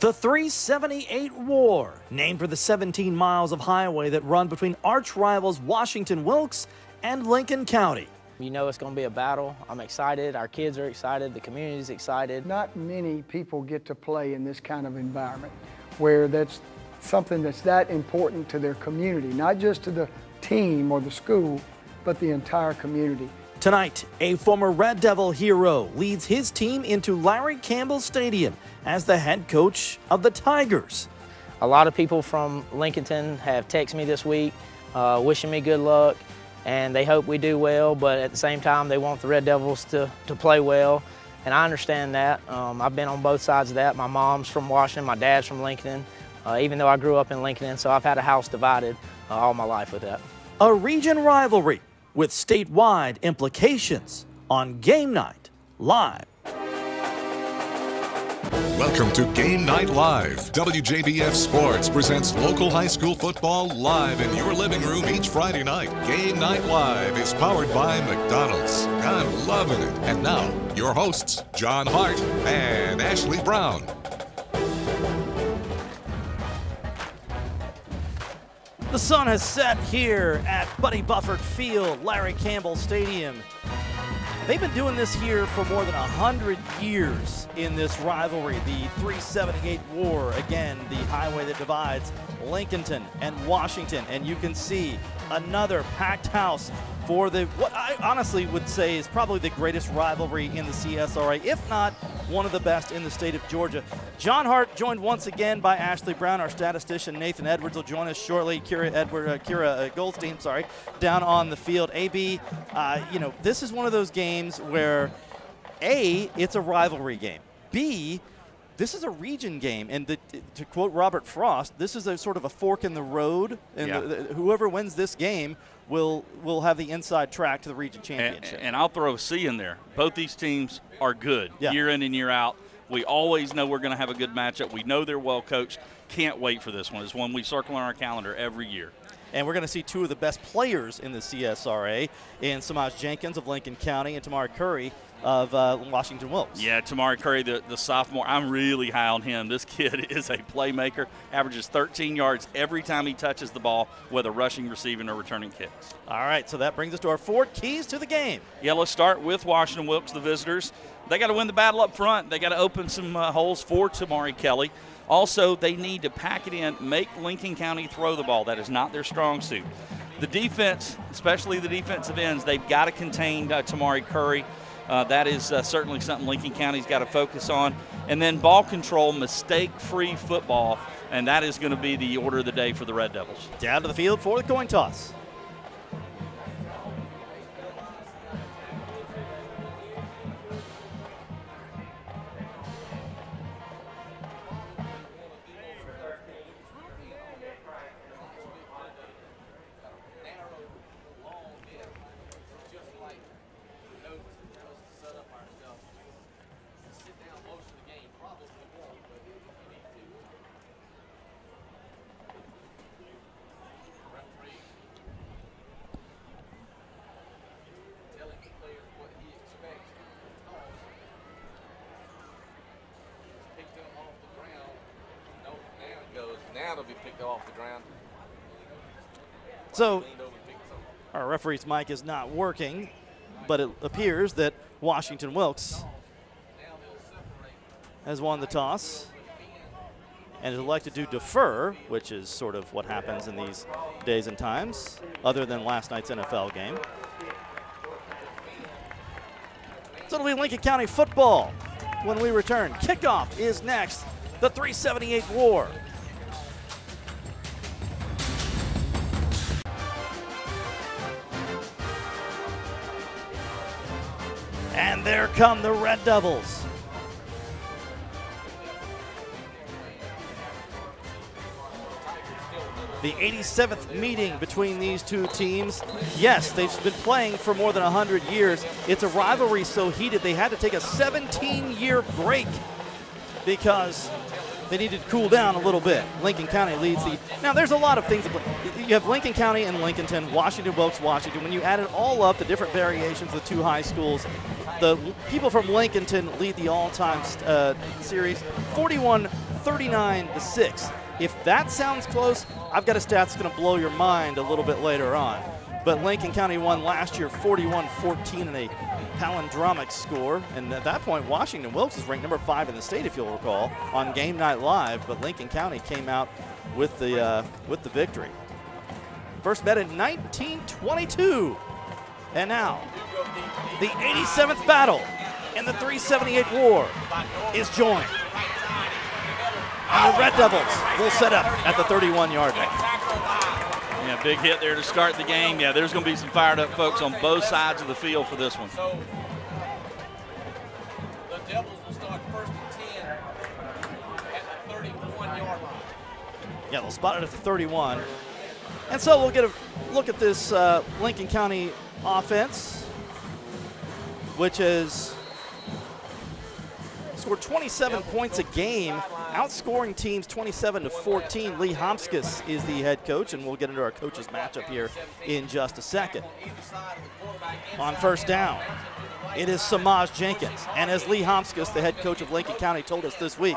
The 378 War, named for the 17 miles of highway that run between arch rivals Washington-Wilkes and Lincoln County. You know it's going to be a battle. I'm excited. Our kids are excited. The community's excited. Not many people get to play in this kind of environment where that's something that's that important to their community, not just to the team or the school, but the entire community. Tonight, a former Red Devil hero leads his team into Larry Campbell Stadium as the head coach of the Tigers. A lot of people from Lincolnton have texted me this week wishing me good luck, and they hope we do well, but at the same time they want the Red Devils to play well, and I understand that. I've been on both sides of that. My mom's from Washington, my dad's from Lincoln, even though I grew up in Lincoln, so I've had a house divided all my life with that. A region rivalry with statewide implications on Game Night Live. Welcome to Game Night Live. WJBF Sports presents local high school football live in your living room each Friday night. Game Night Live is powered by McDonald's. I'm loving it. And now, your hosts, John Hart and Ashley Brown. The sun has set here at Buddy Bufford Field, Larry Campbell Stadium. They've been doing this here for more than 100 years in this rivalry, the 378 War. Again, the highway that divides Lincolnton and Washington. And you can see another packed house for what I honestly would say is probably the greatest rivalry in the CSRA, if not one of the best in the state of Georgia. John Hart, joined once again by Ashley Brown. Our statistician Nathan Edwards will join us shortly. Kira Goldstein, down on the field. AB, you know, this is one of those games where A, it's a rivalry game. B, this is a region game, and to quote Robert Frost, this is a sort of a fork in the road, and whoever wins this game will have the inside track to the region championship. And I'll throw a C in there. Both these teams are good year in and year out. We always know we're going to have a good matchup. We know they're well coached. Can't wait for this one. It's one we circle on our calendar every year. And we're going to see two of the best players in the CSRA in Samaj Jenkins of Lincoln County and Tamari Curry of Washington-Wilkes. Yeah, Tamari Curry, the sophomore, I'm really high on him. This kid is a playmaker, averages 13 yards every time he touches the ball, whether rushing, receiving, or returning kicks. All right, so that brings us to our 4 keys to the game. Yeah, let's start with Washington-Wilkes, the visitors. They got to win the battle up front. They got to open some holes for Tamari Kelly. Also, they need to pack it in, make Lincoln County throw the ball. That is not their strong suit. The defense, especially the defensive ends, they've got to contain Tamari Curry. That is certainly something Lincoln County's got to focus on. And then ball control, mistake-free football, and that is going to be the order of the day for the Red Devils. Down to the field for the coin toss. Now they'll be picked off the ground. So our referee's mic is not working, but it appears that Washington-Wilkes has won the toss and is elected to defer, which is sort of what happens in these days and times, other than last night's NFL game. So it'll be Lincoln County football when we return. Kickoff is next, the 378 War. And there come the Red Devils. The 87th meeting between these two teams. Yes, they've been playing for more than 100 years. It's a rivalry so heated they had to take a 17-year break because they needed to cool down a little bit. Lincoln County leads the. Now, there's a lot of things. You have Lincoln County and Lincolnton, Washington-Wilkes, Washington. When you add it all up, the different variations of the two high schools, the people from Lincolnton lead the all-time series, 41 39-6. If that sounds close, I've got a stat that's going to blow your mind a little bit later on. But Lincoln County won last year 41-14 in a palindromic score. And at that point, Washington-Wilkes is ranked number 5 in the state, if you'll recall, on Game Night Live. But Lincoln County came out with the victory. First met in 1922. And now, the 87th battle in the 378 war is joined. And the Red Devils will set up at the 31-yard line. Yeah, big hit there to start the game. Yeah, there's going to be some fired up folks on both sides of the field for this one. So the Devils will start 1st and 10 at the 31-yard line. Yeah, they'll spot it at the 31. And so we'll get a look at this Lincoln County offense, which has scored 27 points a game, outscoring teams 27-14. Lee Homskis is the head coach, and we'll get into our coaches matchup here in just a second. On first down, it is Samaj Jenkins. And as Lee Homskis, the head coach of Lincoln County, told us this week,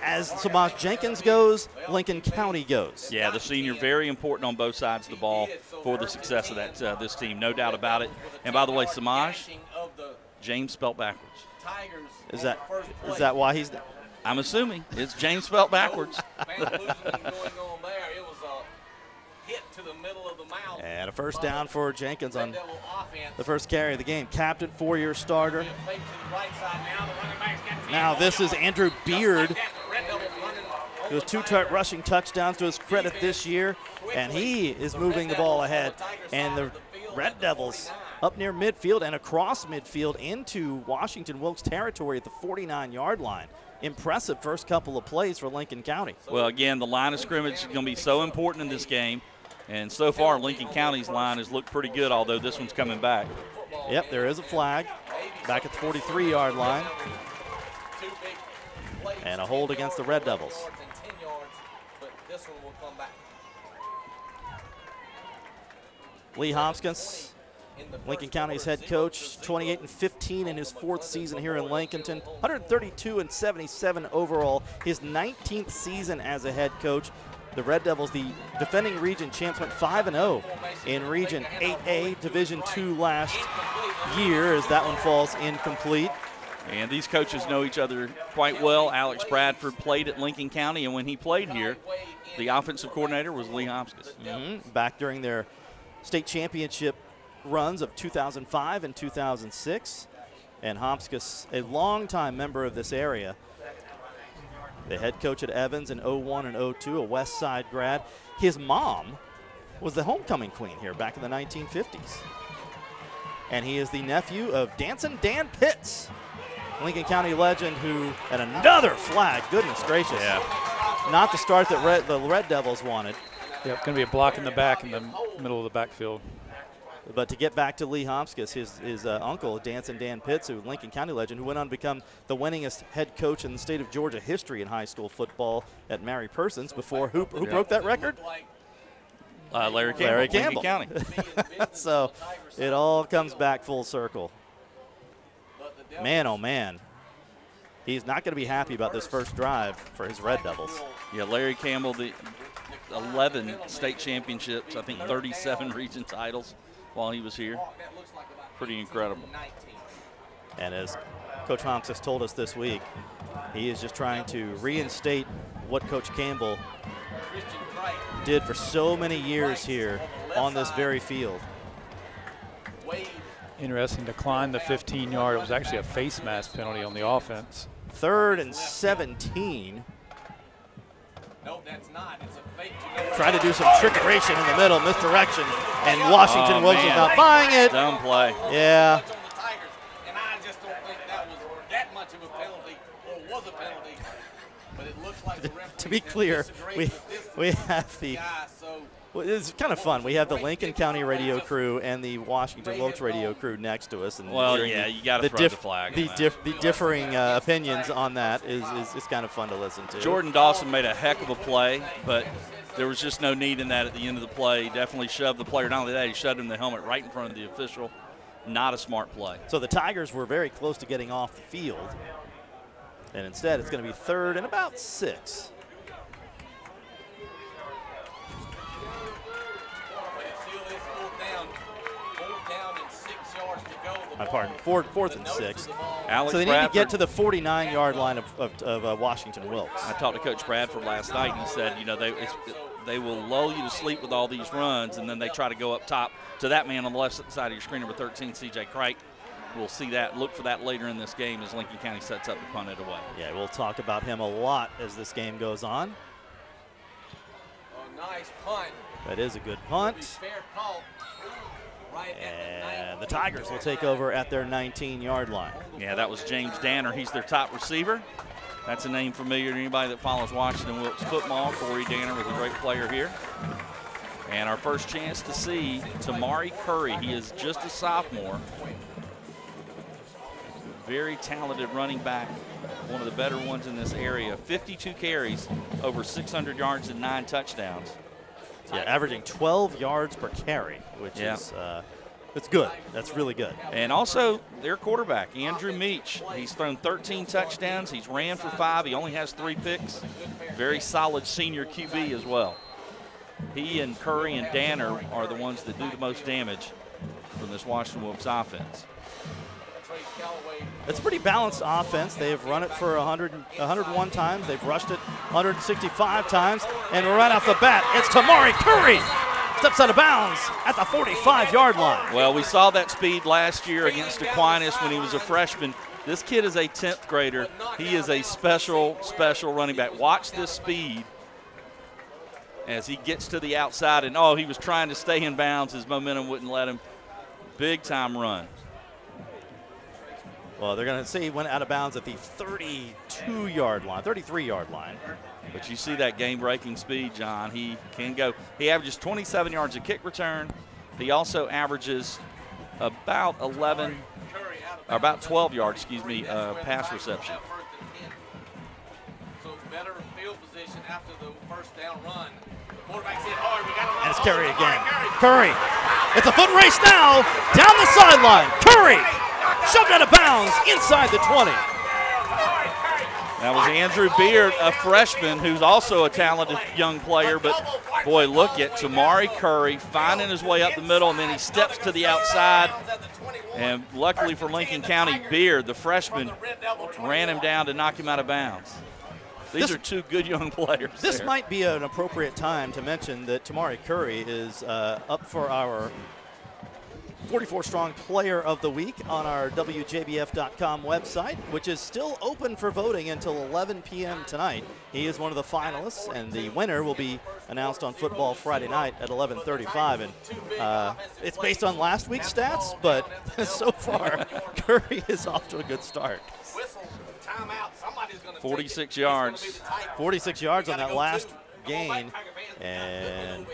as Samaj Jenkins goes, Lincoln County goes. Yeah, the senior very important on both sides of the ball for the success of that this team, no doubt about it. And by the way, Samaj, James spelled backwards. Is that why he's there? I'm assuming it's James spelled backwards. And a first down for Jenkins on the first carry of the game. Captain, 4-year starter. Now this is Andrew Beard, who has 2 rushing touchdowns to his credit this year, and he is moving the ball ahead. And the Red Devils up near midfield and across midfield into Washington-Wilkes territory at the 49-yard line. Impressive first couple of plays for Lincoln County. Well, again, the line of scrimmage is going to be so important in this game. And so far, Lincoln County's line has looked pretty good, although this one's coming back. Yep, there is a flag back at the 43-yard line. And a hold against the Red Devils. Lee Homskins, Lincoln County's head coach, 28-15 in his 4th season here in Lincolnton, 132-77 overall, his 19th season as a head coach. The Red Devils, the defending region champs, went 5-0 in Region 8A, Division II last year, as that one falls incomplete. And these coaches know each other quite well. Alex Bradford played at Lincoln County, and when he played here, the offensive coordinator was Lee Homskis. Back during their state championship runs of 2005 and 2006. And Homskis, a longtime member of this area, the head coach at Evans in 01 and 02, a West Side grad. His mom was the homecoming queen here back in the 1950s. And he is the nephew of Dancin' Dan Pitts, Lincoln County legend, who, and another flag, goodness gracious. Yeah. Not the start that the Red Devils wanted. Yep, going to be a block in the back in the middle of the backfield. But to get back to Lee Homskis, his uncle, Dancin' Dan Pitts, who Lincoln County legend, who went on to become the winningest head coach in the state of Georgia history in high school football at Mary Persons before who broke that record? Larry Campbell. Larry Campbell. County. So it all comes back full circle. Man, oh man. He's not going to be happy about this first drive for his Red Devils. Yeah, Larry Campbell, the 11 state championships, I think 37 region titles while he was here. Pretty incredible. And as Coach Homskis told us this week, he is just trying to reinstate what Coach Campbell did for so many years here on this very field. Interesting, declined the 15-yard. It was actually a face mask penalty on the offense. 3rd and 17. No, that's not. It's a fake. Try to do some trickeration in the middle, misdirection, and Washington-Wilkes is not buying it. Dumb play. Yeah. And I just don't think that was that much of a penalty, or was a penalty. But it looks like the referee To be clear, we have the. Well, it's kind of fun. We have the Lincoln County radio crew and the Washington-Wilkes radio crew next to us. And well, yeah, you got to throw the flag. The differing opinions on that is kind of fun to listen to. Jordan Dawson made a heck of a play, but there was just no need in that at the end of the play. He definitely shoved the player. Not only that, he shoved him in the helmet right in front of the official. Not a smart play. So the Tigers were very close to getting off the field. And instead, it's going to be 3rd and about 6. My pardon, 4th and 6. Alex so they Bradford, need to get to the 49-yard line of Washington-Wilkes. I talked to Coach Bradford last night, and he said, you know, they will lull you to sleep with all these runs, and then they try to go up top to that man on the left side of your screen, number 13, C.J. Crite. We'll see that. Look for that later in this game as Lincoln County sets up to punt it away. Yeah, we'll talk about him a lot as this game goes on. A nice punt. That is a good punt. Fair call. And the Tigers will take over at their 19-yard line. Yeah, that was James Danner. He's their top receiver. That's a name familiar to anybody that follows Washington-Wilkes football. Corey Danner was a great player here. And our first chance to see Tamari Curry. He is just a sophomore. Very talented running back, one of the better ones in this area. 52 carries, over 600 yards and 9 touchdowns. Yeah, averaging 12 yards per carry, which is it's good. That's really good. And also their quarterback, Andrew Meach. He's thrown 13 touchdowns. He's ran for 5. He only has 3 picks. Very solid senior QB as well. He and Curry and Danner are the ones that do the most damage from this Washington-Wilkes offense. It's a pretty balanced offense. They've run it for 101 times. They've rushed it 165 times. And right off the bat, it's Tamari Curry. Steps out of bounds at the 45-yard line. Well, we saw that speed last year against Aquinas when he was a freshman. This kid is a 10th grader. He is a special running back. Watch this speed as he gets to the outside. And, he was trying to stay in bounds. His momentum wouldn't let him. Big-time run. Well, they're going to say he went out of bounds at the 32-yard line, 33-yard line. But you see that game-breaking speed, John. He can go. He averages 27 yards a kick return. He also averages about 12 yards, pass reception. So better field position after the first down run. And it's Curry again. Curry. It's a foot race now. Down the sideline. Curry. Shoved out of bounds inside the 20. That was Andrew Beard, a freshman who's also a talented young player. But, boy, look at Tamari Curry finding his way up the middle, and then he steps to the outside. And luckily for Lincoln County, Beard, the freshman, ran him down to knock him out of bounds. These are 2 good young players. This might be an appropriate time to mention that Tamari Curry is up for our 44-strong player of the week on our WJBF.com website, which is still open for voting until 11 p.m. tonight. He is one of the finalists, and the winner will be announced on Football Friday night at 11:35. And it's based on last week's stats, but so far, Curry is off to a good start. 46 yards. 46 yards on that last gain, and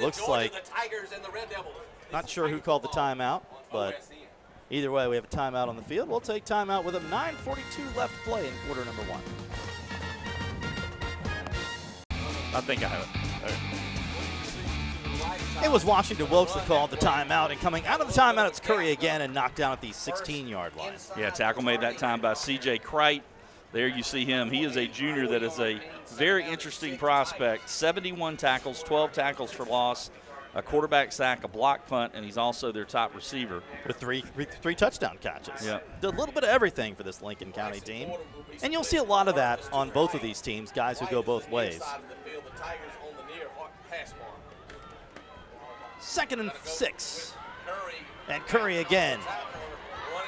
looks like not sure who called the timeout, but either way, we have a timeout on the field. We'll take timeout with a 9:42 left to play in quarter number 1. I think I have it. It was Washington-Wilkes that called the timeout, and coming out of the timeout, it's Curry again and knocked down at the 16-yard line. Yeah, tackle made that time by C.J. Crite. There you see him. He is a junior that is a very interesting prospect. 71 tackles, 12 tackles for loss, a quarterback sack, a block punt, and he's also their top receiver. With three touchdown catches. Yeah. Did a little bit of everything for this Lincoln County team. And you'll see a lot of that on both of these teams, guys who go both ways. 2nd and 6. And Curry again,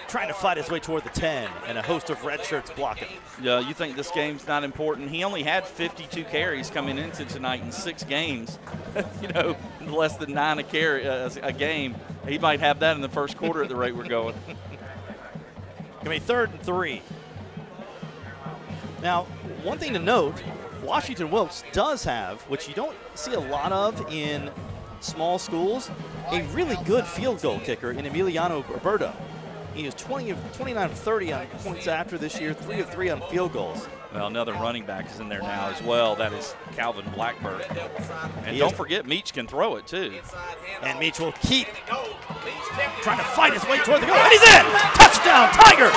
trying to fight his way toward the 10, and a host of red shirts blocking. Yeah, you think this game's not important. He only had 52 carries coming into tonight in 6 games. Less than 9 a game. He might have that in the first quarter at the rate we're going. Gonna be 3rd and 3. Now, one thing to note, Washington-Wilkes does have, which you don't see a lot of in small schools, a really good field goal kicker in Emiliano Roberto. He is 29 of 30 on points after this year, 3 of 3 on field goals. Well, another running back is in there now as well. That is Calvin Blackburn. And don't forget, Meach can throw it too. And Meach will keep trying to fight his way toward the goal. And he's in! Touchdown, Tigers!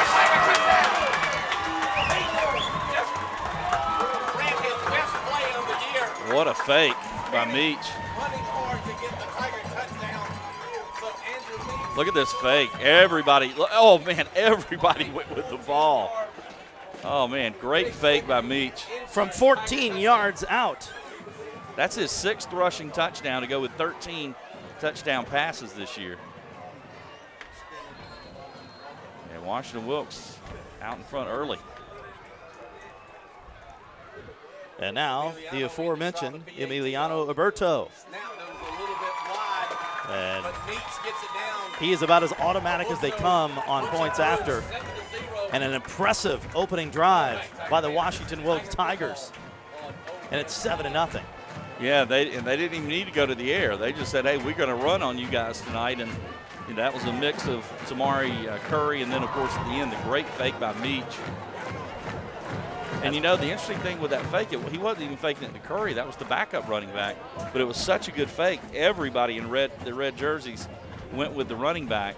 What a fake by Meach. Running hard to get the Tiger touchdown. So Andrew Meach. Look at this fake. Everybody, oh man, everybody went with the ball. Oh man, great fake by Meach. From 14 yards out. That's his 6th rushing touchdown to go with 13 touchdown passes this year. And Washington-Wilkes out in front early. And now the aforementioned Emiliano Alberto. And he is about as automatic as they come on points after. And an impressive opening drive by the Washington-Wilkes Tigers. And it's 7-0. Yeah, they didn't even need to go to the air. They just said, hey, we're going to run on you guys tonight. And that was a mix of Tamari Curry and then, of course, at the end, the great fake by Meach. And, you know, the interesting thing with that fake, he wasn't even faking it to Curry. That was the backup running back. But it was such a good fake. Everybody in the red jerseys went with the running back.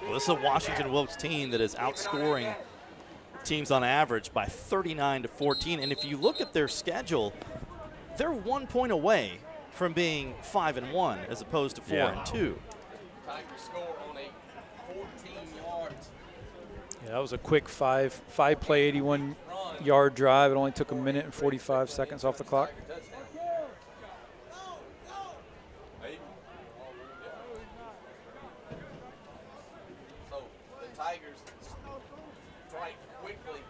Well, this is a Washington-Wilkes team that is outscoring teams on average by 39-14. And if you look at their schedule, they're 1 point away from being 5-1 as opposed to 4-2. Tigers score on a 14 yards. Yeah, that was a quick five-play, 81-yard drive. It only took 1 minute and 45 seconds off the clock. So the Tigers strike quickly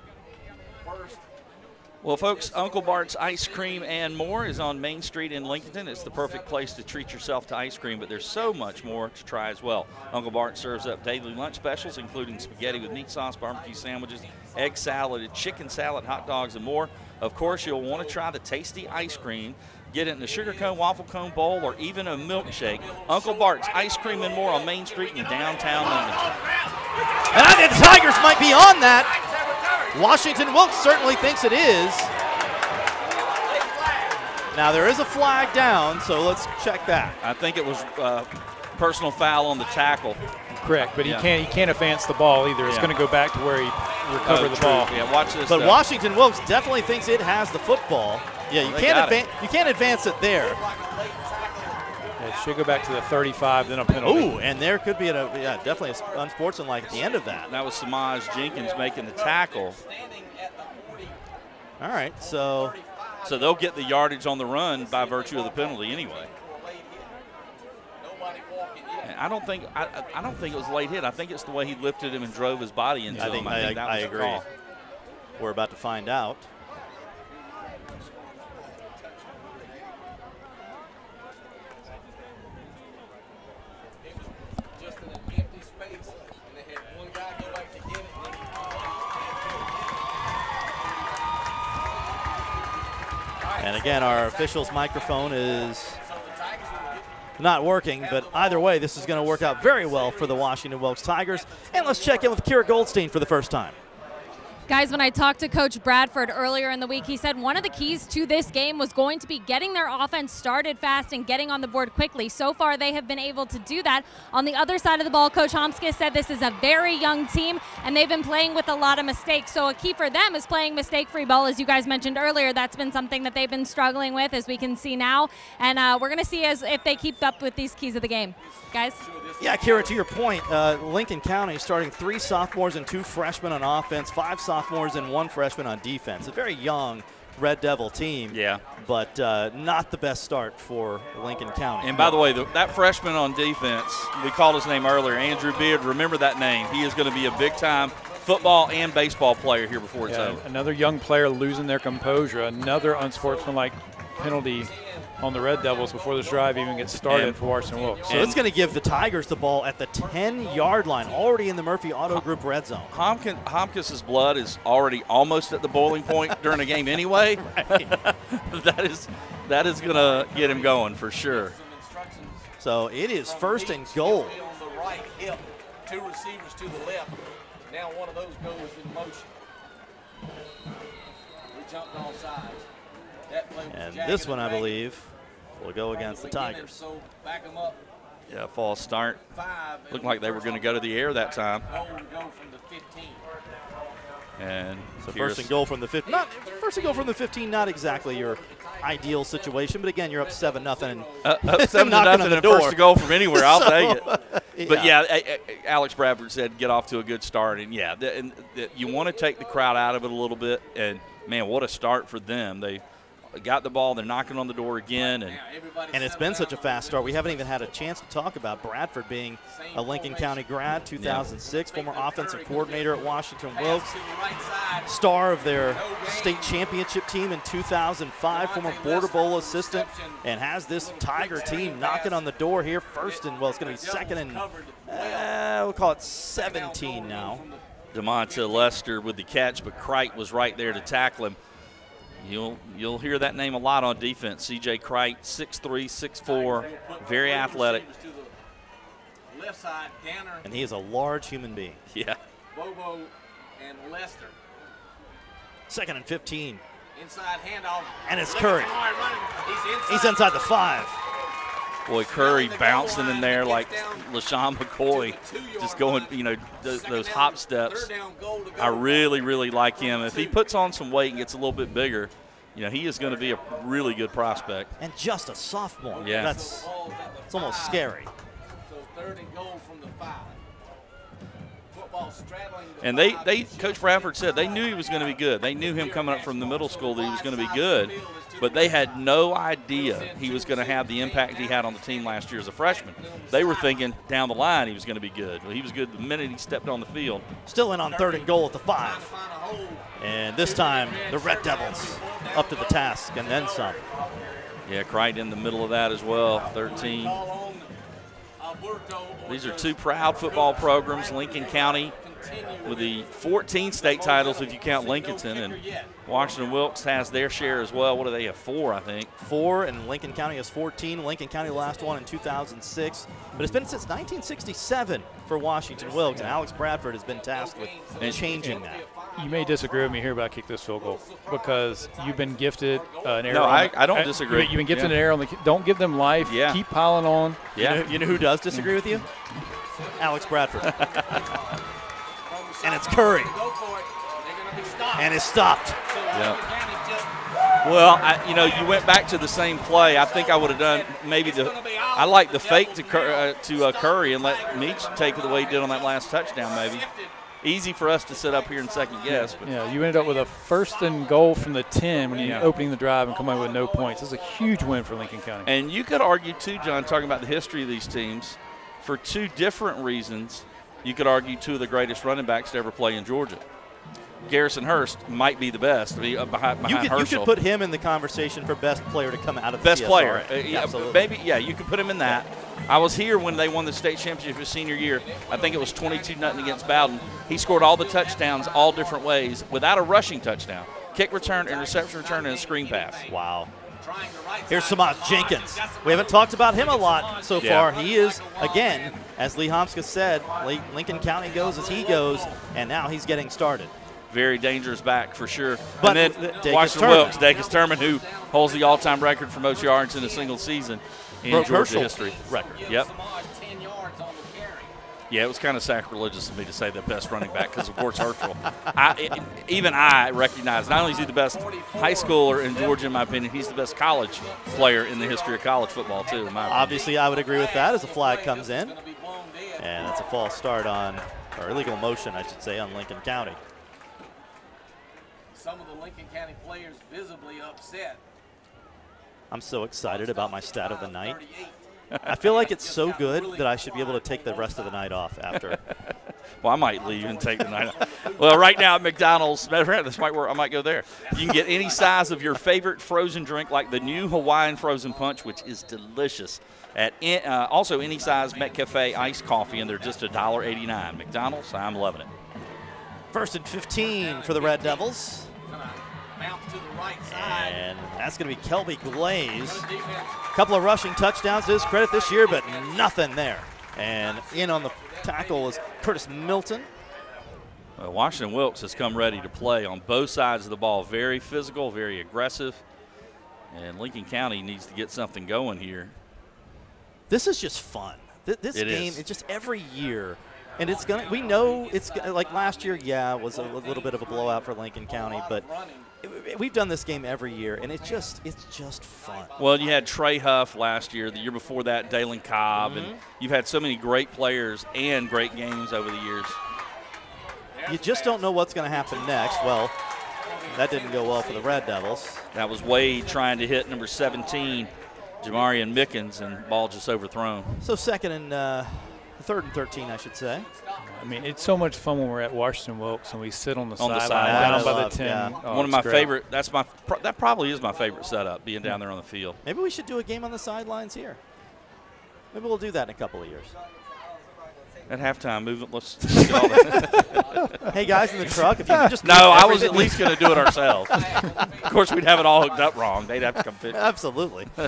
first. Well, folks, Uncle Bart's Ice Cream and More is on Main Street in Lincolnton. It's the perfect place to treat yourself to ice cream, but there's so much more to try as well. Uncle Bart serves up daily lunch specials, including spaghetti with meat sauce, barbecue sandwiches, egg salad, chicken salad, hot dogs, and more. Of course, you'll want to try the tasty ice cream. Get it in a sugar cone, waffle cone bowl, or even a milkshake. Uncle Bart's Ice Cream and More on Main Street in downtown Lincoln. And I think the Tigers might be on that. Washington-Wilkes certainly thinks it is. Now there is a flag down, so let's check that. I think it was personal foul on the tackle. Correct, but he can't advance the ball either. It's going to go back to where he recovered the ball. Yeah, watch this. But Washington-Wilkes definitely thinks it has the football. Yeah, you can't advance it there. It should go back to the 35, then a penalty. Ooh, and there could be definitely unsportsmanlike at the end of that. That was Samaj Jenkins making the tackle. All right, so they'll get the yardage on the run by virtue of the penalty anyway. And I don't think it was a late hit. I think it's the way he lifted him and drove his body into him. I think that was I agree. Call. We're about to find out. And again, our official's microphone is not working, but either way, this is going to work out very well for the Washington-Wilkes Tigers. And let's check in with Kira Goldstein for the first time. Guys, when I talked to Coach Bradford earlier in the week, he said one of the keys to this game was going to be getting their offense started fast and getting on the board quickly. So far, they have been able to do that. On the other side of the ball, Coach Homskis said this is a very young team, and they've been playing with a lot of mistakes. So a key for them is playing mistake-free ball, as you guys mentioned earlier. That's been something that they've been struggling with, as we can see now. And we're going to see if they keep up with these keys of the game. Guys? Yeah, Kira, to your point, Lincoln County starting 3 sophomores and 2 freshmen on offense, 5 sophomores and 1 freshman on defense. A very young Red Devil team, but not the best start for Lincoln County. And by the way, that freshman on defense, we called his name earlier, Andrew Beard. Remember that name. He is going to be a big-time football and baseball player here before it's over. Another young player losing their composure, another unsportsmanlike penalty on the Red Devils before this drive even gets started for Washington-Wilkes. So it's going to give the Tigers the ball at the 10-yard line, already in the Murphy Auto Group red zone. Homkins' blood is already almost at the boiling point during a game anyway. That is going to get him going for sure. So it is 1st and goal. On the right hip, 2 receivers to the left. Now one of those goes in motion. We jumped all sides. And this one, I believe, will go against the Tigers. So back them up. Yeah, false start. Looked like they were going to go to the air that time. Go from the 15. And so first and goal from the 15. First and goal from the 15, not exactly your ideal situation, but again, you're up 7-0. Up 7-0 and first to goal from anywhere, I'll take it. But Alex Bradford said get off to a good start, and you want to take the crowd out of it a little bit. And man, what a start for them! They got the ball, they're knocking on the door again, and it's been such a fast start. We haven't even had a chance to talk about Bradford being a Lincoln County grad, 2006, former offensive coordinator at Washington-Wilkes, star of their state championship team in 2005, former Border Bowl assistant, and has this Tiger team knocking on the door here. First and, well, it's going to be second and, we'll call it 17 now. DeMonta Lester with the catch, but Crite was right there to tackle him. You'll hear that name a lot on defense. C.J. Crite, 6'3", 6'4", very athletic. And he is a large human being. Yeah. Bobo and Lester. Second and 15. Inside handoff. And it's Curry. He's inside the 5. Boy, Curry bouncing in there like LaShawn McCoy, just going, those hop steps. I really, really like him. If he puts on some weight and gets a little bit bigger, he is going to be a really good prospect. And just a sophomore. Yeah. It's almost scary. So third and goal from the 5. Football straddling the And 5. Coach Bradford said they knew he was going to be good. They knew him coming up from the middle school that he was going to be good. But they had no idea he was going to have the impact he had on the team last year as a freshman. They were thinking down the line he was going to be good. Well, he was good the minute he stepped on the field. Still in on third and goal at the 5. And this time, the Red Devils up to the task and then some. Yeah, Crite in the middle of that as well, 13. These are two proud football programs, Lincoln County with the 14 state titles if you count Lincolnton, and Washington-Wilkes has their share as well. What do they have? 4, I think. 4, and Lincoln County has 14. Lincoln County the last one in 2006. But it's been since 1967 for Washington-Wilkes, and Alex Bradford has been tasked with changing that. You may disagree with me here, but I kick this field goal because you've been gifted an error. No, I don't disagree. You've been gifted an error on the. Don't give them life. Yeah. Keep piling on. Yeah. You know who does disagree with you? Alex Bradford. And it's Curry. And it's stopped. Yeah. Well, you went back to the same play. I think I would have done maybe I like the fake to Curry and let Meach take it the way he did on that last touchdown maybe. Easy for us to sit up here and second guess. But yeah, you ended up with a first and goal from the 10 when you're opening the drive and coming away with no points. This is a huge win for Lincoln County. And you could argue too, John, talking about the history of these teams, for 2 different reasons, you could argue 2 of the greatest running backs to ever play in Georgia. Garrison Hurst might be the best behind Herschel. You could put him in the conversation for best player to come out of the best CSR. player. Absolutely. Maybe, you could put him in that. I was here when they won the state championship his senior year. I think it was 22-0 against Bowden. He scored all the touchdowns all different ways without a rushing touchdown. Kick return, interception return, and a screen pass. Wow. Here's Samaj Jenkins. We haven't talked about him a lot so far. He is, again, as Lee Homska said, Lincoln County goes as he goes, and now he's getting started. Very dangerous back for sure. But and then Washington-Wilkes, Dacus Turman, who holds the all-time record for most yards in a single season in Georgia Herschel history. Record. Yep. Yeah, it was kind of sacrilegious of me to say the best running back because, of course, Herschel. Even I recognize not only is he the best high schooler in Georgia, in my opinion, he's the best college player in the history of college football, too, in my opinion. Obviously, I would agree with that as the flag comes in. And that's a false start or illegal motion, I should say, on Lincoln County. Some of the Lincoln County players visibly upset. I'm so excited about my stat of the night. I feel like it's so good that I should be able to take the rest of the night off after. Well, I might leave and take the night off. Well, right now at McDonald's, this might work. I might go there. You can get any size of your favorite frozen drink, like the new Hawaiian Frozen Punch, which is delicious. Also, any size McCafe iced coffee, and they're just $1.89. McDonald's, I'm loving it. First and 15 for the Red Devils. Bounce to the right side. And that's going to be Kelby Glaze. A couple of rushing touchdowns to his credit this year, but nothing there. And in on the tackle was Curtis Milton. Well, Washington-Wilkes has come ready to play on both sides of the ball. Very physical, very aggressive. And Lincoln County needs to get something going here. This is just fun. This game, is. it's just every year. And it's gonna. We know it's like last year. Yeah, it was a little bit of a blowout for Lincoln County, but we've done this game every year, and it's just fun. Well, you had Trey Huff last year. The year before that, Dalen Cobb, and you've had so many great players and great games over the years. You just don't know what's going to happen next. Well, that didn't go well for the Red Devils. That was Wade trying to hit number 17, Jamarian Mickens, and ball just overthrown. So third and 13, I should say. I mean, it's so much fun when we're at Washington-Wilkes and we sit on the sideline down by the 10. Yeah. Oh, One of my great. favorite. That probably is my favorite setup, being down there on the field. Maybe we should do a game on the sidelines here. Maybe we'll do that in a couple of years. At halftime, let's get all that. Hey, guys in the truck, if you could just No, I was at least going to do it ourselves. Of course, we'd have it all hooked up wrong. They'd have to come fit. Absolutely. All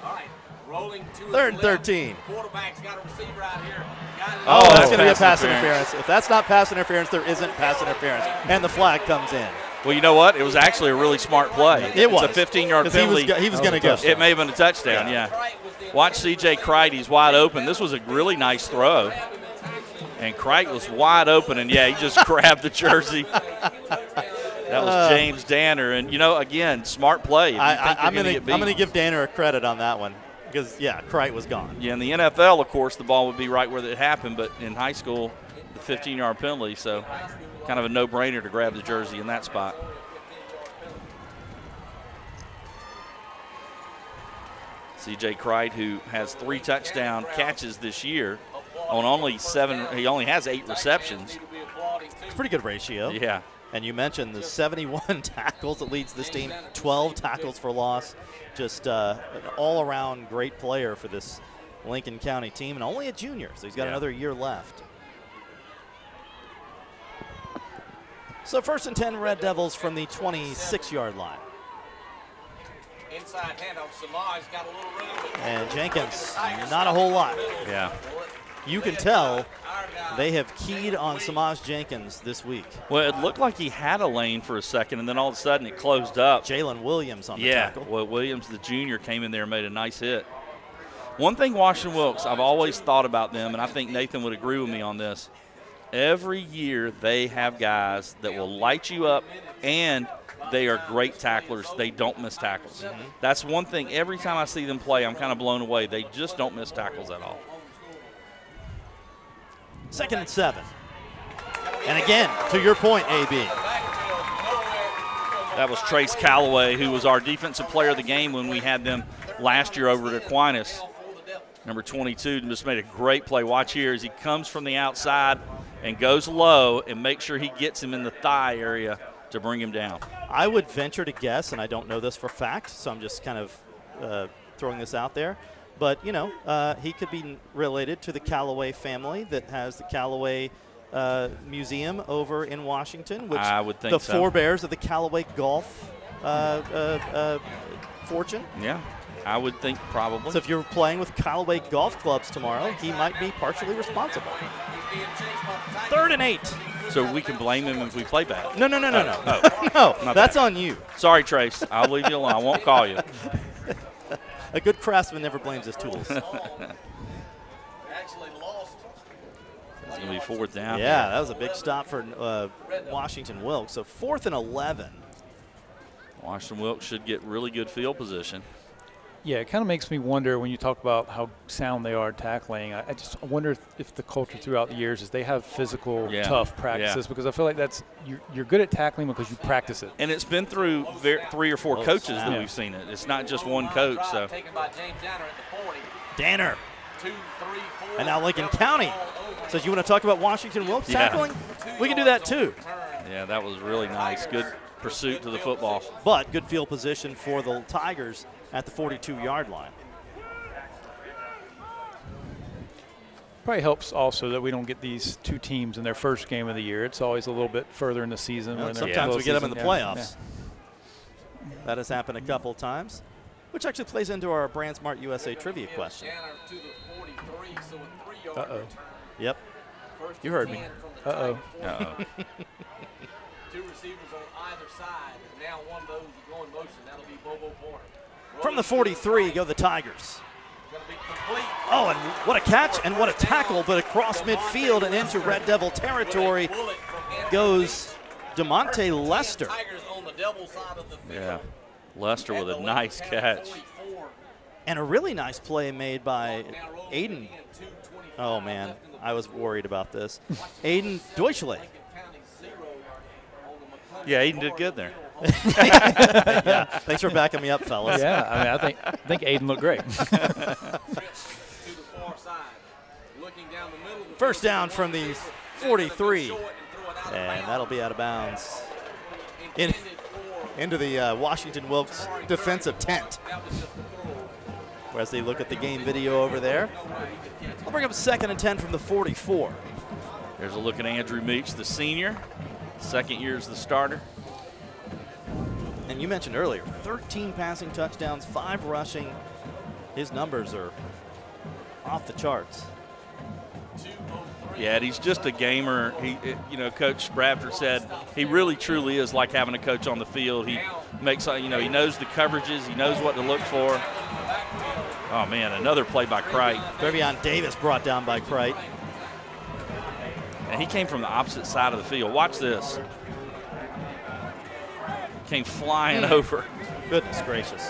right, rolling to Third and 13. Quarterback's got a receiver out here. Oh, that's going to be a pass pass interference. interference. If that's not pass interference, there isn't pass interference. And the flag comes in. Well, you know what? It was actually a really smart play. It was. It's a 15-yard 'Cause penalty. He was going to go. It may have been a touchdown, yeah. Watch C.J. Crichton. He's wide open. This was a really nice throw. And Crichton was wide open, and, yeah, he just grabbed the jersey. That was James Danner. And, you know, again, smart play. I'm going to give Danner a credit on that one because, yeah, Crichton was gone. Yeah, in the NFL, of course, the ball would be right where it happened, but in high school, the 15-yard penalty, so kind of a no-brainer to grab the jersey in that spot. C.J. Crichton, who has 3 touchdown catches this year on only 7, he only has 8 receptions. It's a pretty good ratio. Yeah. And you mentioned the 71 tackles that leads this team, 12 tackles for loss. Just an all-around great player for this Lincoln County team, and only a junior, so he's got another year left. So first and 10 Red Devils from the 26-yard line. Inside handoff, Samaj got a little room. And Jenkins, not a whole lot. Yeah. You can tell they have keyed on Samaj Jenkins this week. Well, it looked like he had a lane for a second, and then all of a sudden it closed up. Jalen Williams on the tackle. Well, Williams, the junior, came in there and made a nice hit. One thing Washington-Wilkes, I've always thought about them, and I think Nathan would agree with me on this. Every year they have guys that will light you up, and they are great tacklers. They don't miss tackles. That's one thing. Every time I see them play, I'm kind of blown away. They just don't miss tackles at all. 2nd and 7. And again, to your point, AB. That was Trace Calloway, who was our defensive player of the game when we had them last year over at Aquinas. Number 22 just made a great play. Watch here as he comes from the outside and goes low and makes sure he gets him in the thigh area to bring him down. I would venture to guess, and I don't know this for fact, so I'm just kind of throwing this out there, but, you know, he could be related to the Callaway family that has the Callaway Museum over in Washington, which I would think the so. forebears of the Callaway golf fortune. Yeah, I would think probably. So if you're playing with Callaway golf clubs tomorrow, he might be partially responsible. 3rd and 8. So we can blame him if we play bad. No. Oh. No, that's on you. Sorry, Trace. I'll leave you alone. I won't call you. A good craftsman never blames his tools. Actually lost. It's going to be 4th down. Yeah, that was a big stop for Washington-Wilkes. So 4th and 11. Washington-Wilkes should get really good field position. Yeah, it kind of makes me wonder when you talk about how sound they are tackling. I just wonder if the culture throughout the years is they have physical, tough practices because I feel like that's you're good at tackling because you practice it. And it's been through 3 or 4 coaches that we've seen it. It's not just one coach. So Taken by James Danner at the 40. Danner. 2, 3, 4. And now Lincoln County says, you want to talk about Washington-Wilkes tackling? We can do that too. Yeah, that was really nice. Good pursuit to the football. But good field position for the Tigers at the 42-yard line. Probably helps also that we don't get these 2 teams in their first game of the year. It's always a little bit further in the season. Well, when sometimes we get them in the playoffs. Yeah. That has happened a couple times, which actually plays into our Brand Smart USA trivia question. Danner to the 43, so a 3-yard Uh-oh. return. Yep. First You heard and me. 10 from the Uh-oh. Uh-oh. 2 receivers on either side, and now one of those is going motion. That'll be Bobo Porter. From the 43 go the Tigers. Oh, and what a catch and what a tackle, but across midfield and into Red Devil territory goes DeMonte Lester. Yeah, Lester with a nice catch. And a really nice play made by Aiden. Oh, man, I was worried about this. Aiden Deutschle. Yeah, Aiden did good there. Yeah, thanks for backing me up, fellas. Yeah, I mean, I think Aiden looked great. First down from the 43, and that'll be out of bounds into the Washington-Wilkes defensive tent. As they look at the game video over there, I'll bring up 2nd and 10 from the 44. There's a look at Andrew Meach, the senior. Second year as the starter. And you mentioned earlier, 13 passing touchdowns, 5 rushing. His numbers are off the charts. Yeah, and he's just a gamer. Coach Bradford said he really truly is like having a coach on the field. He makes, he knows the coverages, he knows what to look for. Oh man, another play by Crite. Trevion Davis brought down by Crite. And he came from the opposite side of the field. Watch this. Came flying over. Goodness gracious.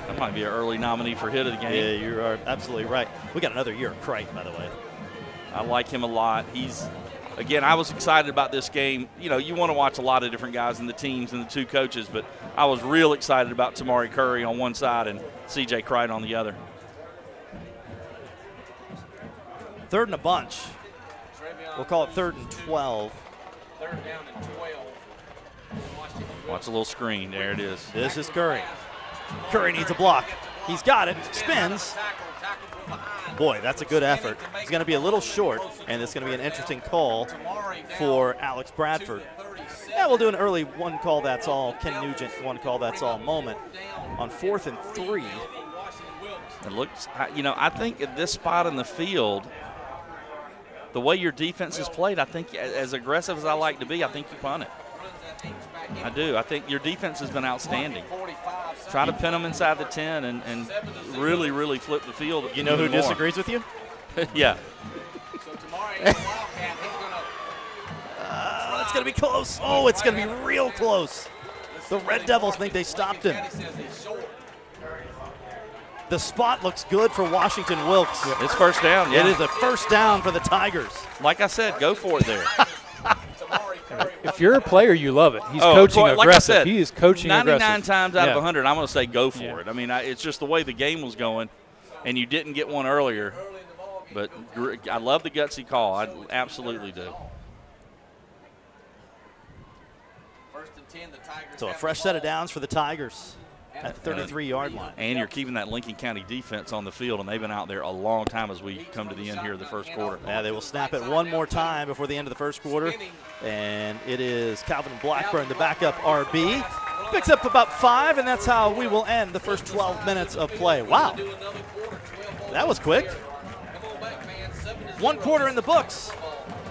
That might be an early nominee for hit of the game. Yeah, you are absolutely right. We got another year of Crite, by the way. I like him a lot. Again, I was excited about this game. You want to watch a lot of different guys in the teams and the two coaches, but I was real excited about Tamari Curry on one side and C.J. Crite on the other. 3rd and a bunch. We'll call it 3rd and 12. 3rd down and 12. Watch a little screen. There it is. This is Curry. Curry needs a block. He's got it. Spins. Boy, that's a good effort. He's going to be a little short, and it's going to be an interesting call for Alex Bradford. Yeah, we'll do an early one call, that's all. Ken Nugent, one call, that's all moment on 4th and 3. It looks, I think at this spot in the field, the way your defense is played, I think as aggressive as I like to be, I think you punt it. I do. I think your defense has been outstanding. Try to pin them inside the 10 and really, really flip the field. You know who disagrees with you? Yeah. It's going to be close. Oh, it's going to be real close. The Red Devils think they stopped him. The spot looks good for Washington-Wilkes. It's first down. Yeah. It is a first down for the Tigers. Like I said, go for it there. If you're a player, you love it. He's coaching aggressive. Like I said, he is coaching 99 aggressive. times out of 100, I'm going to say go for it. I mean, it's just the way the game was going, and you didn't get one earlier. But I love the gutsy call. I absolutely do. So a fresh set of downs for the Tigers at the 33-yard line. And you're keeping that Lincoln County defense on the field, and they've been out there a long time as we come to the end here of the first quarter. Yeah, they will snap it one more time before the end of the first quarter. And it is Calvin Blackburn, the backup RB. Picks up about 5, and that's how we will end the first 12 minutes of play. Wow. That was quick. 1 quarter in the books,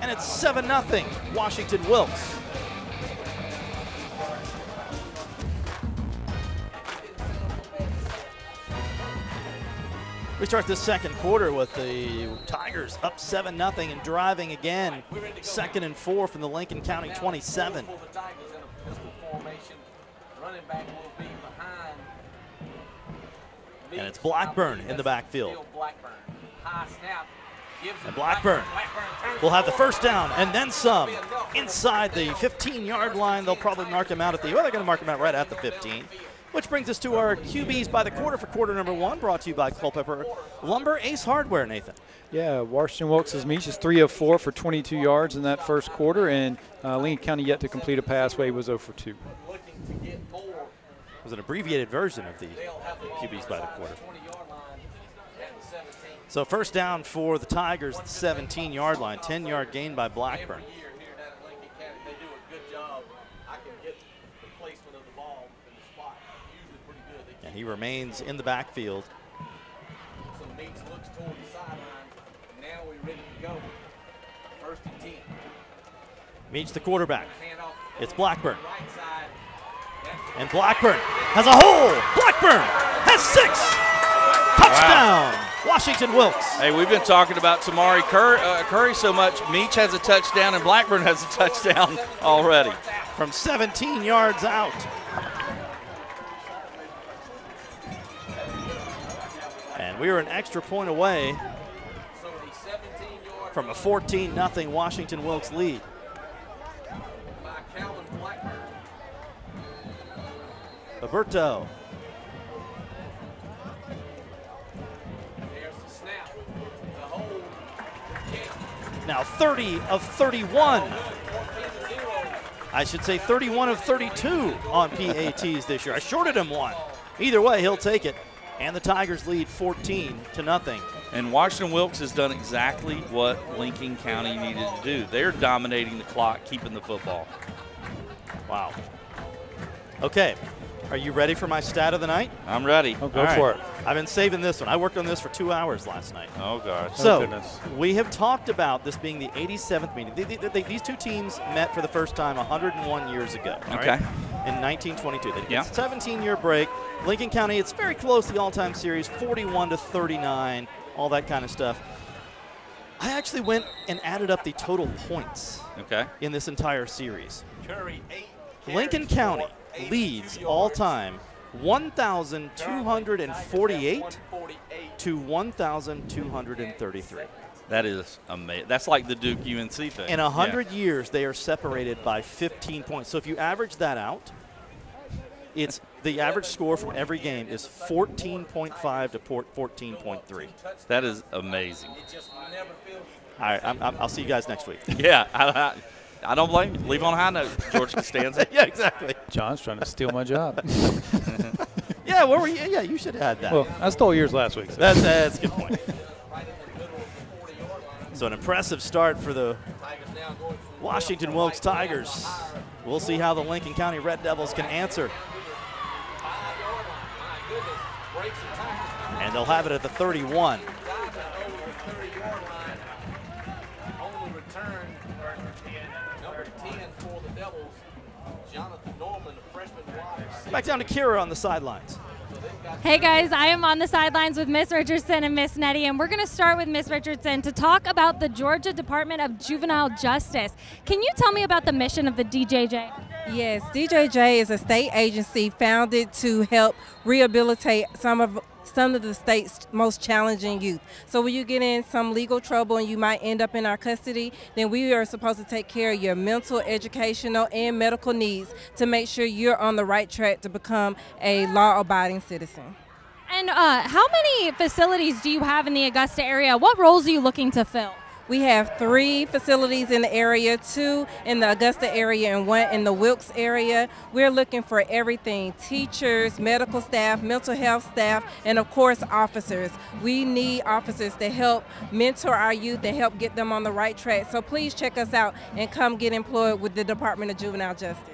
and it's 7-0 Washington-Wilkes. We start the second quarter with the Tigers up 7-0 and driving again. 2nd and 4 from the Lincoln County 27. And it's Blackburn in the backfield. And Blackburn will have the first down and then some. Inside the 15-yard line, they'll probably mark him out at the, well, they're going to mark him out right at the 15. Which brings us to our QBs by the quarter for quarter number 1, brought to you by Culpeper Lumber Ace Hardware, Nathan. Yeah, Washington-Wilkes' Meach is 3 of 4 for 22 yards in that first quarter, and Lincoln County yet to complete a pass. Wade was 0 for 2. It was an abbreviated version of the QBs by the quarter. So first down for the Tigers at the 17-yard line, 10-yard gain by Blackburn. And he remains in the backfield. So Meach looks toward the sideline. Now we're ready to go. 1st and 10. Meach the quarterback. It's Blackburn. And Blackburn has a hole. Blackburn has 6. Touchdown. Wow. Washington-Wilkes. Hey, we've been talking about Tamari Curry so much. Meach has a touchdown and Blackburn has a touchdown already. From 17 yards out. And we are an extra point away from a 14-0 Washington-Wilkes lead. Roberto. Now 30 of 31. I should say 31 of 32 on PATs this year. I shorted him one. Either way, he'll take it. And the Tigers lead 14-0. And Washington-Wilkes has done exactly what Lincoln County needed to do. They're dominating the clock, keeping the football. Wow. Okay. Are you ready for my stat of the night? I'm ready. Oh, go for it. I've been saving this one. I worked on this for 2 hours last night. Oh, gosh. So we have talked about this being the 87th meeting. These two teams met for the first time 101 years ago. Okay. In 1922. They did a 17-year break. Lincoln County, it's very close to the all-time series, 41-39, all that kind of stuff. I actually went and added up the total points in this entire series. Lincoln County leads all-time 1,248 to 1,233. That is amazing. That's like the Duke UNC thing. In 100 years, they are separated by 15 points. So if you average that out, it's the average score from every game is 14.5 to 14.3. That is amazing. All right, I'll see you guys next week. Yeah, I don't blame you. Leave on a high note, George Costanza. Yeah, exactly. John's trying to steal my job. Yeah, where were you? Yeah, you should have had that. Well, I stole yours last week. So. That's a good point. So an impressive start for the Washington-Wilkes Tigers. We'll see how the Lincoln County Red Devils can answer. And they'll have it at the 31. Back down to Kira on the sidelines. Hey guys, I am on the sidelines with Miss Richardson and Miss Nettie, and we're going to start with Miss Richardson to talk about the Georgia Department of Juvenile Justice. Can you tell me about the mission of the DJJ? Yes, DJJ is a state agency founded to help rehabilitate some of the state's most challenging youth. So when you get in some legal trouble and you might end up in our custody, then we are supposed to take care of your mental, educational, and medical needs to make sure you're on the right track to become a law-abiding citizen. And how many facilities do you have in the Augusta area? What roles are you looking to fill? We have 3 facilities in the area, 2 in the Augusta area and 1 in the Wilkes area. We're looking for everything: teachers, medical staff, mental health staff, and of course officers. We need officers to help mentor our youth and help get them on the right track. So please check us out and come get employed with the Department of Juvenile Justice.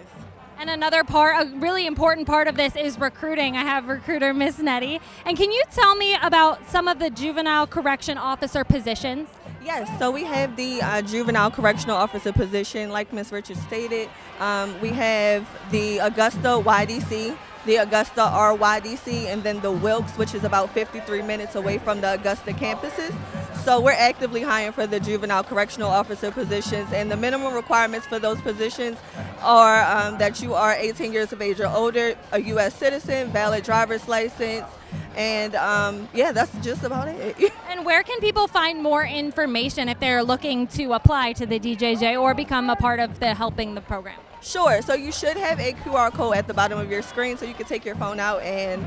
And another part, a really important part of this is recruiting. I have recruiter Miss Nettie. And can you tell me about some of the juvenile correction officer positions? Yes, so we have the juvenile correctional officer position, like Ms. Richards stated. We have the Augusta YDC, the Augusta RYDC, and then the Wilkes, which is about 53 minutes away from the Augusta campuses. So we're actively hiring for the juvenile correctional officer positions, and the minimum requirements for those positions are that you are 18 years of age or older, a U.S. citizen, valid driver's license, and yeah, that's just about it. And where can people find more information if they're looking to apply to the DJJ or become a part of the helping the program? Sure, so you should have a QR code at the bottom of your screen, so you can take your phone out and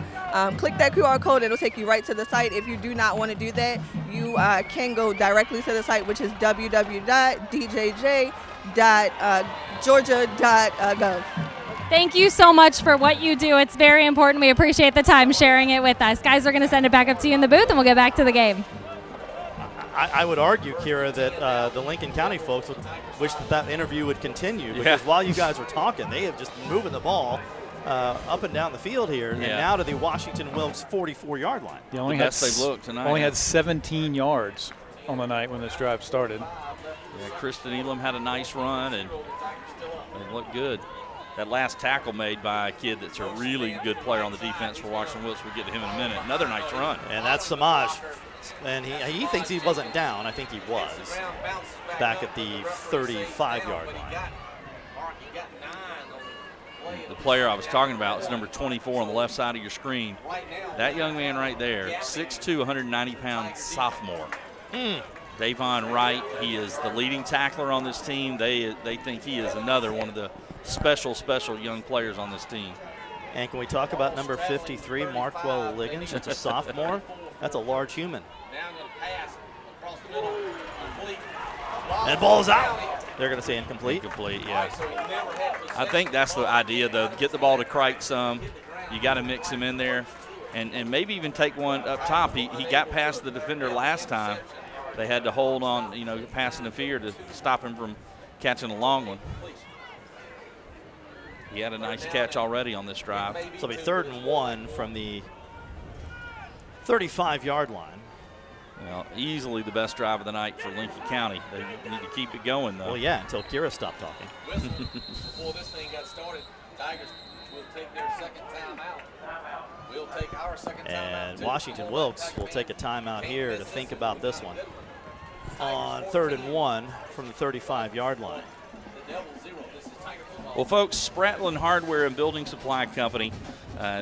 click that QR code. It'll take you right to the site. If you do not want to do that, you can go directly to the site, which is www.djj.georgia.gov. Thank you so much for what you do. It's very important. We appreciate the time sharing it with us. Guys, we're going to send it back up to you in the booth, and we'll get back to the game. I would argue, Kira, that the Lincoln County folks would wish that interview would continue, because while you guys were talking, they have just been moving the ball up and down the field here, and now to the Washington-Wilkes 44-yard line. They only had 17 yards on the night when this drive started. Yeah, Kristen Elam had a nice run, and it looked good. that last tackle made by a kid that's a really good player on the defense for Washington-Wilkes. We'll get to him in a minute. Another nice run. And that's Samaj. And he thinks he wasn't down. I think he was back at the 35-yard line. The player I was talking about is number 24 on the left side of your screen. That young man right there, 6'2", 190-pound sophomore. Davon Wright, he is the leading tackler on this team. They think he is another one of the special young players on this team. And can we talk about number 53, Markwell Liggins? That's a sophomore. That's a large human. And ball's out. They're going to say incomplete. Incomplete, yeah. I think that's the idea, though. Get the ball to Crite some. You got to mix him in there, and maybe even take one up top. He got past the defender last time. They had to hold on, pass interfere to stop him from catching a long one. He had a nice catch already on this drive. So it'll be 3rd and 1 from the 35-yard line. Well, easily the best drive of the night for Lincoln County. They need to keep it going, though. Well, yeah, until Kira stopped talking. Before this thing got started, Tigers will take their second timeout. We'll take our second timeout. And Washington-Wilkes will take a timeout here to think about this one. On 3rd and 1 from the 35-yard line. Well, folks, Spratlin Hardware and Building Supply Company,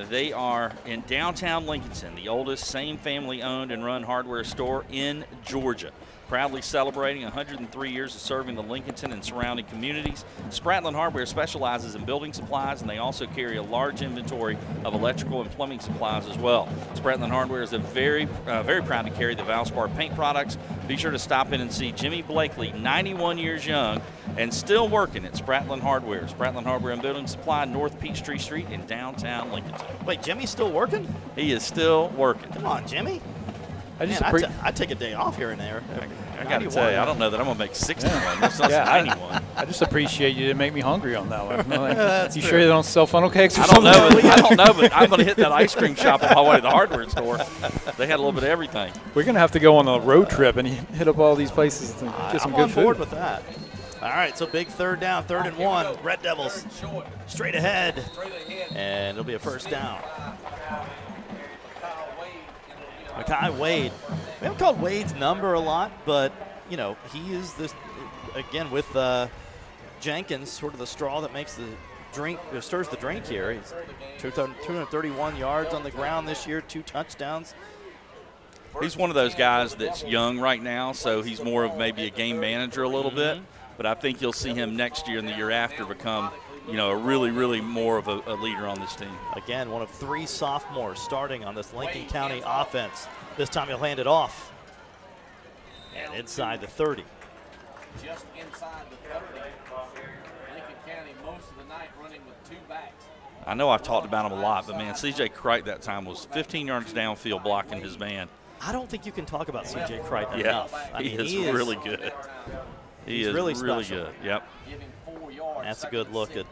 they are in downtown Lincolnton, the oldest same family-owned and run hardware store in Georgia. Proudly celebrating 103 years of serving the Lincolnton and surrounding communities. Spratlin Hardware specializes in building supplies, and they also carry a large inventory of electrical and plumbing supplies as well. Spratlin Hardware is very proud to carry the Valspar paint products. Be sure to stop in and see Jimmy Blakely, 91 years young, and still working at Spratlin Hardware. Spratlin Hardware and Building Supply, North Peachtree Street in downtown Lincolnton. Wait, Jimmy's still working? He is still working. Come on, Jimmy. I'd take a day off here and there. I got to tell you, I don't know that I'm going to make 61. That's not 91. I just appreciate you didn't make me hungry on that one. Like, you sure they don't sell funnel cakes or something? I don't know, but I'm going to hit that ice cream shop on my way to the hardware store. They had a little bit of everything. We're going to have to go on a road trip and hit up all these places to get some good food. I'm on board with that. All right, so big 3rd down, 3rd and 1. Red Devils straight ahead, and it'll be a 1st down. Makai Wade. We haven't called Wade's number a lot, but, he is this, again, with Jenkins, sort of the straw that makes the drink, stirs the drink here. He's 231 yards on the ground this year, 2 touchdowns. He's one of those guys that's young right now, so he's more of maybe a game manager a little bit, but I think you'll see him next year and the year after become a really more of a leader on this team. Again, one of 3 sophomores starting on this Lincoln County offense. This time he'll hand it off. And inside the 30. Just inside the 30. Lincoln County most of the night running with 2 backs. I know I've talked about him a lot, but, man, C.J. Crite that time was 15 yards downfield blocking his man. I don't think you can talk about C.J. Crite enough. He is really good. He's really good. Yep. That's a good look at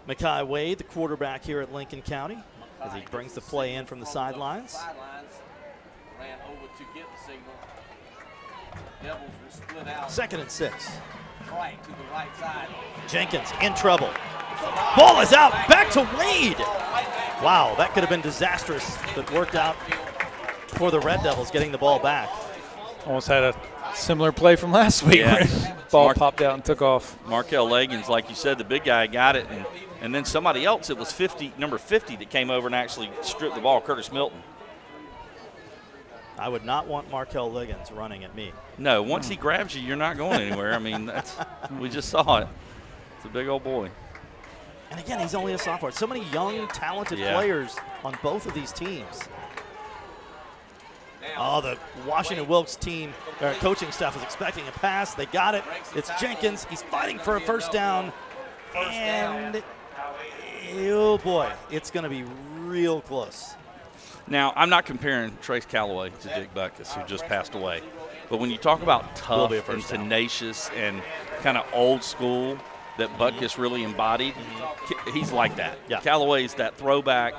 Makai Wade, the quarterback here at Lincoln County, as he brings the play in from the sidelines. Ran over to get the signal. Devils will split out. 2nd and 6. Right to the right side. Jenkins in trouble. Ball is out. Back to Wade. Wow, that could have been disastrous, but worked out for the Red Devils getting the ball back. Almost had a similar play from last week. Yeah. Ball popped out and took off. Markel Leggins, like you said, the big guy got it, and then somebody else, it was number 50 that came over and actually stripped the ball, Curtis Milton. I would not want Markel Liggins running at me. No, once he grabs you, you're not going anywhere. I mean, we just saw it. It's a big old boy. And again, he's only a sophomore. So many young, talented players on both of these teams. Oh, the Washington-Wilkes team, coaching staff was expecting a pass. They got it. It's Jenkins. He's fighting for a 1st down. And, oh boy, it's going to be real close. Now, I'm not comparing Trace Calloway to Dick Butkus, who just passed away. But when you talk about tough and tenacious and kind of old school that Butkus really embodied, he's like that. Yeah. Calloway's that throwback.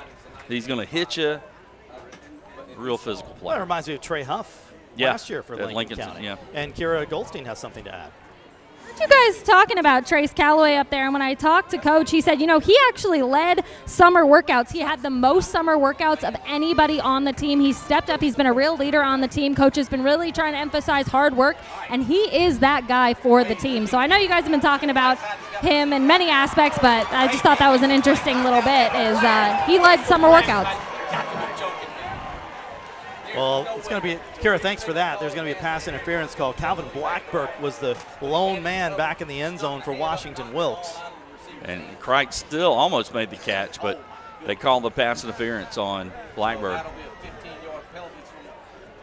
He's going to hit you. Real physical player. Well, it reminds me of Trey Huff last year for Lincoln County. Yeah. And Kira Goldstein has something to add. heard you guys talking about Trace Calloway up there, and when I talked to Coach, he said, you know, he actually led summer workouts. He had the most summer workouts of anybody on the team. He stepped up. He's been a real leader on the team. Coach has been really trying to emphasize hard work, and he is that guy for the team. So I know you guys have been talking about him in many aspects, but I just thought that was an interesting little bit, is he led summer workouts. Well, it's going to be, Kara, thanks for that. There's going to be a pass interference call. Calvin Blackburk was the lone man back in the end zone for Washington-Wilkes. And Crike still almost made the catch, but they called the pass interference on Blackburk.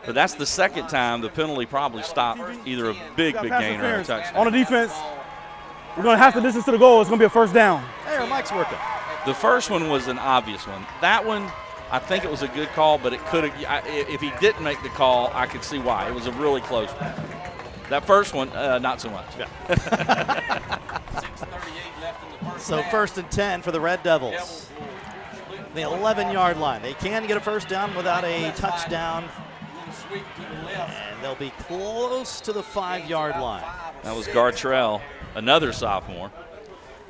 But that's the second time the penalty probably stopped either a big gain or a touchdown. On the defense, we're going to have to distance to the goal. It's going to be a first down. There, Mike's working. The first one was an obvious one. That one, I think it was a good call, but it could have, if he didn't make the call, I could see why. It was a really close one. That first one, not so much. Yeah. So 1st and 10 for the Red Devils. The 11-yard line. They can get a first down without a touchdown. And they'll be close to the 5-yard line. That was Gartrell, another sophomore.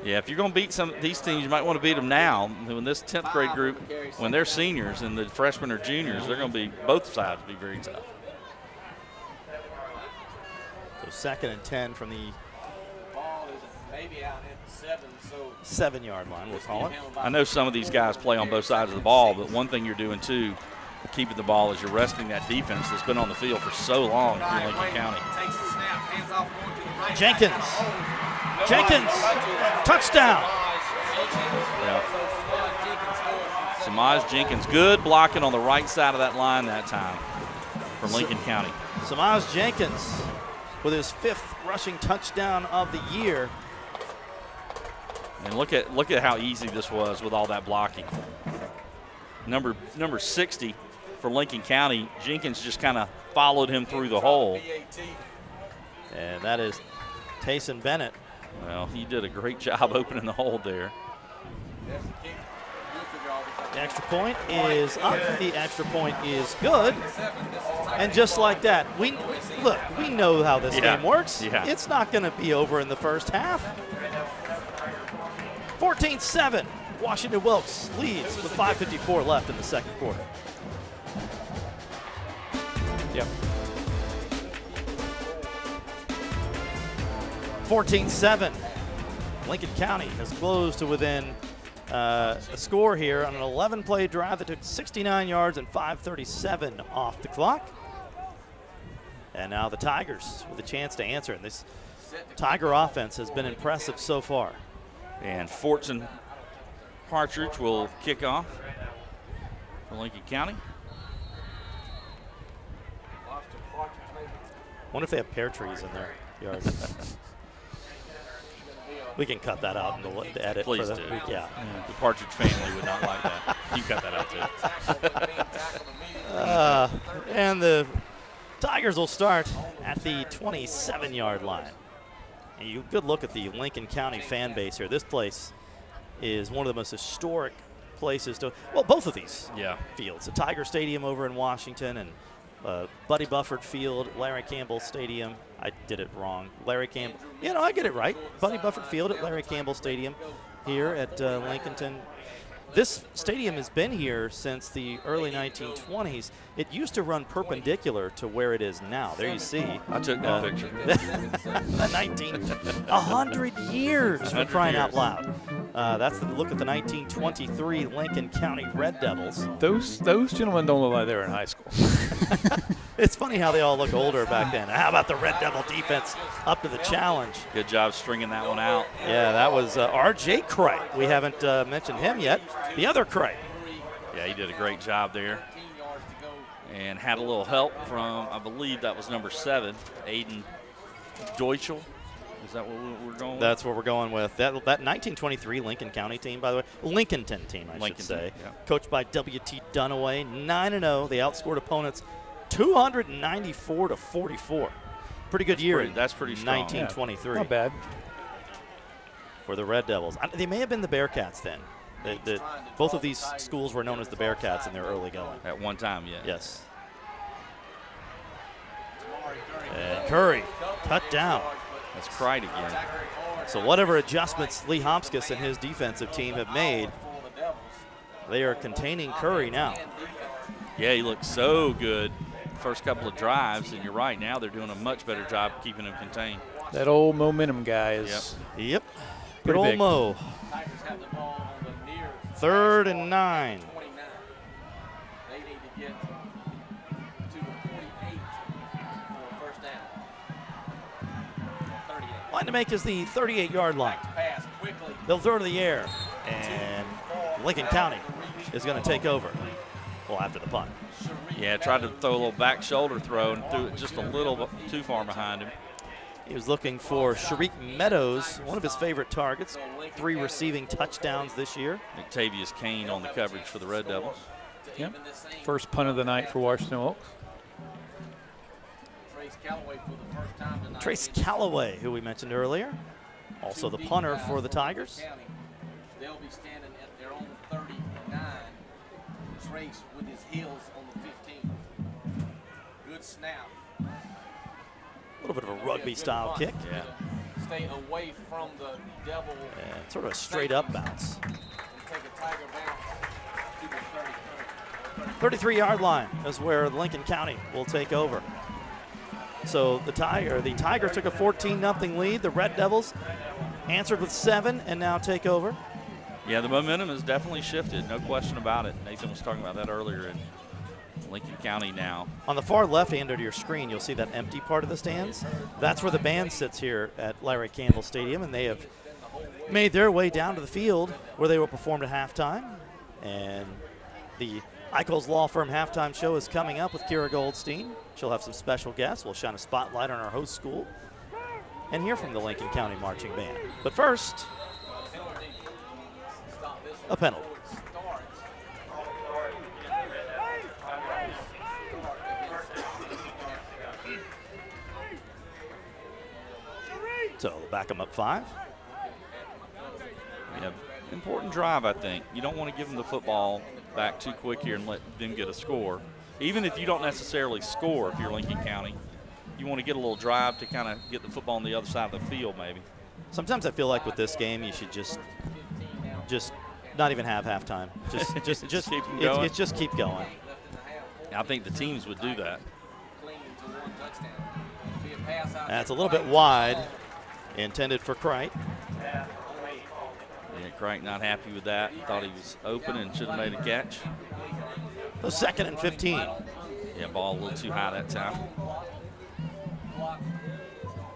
Yeah, if you're going to beat some of these teams, you might want to beat them now. When this 10th grade group, when they're seniors and the freshmen or juniors, they're going to be, both sides be very tough. So 2nd and 10 from the 7-yard line, we'll call it. I know some of these guys play on both sides of the ball, but one thing you're doing too, keeping the ball, is you're resting that defense that's been on the field for so long if you're Lincoln County. Jenkins, touchdown. Yeah. Samaj Jenkins, good blocking on the right side of that line that time from Lincoln County. Samaj Jenkins with his 5th rushing touchdown of the year. And look at how easy this was with all that blocking. Number 60 for Lincoln County, Jenkins just kind of followed him through the hole. And that is Tayson Bennett. Well, he did a great job opening the hole there. The extra point is up. The extra point is good. And just like that, we know how this game works. Yeah. It's not going to be over in the first half. 14-7. Washington-Wilkes leads with 5:54 left in the second quarter. Yep. 14-7. Lincoln County has closed to within a score here on an 11-play drive that took 69 yards and 5:37 off the clock. And now the Tigers with a chance to answer. And this Tiger offense has been impressive so far. And Fortson Partridge will kick off for Lincoln County. Wonder if they have pear trees in their yard. We can cut that out in the edit. Please for the do. week. Yeah. The Partridge family would not like that. You cut that out too. And the Tigers will start at the 27-yard line. And you good look at the Lincoln County fan base here. This place is one of the most historic places to, well, both of these fields. The Tiger Stadium over in Washington and Buddy Bufford Field, Larry Campbell Stadium. I did it wrong. Larry Campbell. You know, I get it right. Buddy Bufford Field at Larry Campbell Stadium here at Lincolnton. This stadium has been here since the early 1920s. It used to run perpendicular to where it is now. There you see. I took that picture. 100 years for crying out loud. That's the look at the 1923 Lincoln County Red Devils. Those gentlemen don't look like they were in high school. It's funny how they all look older back then. How about the Red Devil defense up to the challenge? Good job stringing that one out. Yeah, that was R.J. Cripe. We haven't mentioned him yet. The other Cripe. Yeah, he did a great job there. And had a little help from, I believe that was number 7, Aiden Deutschel. Is that what we're going with? That's what we're going with. That 1923 Lincoln County team, by the way. Lincolnton team, I should say. Yeah. Coached by W.T. Dunaway, 9-0. They outscored opponents 294-44. Pretty good year. That's pretty strong. 1923. Yeah, not bad. For the Red Devils. They may have been the Bearcats then. Both of these schools were known as the Bearcats in their early going. At one time, yeah. Yes. And Curry cut down. That's Cright again. So whatever adjustments Lee Hopskis and his defensive team have made, they are containing Curry now. Yeah, he looked so good first couple of drives, and you're right, now they're doing a much better job keeping him contained. That old momentum guy is Yep. Good pretty old big. Mo. 3rd and 9. They need to get to the 48 for first down. 38. Line to make is the 38-yard line. Pass quickly. They'll throw to the air, and Lincoln County is going to take over. Well, after the punt. Yeah, tried to throw a little back shoulder throw and threw it just a little too far behind him. He was looking for Sharik Meadows, one of his favorite targets, 3 receiving touchdowns this year. Octavius Kane on the coverage for the Red Devils. Yeah. First punt of the night for Washington-Wilkes. Trace Callaway, who we mentioned earlier, also the punter for the Tigers. They'll be standing at their own 39. Trace with his heels on the 15. Good snap. A little bit of a rugby-style kick. Yeah. Stay away from the Devil. And sort of a straight-up bounce. And take a Tiger bounce to the 33-yard line is where Lincoln County will take over. So the Tigers took a 14-0 lead. The Red Devils answered with 7 and now take over. Yeah, the momentum has definitely shifted, no question about it. Nathan was talking about that earlier in Lincoln County now. On the far left hand of your screen, you'll see that empty part of the stands. That's where the band sits here at Larry Campbell Stadium, and they have made their way down to the field where they will perform at halftime. And the Eichels Law Firm halftime show is coming up with Kira Goldstein. She'll have some special guests. We'll shine a spotlight on our host school and hear from the Lincoln County Marching Band. But first, a penalty. So back them up 5. Yeah, important drive, I think. You don't want to give them the football back too quick here and let them get a score. Even if you don't necessarily score, if you're Lincoln County, you want to get a little drive to kind of get the football on the other side of the field, maybe. Sometimes I feel like with this game, you should just not even have halftime. Just keep going. Just keep going. I think the teams would do that. That's a little bit wide, intended for Cright. Yeah, Cright not happy with that. Thought he was open and should have made a catch. So 2nd and 15. Yeah, ball a little too high that time.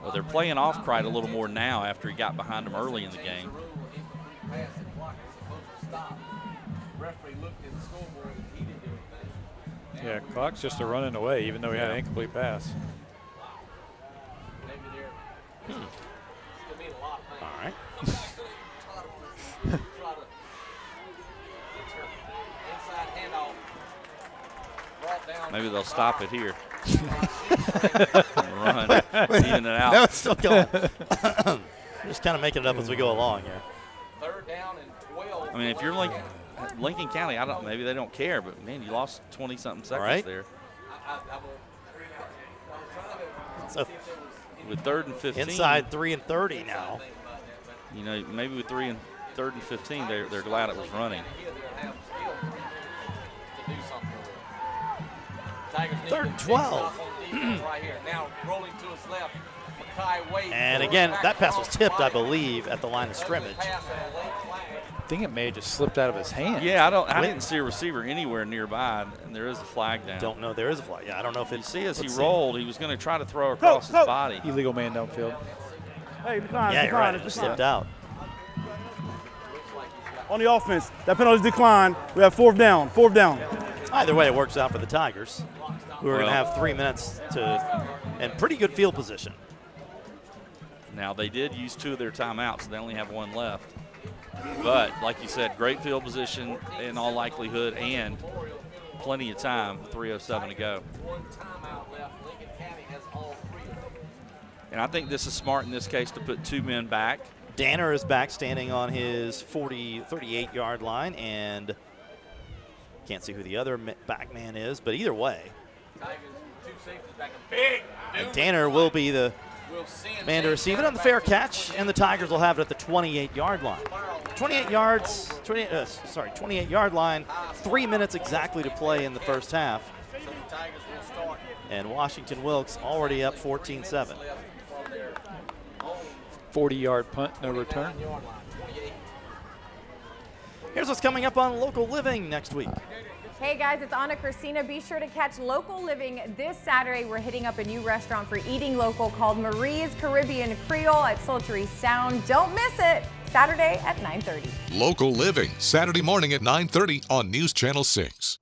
Well, they're playing off Cright a little more now after he got behind him early in the game. Yeah, clock's just a running away, even though he had an incomplete pass. All right. Maybe they'll stop it here. Run, even it out. No, it's still going. Just kind of making it up as we go along here. 3rd down and 12. I mean, if you're Lincoln County, maybe they don't care, but man, you lost 20-something seconds there. So with 3rd and 15, inside 3 and 30 now. You know, maybe with 3rd and 15, they're glad it was running. 3rd and 12. Right here. Now rolling to his left. And again, that pass was tipped, I believe, at the line of scrimmage. I think it may have just slipped out of his hand. Yeah, I didn't see a receiver anywhere nearby, and there is a flag down. Don't know there is a flag. Yeah, I don't know if you see as he rolled, he was going to try to throw across his body. Illegal man downfield. Hey, decline, yeah, decline, right. It slipped out. On the offense, that penalty declined. We have 4th down. 4th down. Either way, it works out for the Tigers, who are going to have 3 minutes and pretty good field position. Now, they did use 2 of their timeouts, so they only have 1 left. But, like you said, great field position in all likelihood and plenty of time, 3:07 to go. And I think this is smart in this case to put 2 men back. Danner is back standing on his 38-yard line, and can't see who the other back man is, but either way, Danner will be the Man to receive it on the fair catch, and the Tigers will have it at the 28-yard line. 28-yard line. 3 minutes exactly to play in the first half. And Washington-Wilkes already up 14-7. 40-yard punt, no return. Here's what's coming up on Local Living next week. Hey guys, it's Anna Christina. Be sure to catch Local Living this Saturday. We're hitting up a new restaurant for eating local called Marie's Caribbean Creole at Sultry Sound. Don't miss it. Saturday at 9:30. Local Living, Saturday morning at 9:30 on News Channel 6.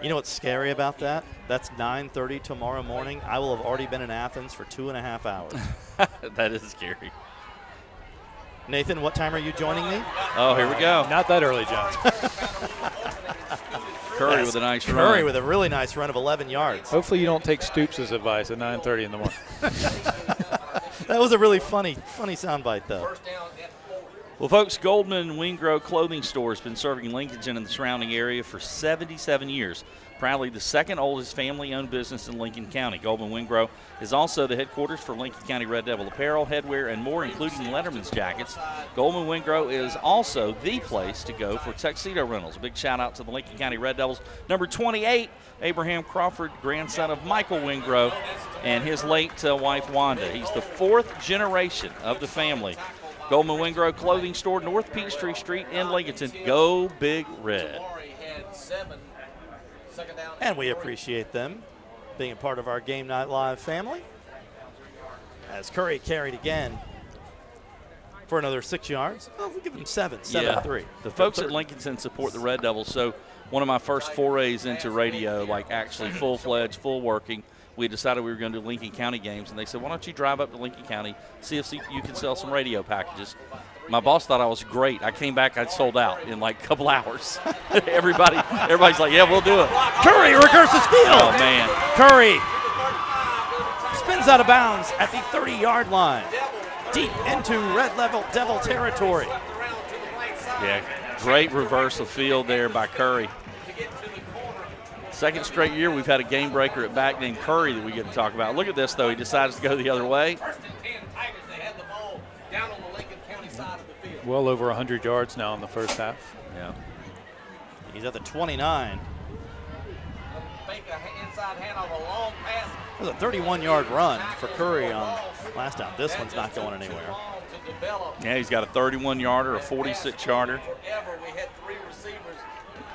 You know what's scary about that? That's 9:30 tomorrow morning. I will have already been in Athens for 2.5 hours. That is scary. Nathan, what time are you joining me? Oh, here we go. Not that early, John. Curry with a nice run. Curry with a really nice run of 11 yards. Hopefully you don't take Stoops' advice at 9:30 in the morning. That was a really funny soundbite, though. Well, folks, Goldman Wingro Clothing Store has been serving Lincolnton and the surrounding area for 77 years. Proudly the second oldest family-owned business in Lincoln County. Goldman Wingro is also the headquarters for Lincoln County Red Devil apparel, headwear, and more, including Letterman's jackets. Goldman Wingro is also the place to go for tuxedo rentals. A big shout-out to the Lincoln County Red Devils. Number 28, Abraham Crawford, grandson of Michael Wingro and his late wife, Wanda. He's the 4th generation of the family. Goldman Wingro Clothing Store, North Peachtree Street in Lincolnton. Go Big Red. And we appreciate them being a part of our Game Night Live family. As Curry carried again for another 6 yards. Well, we'll give him 7-3. The folks at Lincolnton support the Red Devils, so one of my first forays into radio, like actually full-fledged, full working, we decided we were going to do Lincoln County games, and they said, why don't you drive up to Lincoln County, see if you can sell some radio packages. My boss thought I was great. I came back, I'd sold out in like a couple hours. Everybody's like, yeah, we'll do it. Curry recurses field. Oh, man. Curry spins out of bounds at the 30-yard line, deep into Red Devil territory. Yeah, great reversal field there by Curry. Second straight year we've had a game breaker at back named Curry that we get to talk about. Look at this, though. He decides to go the other way. Well over 100 yards now in the first half. Yeah. He's at the 29. It was a 31-yard run for Curry on last time. This one's not going anywhere. Yeah, he's got a 31-yarder, a 46-yarder.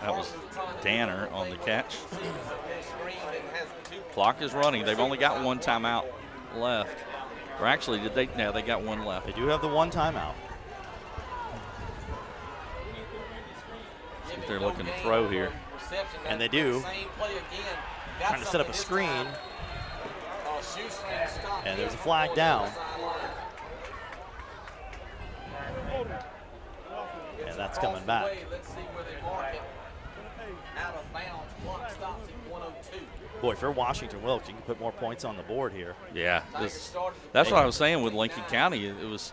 That was Danner on the catch. Clock is running. They've only got one timeout left. Or actually, did they? No, they got one left. They do have the one timeout. See if they're looking to throw here. And they do. Trying to set up a screen. And there's a flag down. And that's coming back. Boy, for Washington-Wilkes, you can put more points on the board here. Yeah, that's what I was saying with Lincoln County. It was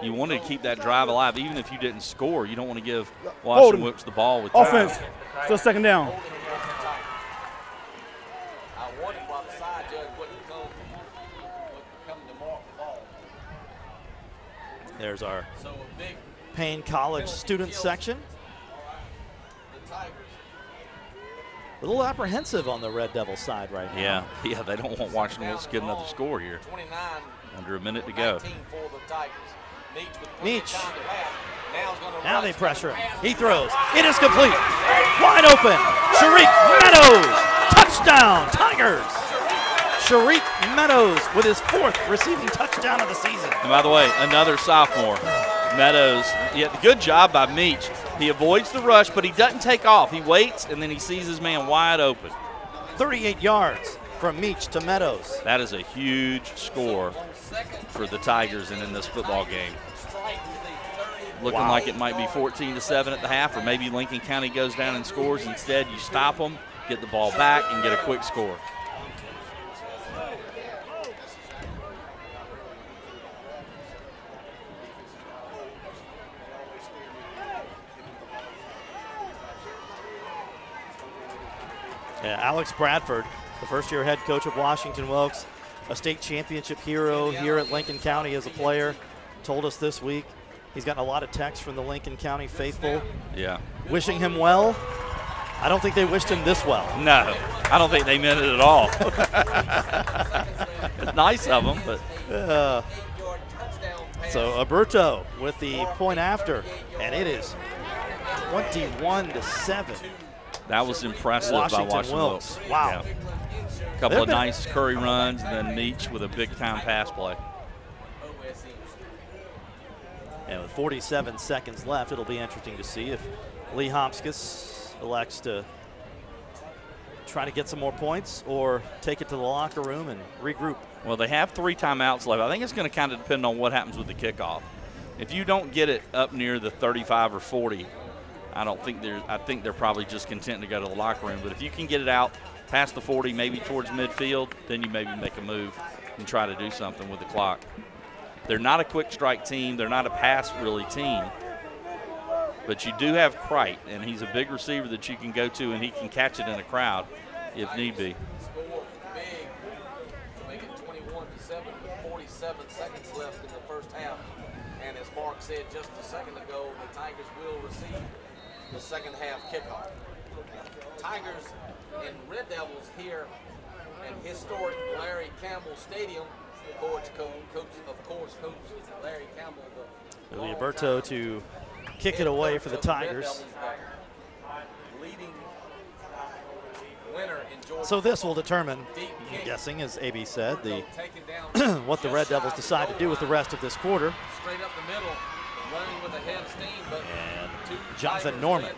you wanted to keep that drive alive, even if you didn't score. You don't want to give Washington-Wilkes the ball with offense. time. Still second down. There's our Payne College student section. A little apprehensive on the Red Devil side right now. Yeah, they don't want Washington-Wilkes to get another score here. Under a minute to go. Meach. Now they pressure him. He throws. It is complete. Wide open. Sharik Meadows. Touchdown, Tigers. Sharik Meadows with his 4th receiving touchdown of the season. And by the way, another sophomore. Meadows. Yeah, good job by Meach. He avoids the rush, but he doesn't take off. He waits, and then he sees his man wide open. 38 yards from Meach to Meadows. That is a huge score for the Tigers and in this football game. Looking like it might be 14-7 at the half, or maybe Lincoln County goes down and scores. Instead, you stop them, get the ball back, and get a quick score. Yeah, Alex Bradford, the first-year head coach of Washington-Wilkes, a state championship hero here at Lincoln County as a player, told us this week. He's gotten a lot of texts from the Lincoln County faithful. Yeah. Wishing him well. I don't think they wished him this well. No, I don't think they meant it at all. It's nice of them, but. So Alberto with the point after, and it is 21-7. That was impressive by Washington-Wilkes. Wow. Yeah. A couple of nice Curry runs, and then Meach with a big-time pass play. And with 47 seconds left, it'll be interesting to see if Lee Hopkins elects to try to get some more points or take it to the locker room and regroup. Well, they have 3 timeouts left. I think it's going to kind of depend on what happens with the kickoff. If you don't get it up near the 35 or 40, I think they're probably just content to go to the locker room. But if you can get it out past the 40, maybe towards midfield, then you maybe make a move and try to do something with the clock. They're not a quick strike team. They're not a pass really team. But you do have Crite, and he's a big receiver that you can go to, and he can catch it in a crowd if need be. Make it 21-7 with 47 seconds left in the first half. And as Mark said just a second ago, the Tigers will receive the second half kickoff. Tigers and Red Devils here at historic Larry Campbell Stadium. Coach Larry Campbell. Alberto to kick it away for the Tigers. Leading winner in Georgia. So this will determine, I'm guessing, as AB said, what the Red Devils decide to do with the rest of this quarter. Straight up the middle, running with a head of steam, but and Jonathan Norman.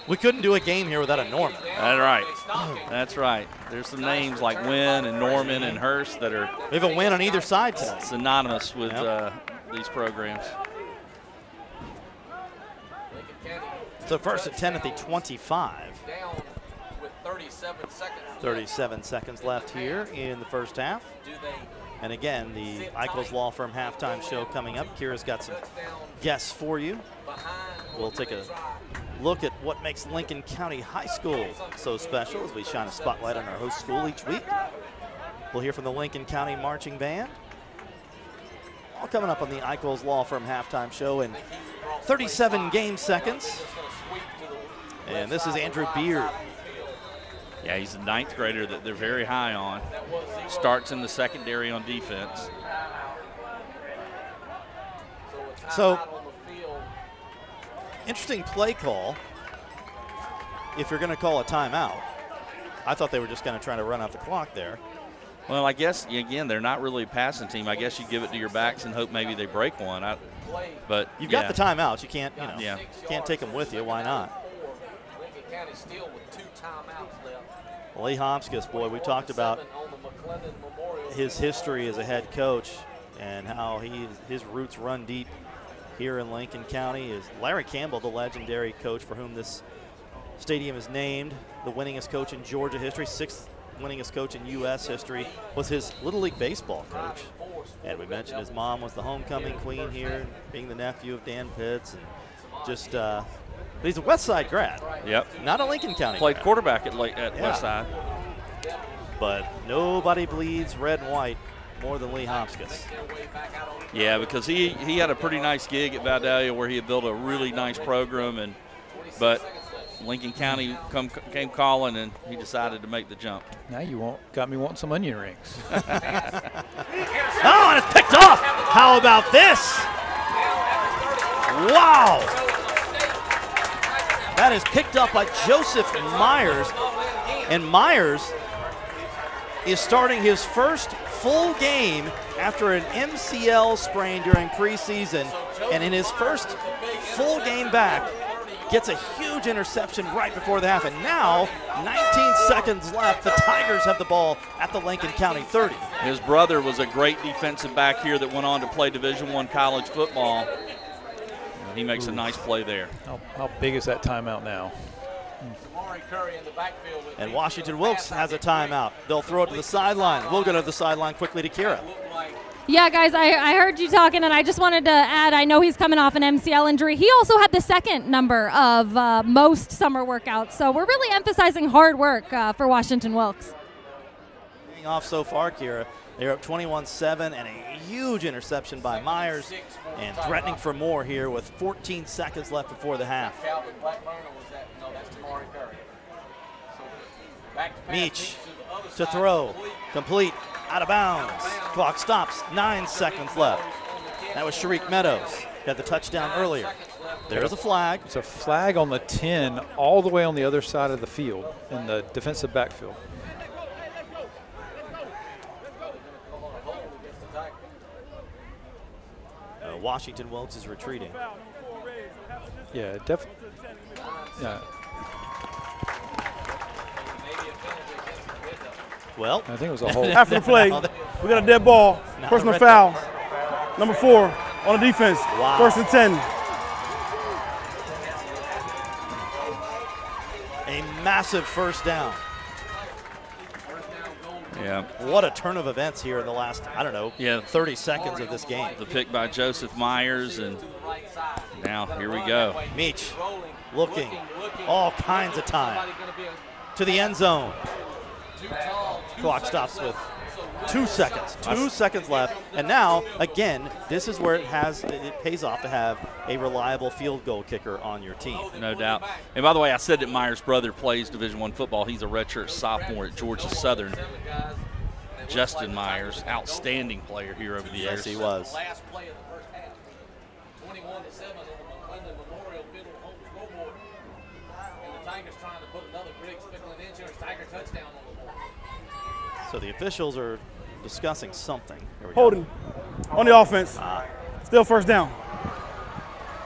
We couldn't do a game here without a Norman. That's right. That's right. There's some names like Wynn and Norman and Hurst that are. We have a win on either side tonight. Synonymous with these programs. So first and 10 at the 25. Down with 37 seconds. 37 seconds left here in the first half. And again, the Eichels Law Firm halftime show coming up. Kira's got some guests for you. We'll take a look at what makes Lincoln County High School so special as we shine a spotlight on our host school each week. We'll hear from the Lincoln County Marching Band. All coming up on the Eichels Law Firm halftime show in 37 game seconds. And this is Andrew Beard. Yeah, he's a 9th grader that they're very high on. Starts in the secondary on defense. So, interesting play call if you're going to call a timeout. I thought they were just going to try to run out the clock there. Well, I guess, again, they're not really a passing team. I guess you give it to your backs and hope maybe they break one. But you've got the timeouts. You can't, can't take them with you. Why not? Lincoln County still with 2 timeouts left. Lee Hopkins, boy, we talked about his history as a head coach and how his roots run deep here in Lincoln County. Is Larry Campbell, the legendary coach for whom this stadium is named, the winningest coach in Georgia history, 6th winningest coach in U.S. history, was his Little League Baseball coach. And we mentioned his mom was the homecoming queen here, being the nephew of Dan Pitts, and just he's a West Side grad. Yep. Not a Lincoln County Played grad. quarterback at West Side. But nobody bleeds red and white more than Lee Hopkins. Yeah, because he had a pretty nice gig at Vidalia where he had built a really nice program, but Lincoln County came calling, and he decided to make the jump. Now you got me wanting some onion rings. Oh, and it's picked off. How about this? Wow. That is picked up by Joseph Myers, and Myers is starting his first full game after an MCL sprain during preseason, and in his first full game back, gets a huge interception right before the half, and now 19 seconds left. The Tigers have the ball at the Lincoln County 30. His brother was a great defensive back here that went on to play Division I college football. And he makes a nice play there. How big is that timeout now? And Washington-Wilkes has a timeout. They'll throw it to the sideline. We'll go to the sideline quickly to Kira. Yeah, guys, I heard you talking, and I just wanted to add, I know he's coming off an MCL injury. He also had the second number of most summer workouts, so we're really emphasizing hard work for Washington-Wilkes. off so far, Kira. They're up 21-7 and a huge interception by Myers and threatening for more here with 14 seconds left before the half. Meach to throw, complete, out of bounds. Clock stops, 9 seconds left. That was Sharik Meadows. Got the touchdown earlier. There's a flag. It's a flag on the 10 all the way on the other side of the field in the defensive backfield. Washington-Wilkes is retreating. Yeah, definitely. Yeah. Well, I think it was a hold. After the play, we got a dead ball. Personal foul. Number 4 on the defense. Wow. 1st and 10. A massive first down. Yeah. What a turn of events here in the last, I don't know, 30 seconds of this game. The pick by Joseph Myers, and now here we go. Meach looking all kinds of time to the end zone. Clock stops with 2 seconds. 2 seconds left. And now, again, this is where it pays off to have a reliable field goal kicker on your team. No doubt. And by the way, I said that Myers' brother plays Division I football. He's a redshirt sophomore at Georgia Southern. Justin Myers, outstanding player here over the years. Yes, he was. Last play of the first half. 21-7 on the McClendon Memorial Field home scoreboard. And the Tigers trying to put another Briggs Ficklen Insurance Tiger touchdown on the board. So the officials are discussing something. Here we Holding on the offense. Still first down.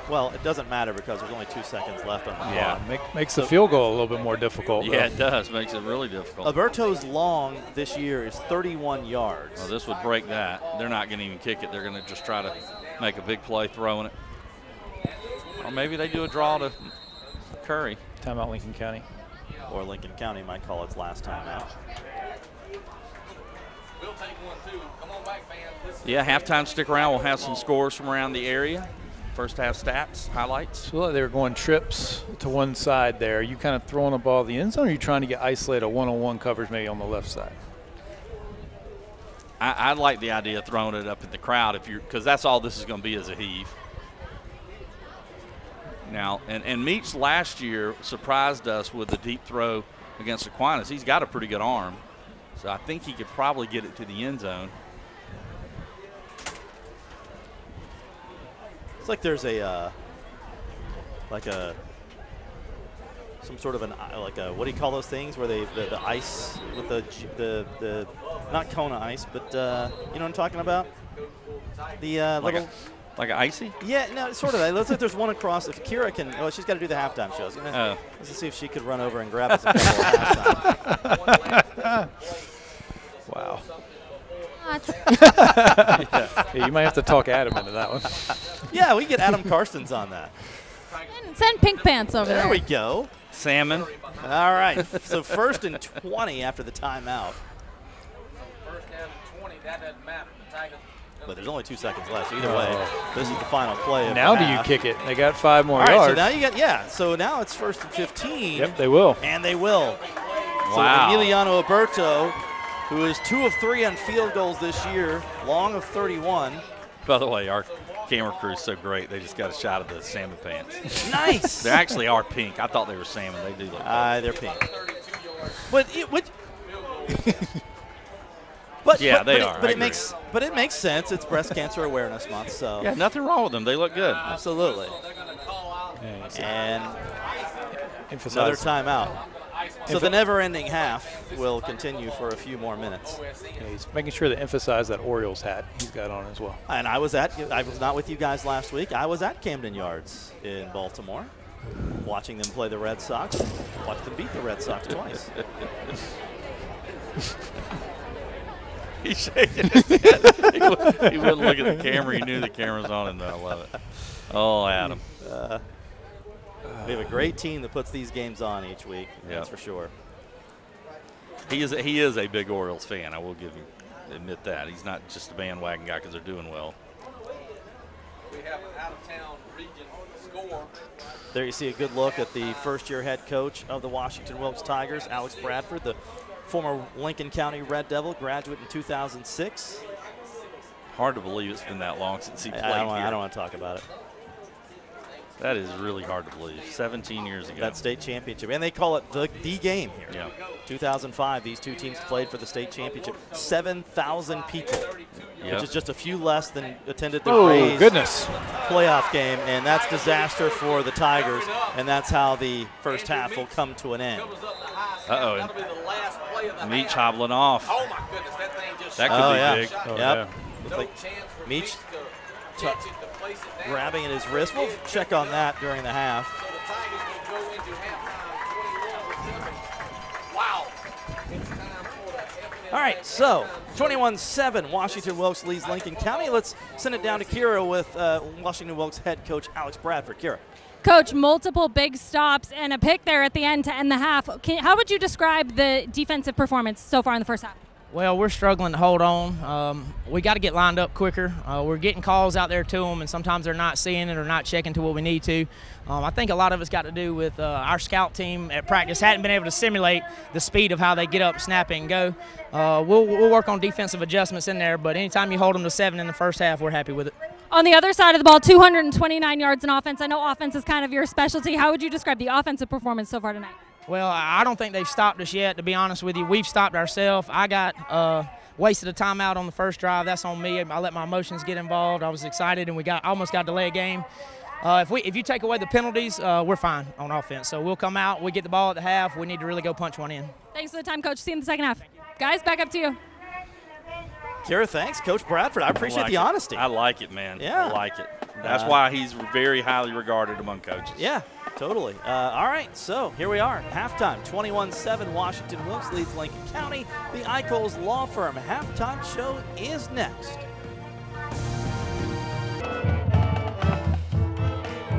Well, it doesn't matter because there's only 2 seconds left on the clock. Yeah, makes the field goal a little bit more difficult. Yeah, it does. Makes it really difficult. Alberto's long this year is 31 yards. Well, this would break that. They're not going to even kick it. They're going to just try to make a big play throwing it. Or maybe they do a draw to Curry. Timeout Lincoln County. Or Lincoln County might call its last timeout. We'll take one, too. Come on back, fans. Yeah, halftime, stick around. We'll have some scores from around the area. First half stats, highlights. So they were going trips to one side there. Are you kind of throwing a ball to the end zone, or are you trying to get isolated one-on-one coverage maybe on the left side? I like the idea of throwing it up in the crowd because that's all this is going to be is a heave. Now, and Meach last year surprised us with a deep throw against Aquinas. He's got a pretty good arm, so I think he could probably get it to the end zone. It's like there's some sort of what do you call those things where the ice with the not Kona ice, but you know what I'm talking about? The like an icy? Yeah, no, sort of. It looks like there's one across. If Kira can, she's got to do the halftime show. Let's see if she could run over and grab us a couple of halftime. Wow. Yeah. You might have to talk Adam into that one. Yeah, we can get Adam Karstens on that. And send Pink Pants over there. There we go. Salmon. All right. So 1st and 20 after the timeout. First down and 20, that doesn't matter. The Tigers. But there's only 2 seconds left. So either way, this is the final play. Now do you kick it? They got 5 more yards. yards. So now you get So now it's 1st and 15. Yep, they will. And they will. Wow. So Emiliano Alberto, who is 2 of 3 on field goals this year, long of 31. By the way, our camera crew is so great. They just got a shot of the salmon pants. Nice. They actually are pink. I thought they were salmon. They do look they're pink. But yeah, they are. But it makes sense. It's Breast Cancer Awareness Month, so yeah, nothing wrong with them. They look good. Absolutely. And another timeout. So the never-ending half will continue for a few more minutes. Yeah, he's making sure to emphasize that Orioles hat he's got on as well. And I was not with you guys last week. I was at Camden Yards in Baltimore, watching them play the Red Sox. Watched them beat the Red Sox twice. He's shaking his head. He wouldn't look at the camera. He knew the camera was on him, though. I love it. Oh, Adam. We have a great team that puts these games on each week. That's for sure. He is a big Orioles fan. I will admit that. He's not just a bandwagon guy because they're doing well. We have an out-of-town region score. There you see a good look at the first-year head coach of the Washington-Wilkes Tigers, Alex Bradford, the former Lincoln County Red Devil, graduate in 2006. Hard to believe it's been that long since he played here. I don't want to talk about it. That is really hard to believe. 17 years ago. That state championship. And they call it the game here. Yeah. 2005, these two teams played for the state championship. 7,000 people, which is just a few less than attended the Rays playoff game. And that's disaster for the Tigers. And that's how the first half will come to an end. Uh-oh. Meach hobbling off. Oh, my goodness. That thing just that could be big. Oh, yep. Yeah. Like Meach grabbing at his wrist. We'll check on that during the half. So the Tigers will go into halftime 21-7. Wow. It's time for that. All right, so 21-7, Washington-Wilkes leads Lincoln County. Let's send it down to Kira with Washington-Wilkes head coach Alex Bradford. Kira. Coach, multiple big stops and a pick there at the end to end the half. How would you describe the defensive performance so far in the first half? Well, we're struggling to hold on. We got to get lined up quicker. We're getting calls out there to them, and sometimes they're not seeing it or not checking to what we need to. I think a lot of it's got to do with our scout team at practice hadn't been able to simulate the speed of how they get up, snap it, and go. We'll work on defensive adjustments in there, but anytime you hold them to 7 in the first half, we're happy with it. On the other side of the ball, 229 yards in offense. I know offense is kind of your specialty. How would you describe the offensive performance so far tonight? Well, I don't think they've stopped us yet, to be honest with you. We've stopped ourselves. I got wasted a timeout on the first drive. That's on me. I let my emotions get involved. I was excited, and we almost got to delay a game. If you take away the penalties, we're fine on offense. So we'll come out. We get the ball at the half. We need to really go punch one in. Thanks for the time, Coach. See you in the second half. Guys, back up to you. Kira, thanks. Coach Bradford, I appreciate the honesty. I like it, man. Yeah. I like it. That's why he's very highly regarded among coaches. Yeah, totally. All right, so here we are. Halftime, 21-7, Washington-Wilkes leads Lincoln County. The Eichholz Law Firm halftime show is next.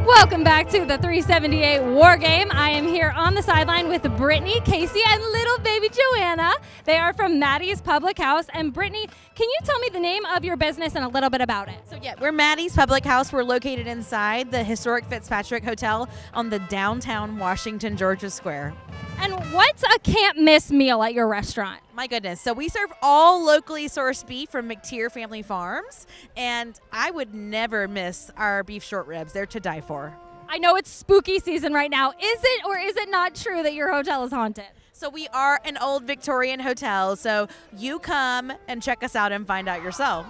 Welcome back to the 378 War Game. I am here on the sideline with Brittany, Casey, and little baby Joanna. They are from Maddie's Public House. And Brittany, can you tell me the name of your business and a little bit about it? So yeah, we're Maddie's Public House. We're located inside the historic Fitzpatrick Hotel on the downtown Washington, Georgia Square. And what's a can't miss meal at your restaurant? My goodness. So we serve all locally sourced beef from McTier Family Farms, and I would never miss our beef short ribs. They're to die for. I know it's spooky season right now. Is it or is it not true that your hotel is haunted? So we are an old Victorian hotel, so you come and check us out and find out yourself.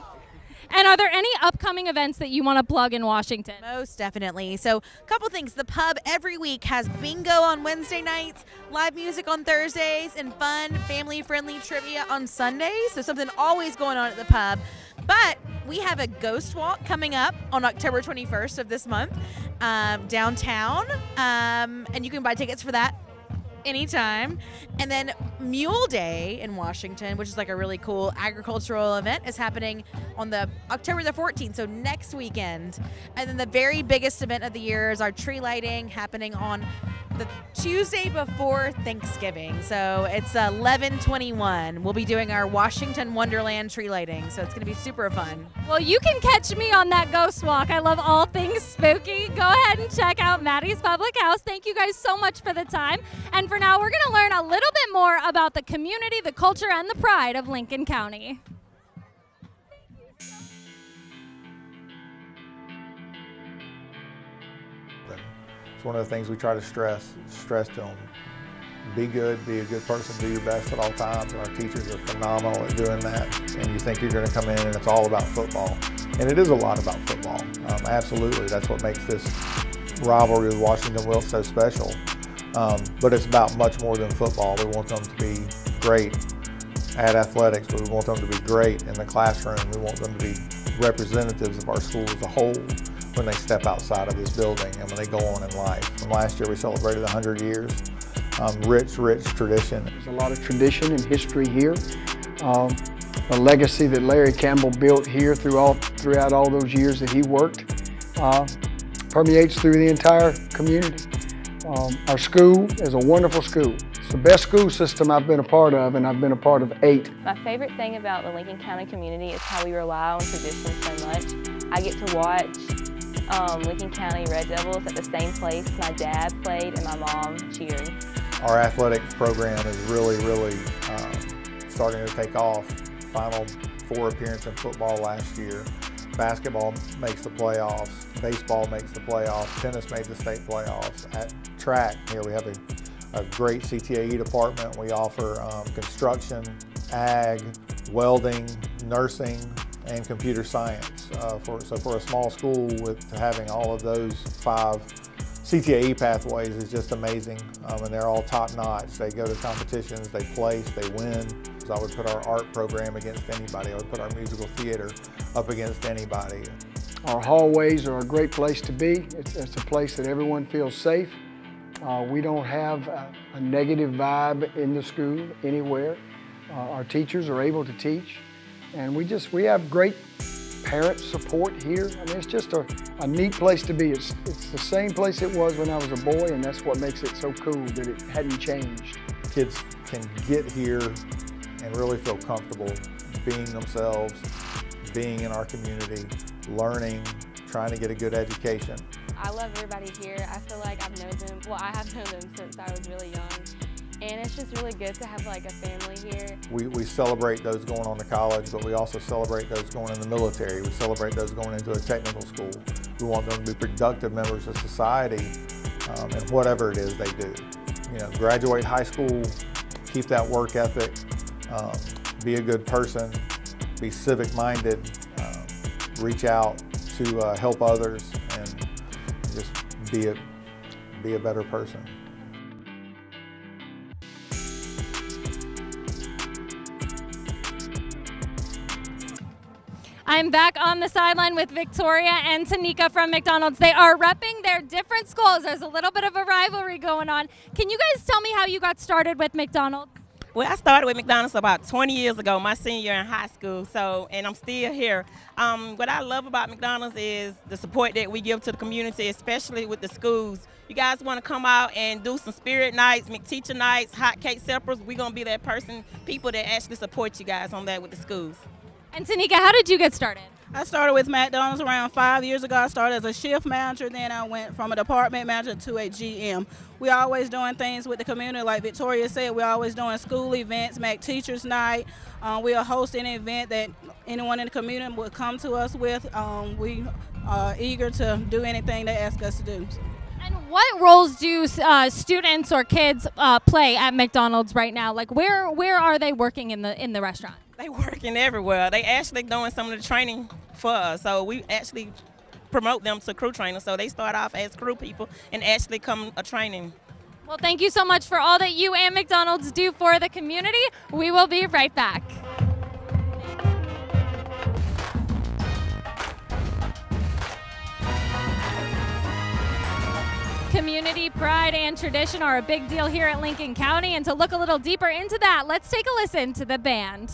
And are there any upcoming events that you want to plug in Washington? Most definitely. So a couple things. The pub every week has bingo on Wednesday nights, live music on Thursdays, and fun, family-friendly trivia on Sundays. So something always going on at the pub. But we have a ghost walk coming up on October 21st of this month downtown. And you can buy tickets for that anytime. And then Mule Day in Washington, which is like a really cool agricultural event, is happening on the October the 14th, so next weekend. And then the very biggest event of the year is our tree lighting happening on the Tuesday before Thanksgiving. So it's 11/21. We'll be doing our Washington Wonderland tree lighting, so it's going to be super fun. Well, you can catch me on that ghost walk. I love all things spooky. Go ahead and check out Maddie's Public House. Thank you guys so much for the time. And for now, we're going to learn a little bit more about the community, the culture, and the pride of Lincoln County. It's one of the things we try to stress to them. Be good, be a good person, do your best at all times. And our teachers are phenomenal at doing that. And you think you're going to come in and it's all about football. And it is a lot about football. Absolutely, that's what makes this rivalry with Washington-Wilkes so special. But it's about much more than football. We want them to be great at athletics, but we want them to be great in the classroom. We want them to be representatives of our school as a whole when they step outside of this building and when they go on in life. And last year we celebrated 100 years. Rich tradition. There's a lot of tradition and history here. A legacy that Larry Campbell built here throughout all those years that he worked permeates through the entire community. Our school is a wonderful school. It's the best school system I've been a part of, and I've been a part of 8. My favorite thing about the Lincoln County community is how we rely on tradition so much. I get to watch Lincoln County Red Devils at the same place my dad played and my mom cheered. Our athletic program is really starting to take off. Final 4 appearance in football last year. Basketball makes the playoffs. Baseball makes the playoffs. Tennis made the state playoffs. At track, here we have a great CTAE department. We offer construction, ag, welding, nursing, and computer science. So for a small school with having all of those 5 CTAE pathways is just amazing, and they're all top-notch. They go to competitions, they place, they win. So I would put our art program against anybody. I would put our musical theater up against anybody. Our hallways are a great place to be. It's a place that everyone feels safe. We don't have a negative vibe in the school anywhere. Our teachers are able to teach, and we have great parent support here. I mean, it's just a neat place to be. It's the same place it was when I was a boy, and that's what makes it so cool that it hadn't changed. Kids can get here and really feel comfortable being themselves, being in our community, learning, trying to get a good education. I love everybody here. I feel like I've known them, well, I have known them since I was really young. And it's just really good to have like a family here. We celebrate those going on to college, but we also celebrate those going in the military. We celebrate those going into a technical school. We want them to be productive members of society in whatever it is they do. You know, graduate high school, keep that work ethic, be a good person, be civic-minded, reach out to help others, and just be a better person. I'm back on the sideline with Victoria and Tanika from McDonald's. They are repping their different schools. There's a little bit of a rivalry going on. Can you guys tell me how you got started with McDonald's? Well, I started with McDonald's about 20 years ago, my senior year in high school, and I'm still here. What I love about McDonald's is the support that we give to the community, especially with the schools. You guys want to come out and do some spirit nights, McTeacher nights, hot cake suppers, we're going to be that people that actually support you guys on that with the schools. And Tanika, how did you get started? I started with McDonald's around 5 years ago. I started as a shift manager, then I went from a department manager to a GM. We're always doing things with the community, like Victoria said. We're always doing school events, McTeacher's Night. We'll host an event that anyone in the community would come to us with. We are eager to do anything they ask us to do. And what roles do students or kids play at McDonald's right now? Like, where are they working in the restaurant? They working everywhere. They actually doing some of the training for us. So we actually promote them to crew trainers. So they start off as crew people and actually come a training. Well, thank you so much for all that you and McDonald's do for the community. We will be right back. Community pride and tradition are a big deal here at Lincoln County, and to look a little deeper into that, let's take a listen to the band.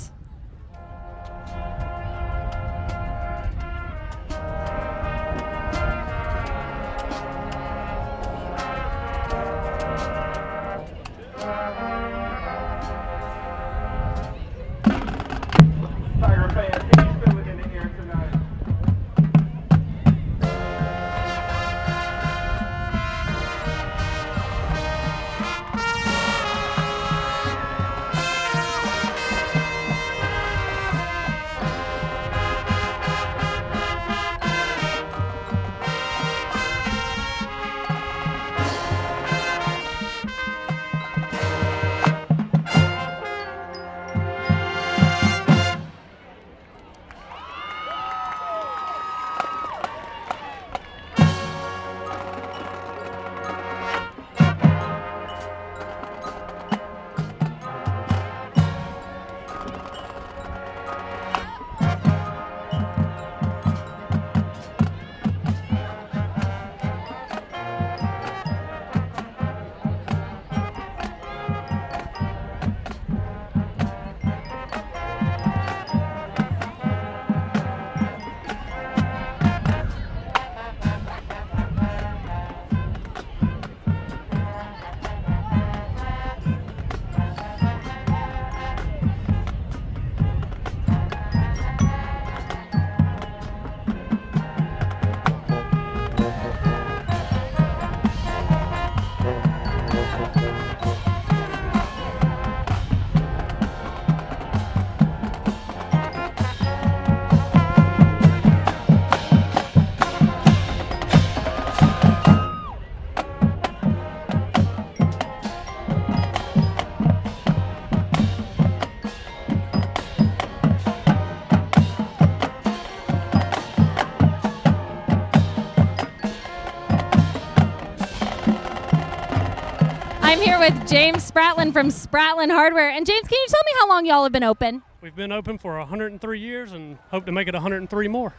with James Spratlin from Spratlin Hardware. And James, can you tell me how long y'all have been open? We've been open for 103 years and hope to make it 103 more.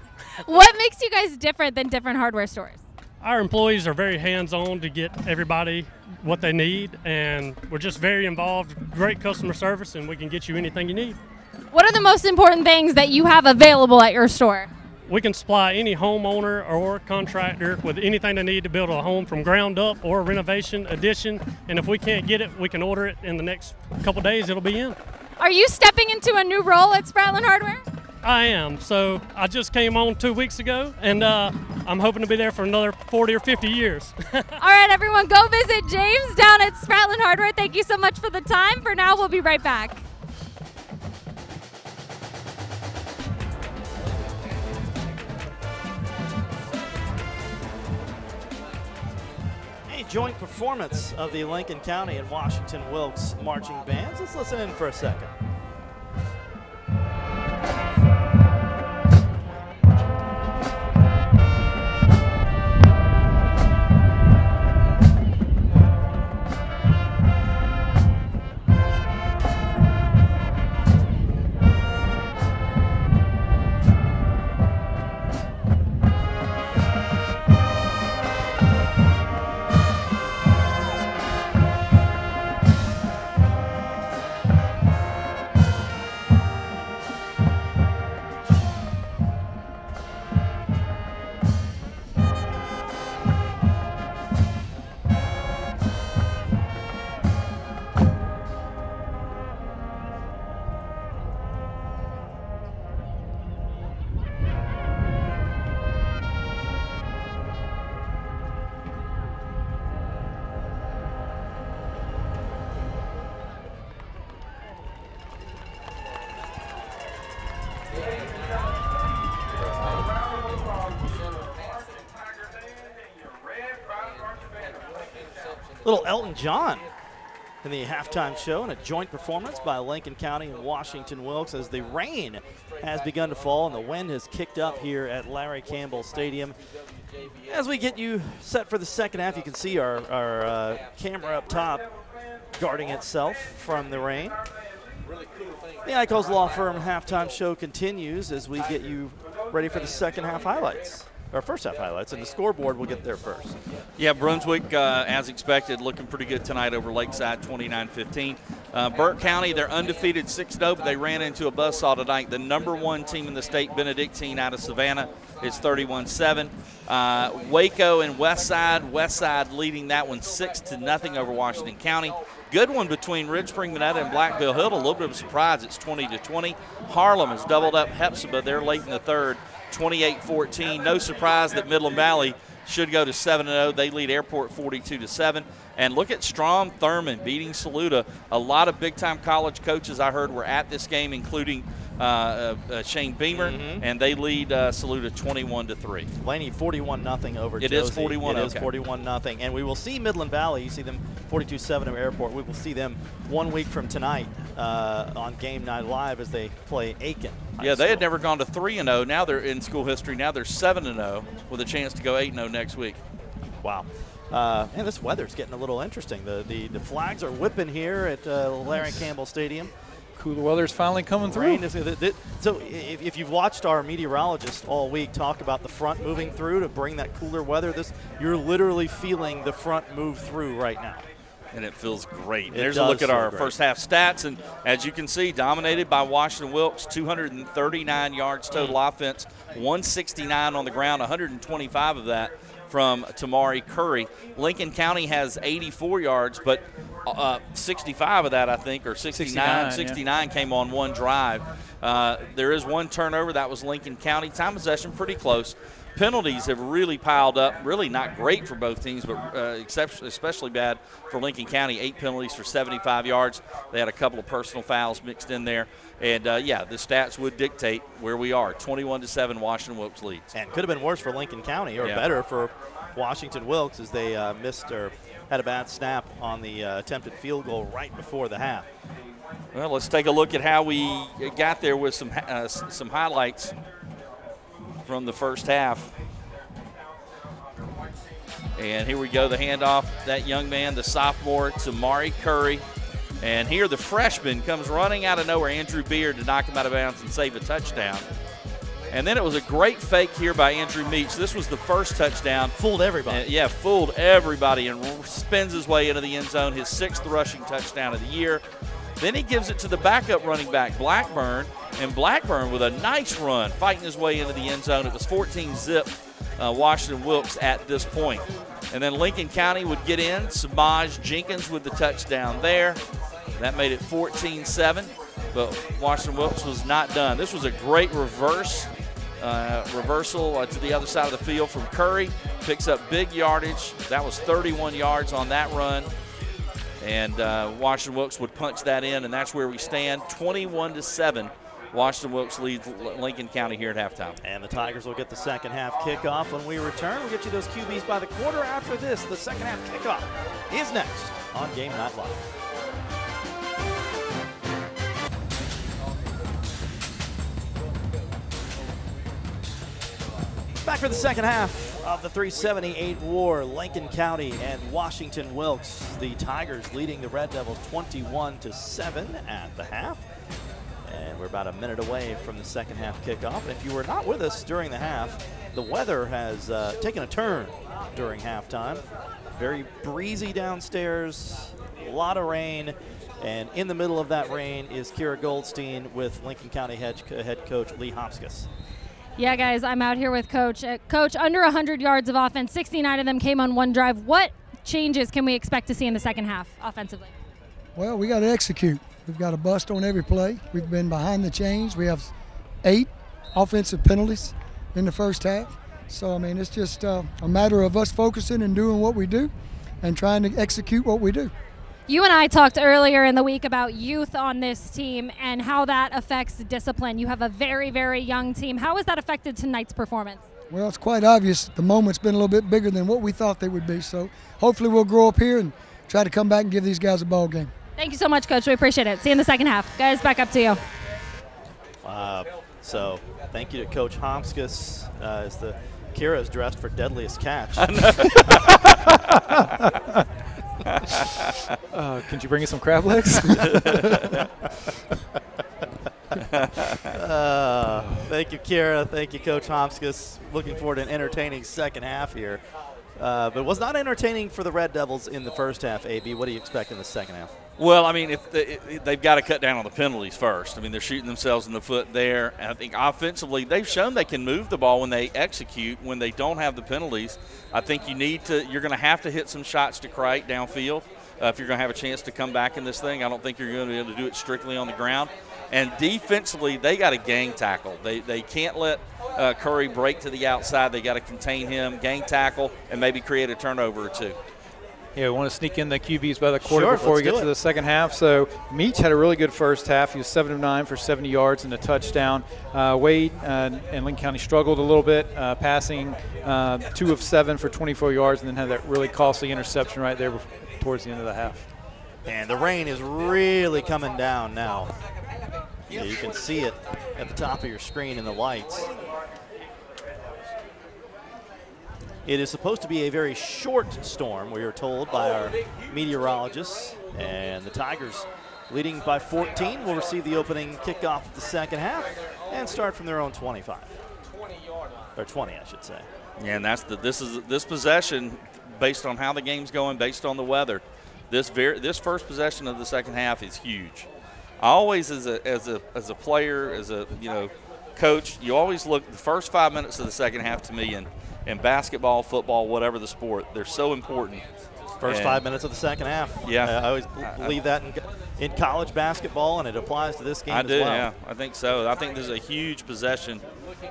What makes you guys different than different hardware stores? Our employees are very hands-on to get everybody what they need, and we're just very involved, great customer service, and we can get you anything you need. What are the most important things that you have available at your store? We can supply any homeowner or contractor with anything they need to build a home from ground up or renovation, addition, and if we can't get it, we can order it in the next couple days, it'll be in. Are you stepping into a new role at Spratlin Hardware? I am. So I just came on 2 weeks ago, and I'm hoping to be there for another 40 or 50 years. All right, everyone, go visit James down at Spratlin Hardware. Thank you so much for the time. For now, we'll be right back. A joint performance of the Lincoln County and Washington-Wilkes marching bands. Let's listen in for a second. Little Elton John in the halftime show, and a joint performance by Lincoln County and Washington-Wilkes as the rain has begun to fall and the wind has kicked up here at Larry Campbell Stadium. As we get you set for the second half, you can see our camera up top guarding itself from the rain. The Eichels Law Firm halftime show continues as we get you ready for the second half highlights. Our first half highlights, and the scoreboard will get there first. Yeah, Brunswick, as expected, looking pretty good tonight over Lakeside, 29-15. Burke County, they're undefeated 6-0, but they ran into a buzzsaw tonight. The #1 team in the state, Benedictine out of Savannah, is 31-7. Waco and Westside leading that one 6-0 over Washington County. Good one between Ridge Spring Minetta and Blackville Hill. A little bit of a surprise. It's 20-20. Harlem has doubled up Hepzibah. They're late in the third, 28-14. No surprise that Midland Valley should go to 7-0. They lead Airport 42-7. And look at Strom Thurman beating Saluda. A lot of big-time college coaches I heard were at this game, including Shane Beamer, and they lead Saluda 21-3. Laney 41-0 over Josie. It is 41. It is 41-0, and we will see Midland Valley. You see them 42-7 over Airport. We will see them 1 week from tonight on Game Night Live as they play Aiken. Yeah, they had never gone to 3-0. Now they're in school history. Now they're 7-0 with a chance to go 8-0 next week. Wow. And this weather's getting a little interesting. The flags are whipping here at Larry Campbell Stadium. Cooler weather's finally coming through. So if you've watched our meteorologist all week talk about the front moving through to bring that cooler weather, you're literally feeling the front move through right now. And it feels great. There's a look at our first half stats, and as you can see, dominated by Washington-Wilkes, 239 yards total offense, 169 on the ground, 125 of that from Tamari Curry. Lincoln County has 84 yards, but 65 of that, I think, or 69 came on one drive. There is one turnover. That was Lincoln County. Time possession pretty close. Penalties have really piled up. Really not great for both teams, but especially bad for Lincoln County. 8 penalties for 75 yards. They had a couple of personal fouls mixed in there. And, yeah, the stats would dictate where we are. 21-7, Washington-Wilkes leads. And could have been worse for Lincoln County, or better for Washington-Wilkes, as they missed or had a bad snap on the attempted field goal right before the half. Well, let's take a look at how we got there with some highlights from the first half. And here we go, the handoff, that young man, the sophomore, to Mari Curry. And here the freshman comes running out of nowhere, Andrew Beard, to knock him out of bounds and save a touchdown. And then it was a great fake here by Andrew Meach. This was the first touchdown. Fooled everybody. Yeah, fooled everybody and spins his way into the end zone, his 6th rushing touchdown of the year. Then he gives it to the backup running back, Blackburn, and Blackburn with a nice run, fighting his way into the end zone. It was 14-zip Washington-Wilkes at this point. And then Lincoln County would get in. Samaj Jenkins with the touchdown there. That made it 14-7, but Washington-Wilkes was not done. This was a great reversal to the other side of the field from Curry. Picks up big yardage. That was 31 yards on that run. And Washington-Wilkes would punch that in, and that's where we stand, 21-7. Washington-Wilkes leads Lincoln County here at halftime. And the Tigers will get the second half kickoff when we return. We'll get you those QBs by the quarter. After this, the second half kickoff is next on Game Night Live. Back for the second half of the 378 war, Lincoln County and Washington-Wilkes. The Tigers leading the Red Devils 21-7 at the half. And we're about a minute away from the second half kickoff. And if you were not with us during the half, the weather has taken a turn during halftime. Very breezy downstairs, a lot of rain. And in the middle of that rain is Kira Goldstein with Lincoln County head coach Lee Hopskis. Yeah, guys, I'm out here with Coach. Coach, under 100 yards of offense, 69 of them came on one drive. What changes can we expect to see in the second half offensively? Well, we got to execute. We've got a bust on every play. We've been behind the chains. We have 8 offensive penalties in the first half. So, I mean, it's just a matter of us focusing and doing what we do and trying to execute what we do. You and I talked earlier in the week about youth on this team and how that affects discipline. You have a very, very young team. How has that affected tonight's performance? Well, it's quite obvious the moment's been a little bit bigger than what we thought they would be. So hopefully we'll grow up here and try to come back and give these guys a ball game. Thank you so much, Coach. We appreciate it. See you in the second half. Guys, back up to you. So thank you to Coach Hopskis as the Kira is dressed for deadliest catch. Can you bring us some crab legs? Thank you, Kira. Thank you, Coach Hopskis. Looking forward to an entertaining second half here. But it was not entertaining for the Red Devils in the first half, AB. What do you expect in the second half? Well, I mean, they've got to cut down on the penalties first. I mean, they're shooting themselves in the foot there. And I think offensively, they've shown they can move the ball when they execute, when they don't have the penalties. I think you're going to have to hit some shots to Crite downfield if you're going to have a chance to come back in this thing. I don't think you're going to be able to do it strictly on the ground. And defensively, they got to gang tackle. They can't let Curry break to the outside. They got to contain him, gang tackle, and maybe create a turnover or two. Yeah, we want to sneak in the QBs by the quarter before we get to the second half. So Meach had a really good first half. He was 7 of 9 for 70 yards and a touchdown. Wade and Lincoln County struggled a little bit, passing 2 of 7 for 24 yards, and then had that really costly interception right there towards the end of the half. And the rain is really coming down now. Yeah, you can see it at the top of your screen in the lights. It is supposed to be a very short storm, we are told by our meteorologists. And the Tigers, leading by 14, will receive the opening kickoff of the second half and start from their own 25. Or 20, I should say. Yeah, and this possession, based on how the game's going, based on the weather, this first possession of the second half is huge. I always, as a player, as a coach, you always look the first 5 minutes of the second half to me in basketball, football, whatever the sport, they're so important. First 5 minutes of the second half. Yeah. I always believe that in college basketball, and it applies to this game as well. Yeah, I think so. I think there's a huge possession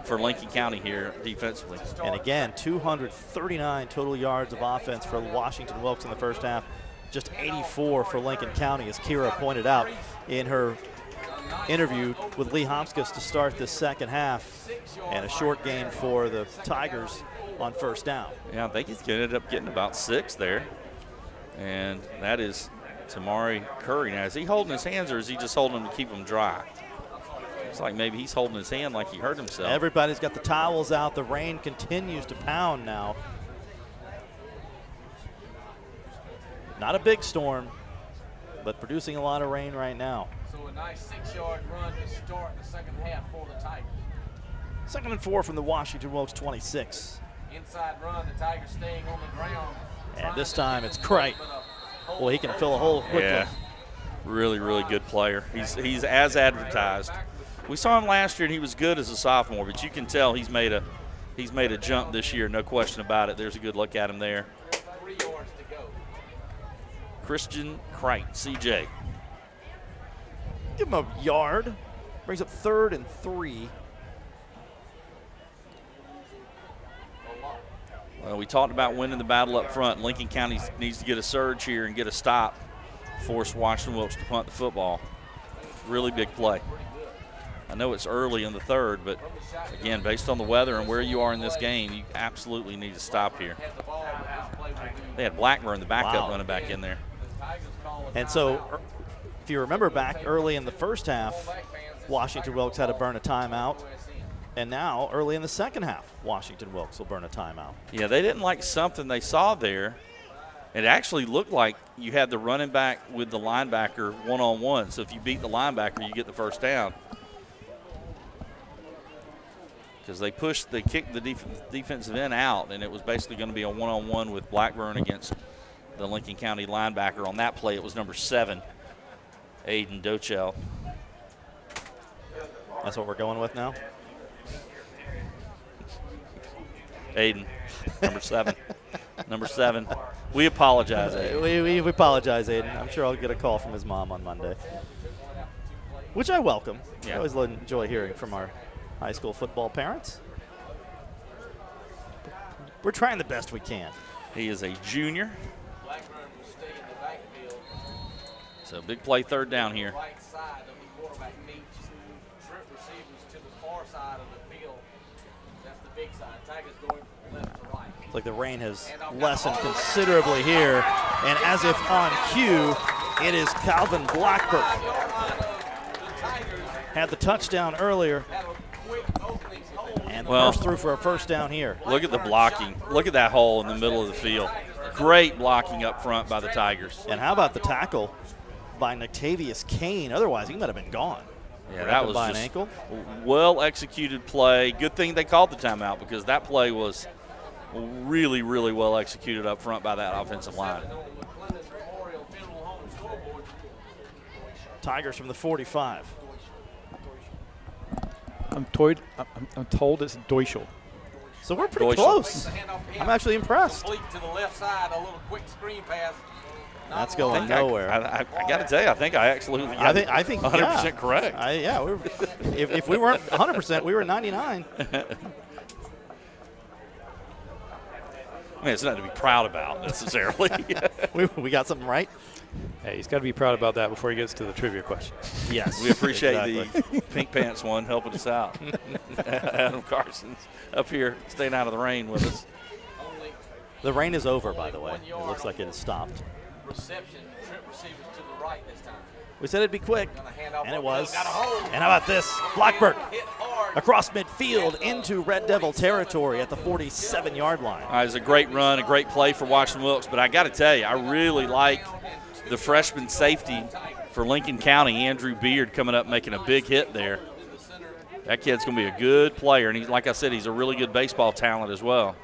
for Lincoln County here defensively. And again, 239 total yards of offense for Washington-Wilkes in the first half. Just 84 for Lincoln County, as Kira pointed out in her interview with Lee Hopskis to start the second half. And a short gain for the Tigers on first down. Yeah, I think he's going to end up getting about 6 there. And that is Tamari Curry. Now, is he holding his hands or is he just holding them to keep them dry? It's like maybe he's holding his hand like he hurt himself. Everybody's got the towels out. The rain continues to pound now. Not a big storm, but producing a lot of rain right now. So a nice 6-yard run to start the second half for the Tigers. 2nd and 4 from the Washington-Wilkes 26. Inside run, the Tigers staying on the ground. And this time it's Crate. Well, he can fill a hole quickly. Yeah, really, really good player. He's as advertised. We saw him last year, and he was good as a sophomore, but you can tell he's made a jump this year, no question about it. There's a good look at him there. 3 yards to go. Christian Crate, CJ. Give him a yard. Brings up 3rd and 3. Well, we talked about winning the battle up front. Lincoln County needs to get a surge here and get a stop, force Washington-Wilkes to punt the football. Really big play. I know it's early in the 3rd, but again, based on the weather and where you are in this game, you absolutely need to stop here. They had Blackburn, the backup, running back in there. And so, if you remember back early in the first half, Washington-Wilkes had to burn a timeout. And now, early in the second half, Washington-Wilkes will burn a timeout. Yeah, they didn't like something they saw there. It actually looked like you had the running back with the linebacker one-on-one. So if you beat the linebacker, you get the first down. Because they kicked the defensive end out, and it was basically going to be a one-on-one with Blackburn against the Lincoln County linebacker. On that play, it was number 7, Aiden Dochell. That's what we're going with now? Aiden, number 7. Number 7. We apologize, Aiden. We apologize, Aiden. I'm sure I'll get a call from his mom on Monday, which I welcome. Yeah. I always enjoy hearing from our high school football parents. We're trying the best we can. He is a junior. So big play, 3rd down here. Right side of the quarterback meets. Trip receivers to the far side of the field. That's the big side. Tigers going from left to right. It's like the rain has lessened considerably here. And as if on cue, it is Calvin Blackburn. Had the touchdown earlier. And burst through for a first down here. Look at the blocking. Look at that hole in the middle of the field. Great blocking up front by the Tigers. And how about the tackle by Noctavius Kane? Otherwise, he might have been gone. Yeah, that was by just an ankle. Well-executed play. Good thing they called the timeout because that play was really, really well executed up front by that offensive line. Tigers from the 45. I'm told it's Deutschel. So we're pretty close. I'm actually impressed. Complete to the left side, a little quick screen pass. That's going nowhere. I got to tell you, I think I absolutely got I think 100% correct. If we weren't 100%, we were 99. I mean, it's nothing to be proud about necessarily. we got something right. Hey, he's got to be proud about that before he gets to the trivia question. Yes. We appreciate the Pink Pants one helping us out. Adam Carson's up here staying out of the rain with us. The rain is over, by the way. It looks like it has stopped. Reception, trip receivers to the right this time. We said it'd be quick, and it was. And how about this? Blackburn across midfield into Red Devil territory at the 47-yard line. It was a great run, a great play for Washington-Wilkes, but I got to tell you, I really like the freshman safety for Lincoln County, Andrew Beard, coming up making a big hit there. That kid's going to be a good player, and like I said, he's a really good baseball talent as well.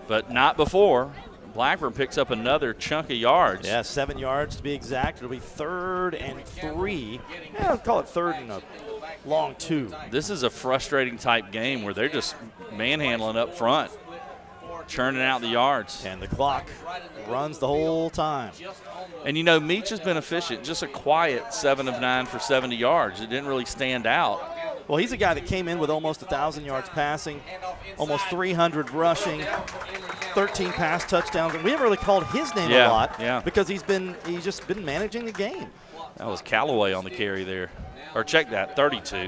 But not before Blackburn picks up another chunk of yards. Yeah, 7 yards to be exact. It'll be 3rd and 3. Yeah, I'll call it 3rd and a long 2. This is a frustrating type game where they're just manhandling up front, churning out the yards. And the clock runs the whole time. And, you know, Meach has been efficient. Just a quiet 7 of 9 for 70 yards. It didn't really stand out. Well, he's a guy that came in with almost 1,000 yards passing, almost 300 rushing, 13 pass touchdowns. And we haven't really called his name a lot because he's just been managing the game. That was Callaway on the carry there. Or check that, 32,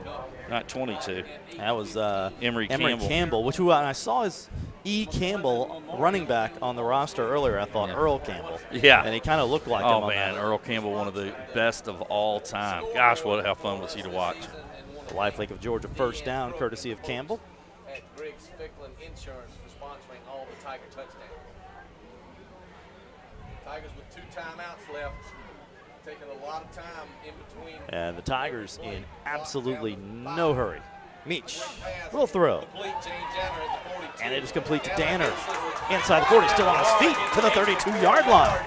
not 22. That was Emory Campbell. Which I saw his E. Campbell running back on the roster earlier. I thought Earl Campbell. Yeah. And he kind of looked like him. Oh, man, Earl Campbell, one of the best of all time. Gosh, how fun was he to watch. The Life Lake of Georgia first down, courtesy of Campbell. At Griggs Ficklin Insurance for sponsoring all the Tiger touchdowns. Tigers with 2 timeouts left, taking a lot of time in between. And the Tigers in absolutely no hurry. Meach will throw. And it is complete to Danner. Inside the 40, still on his feet to the 32-yard line.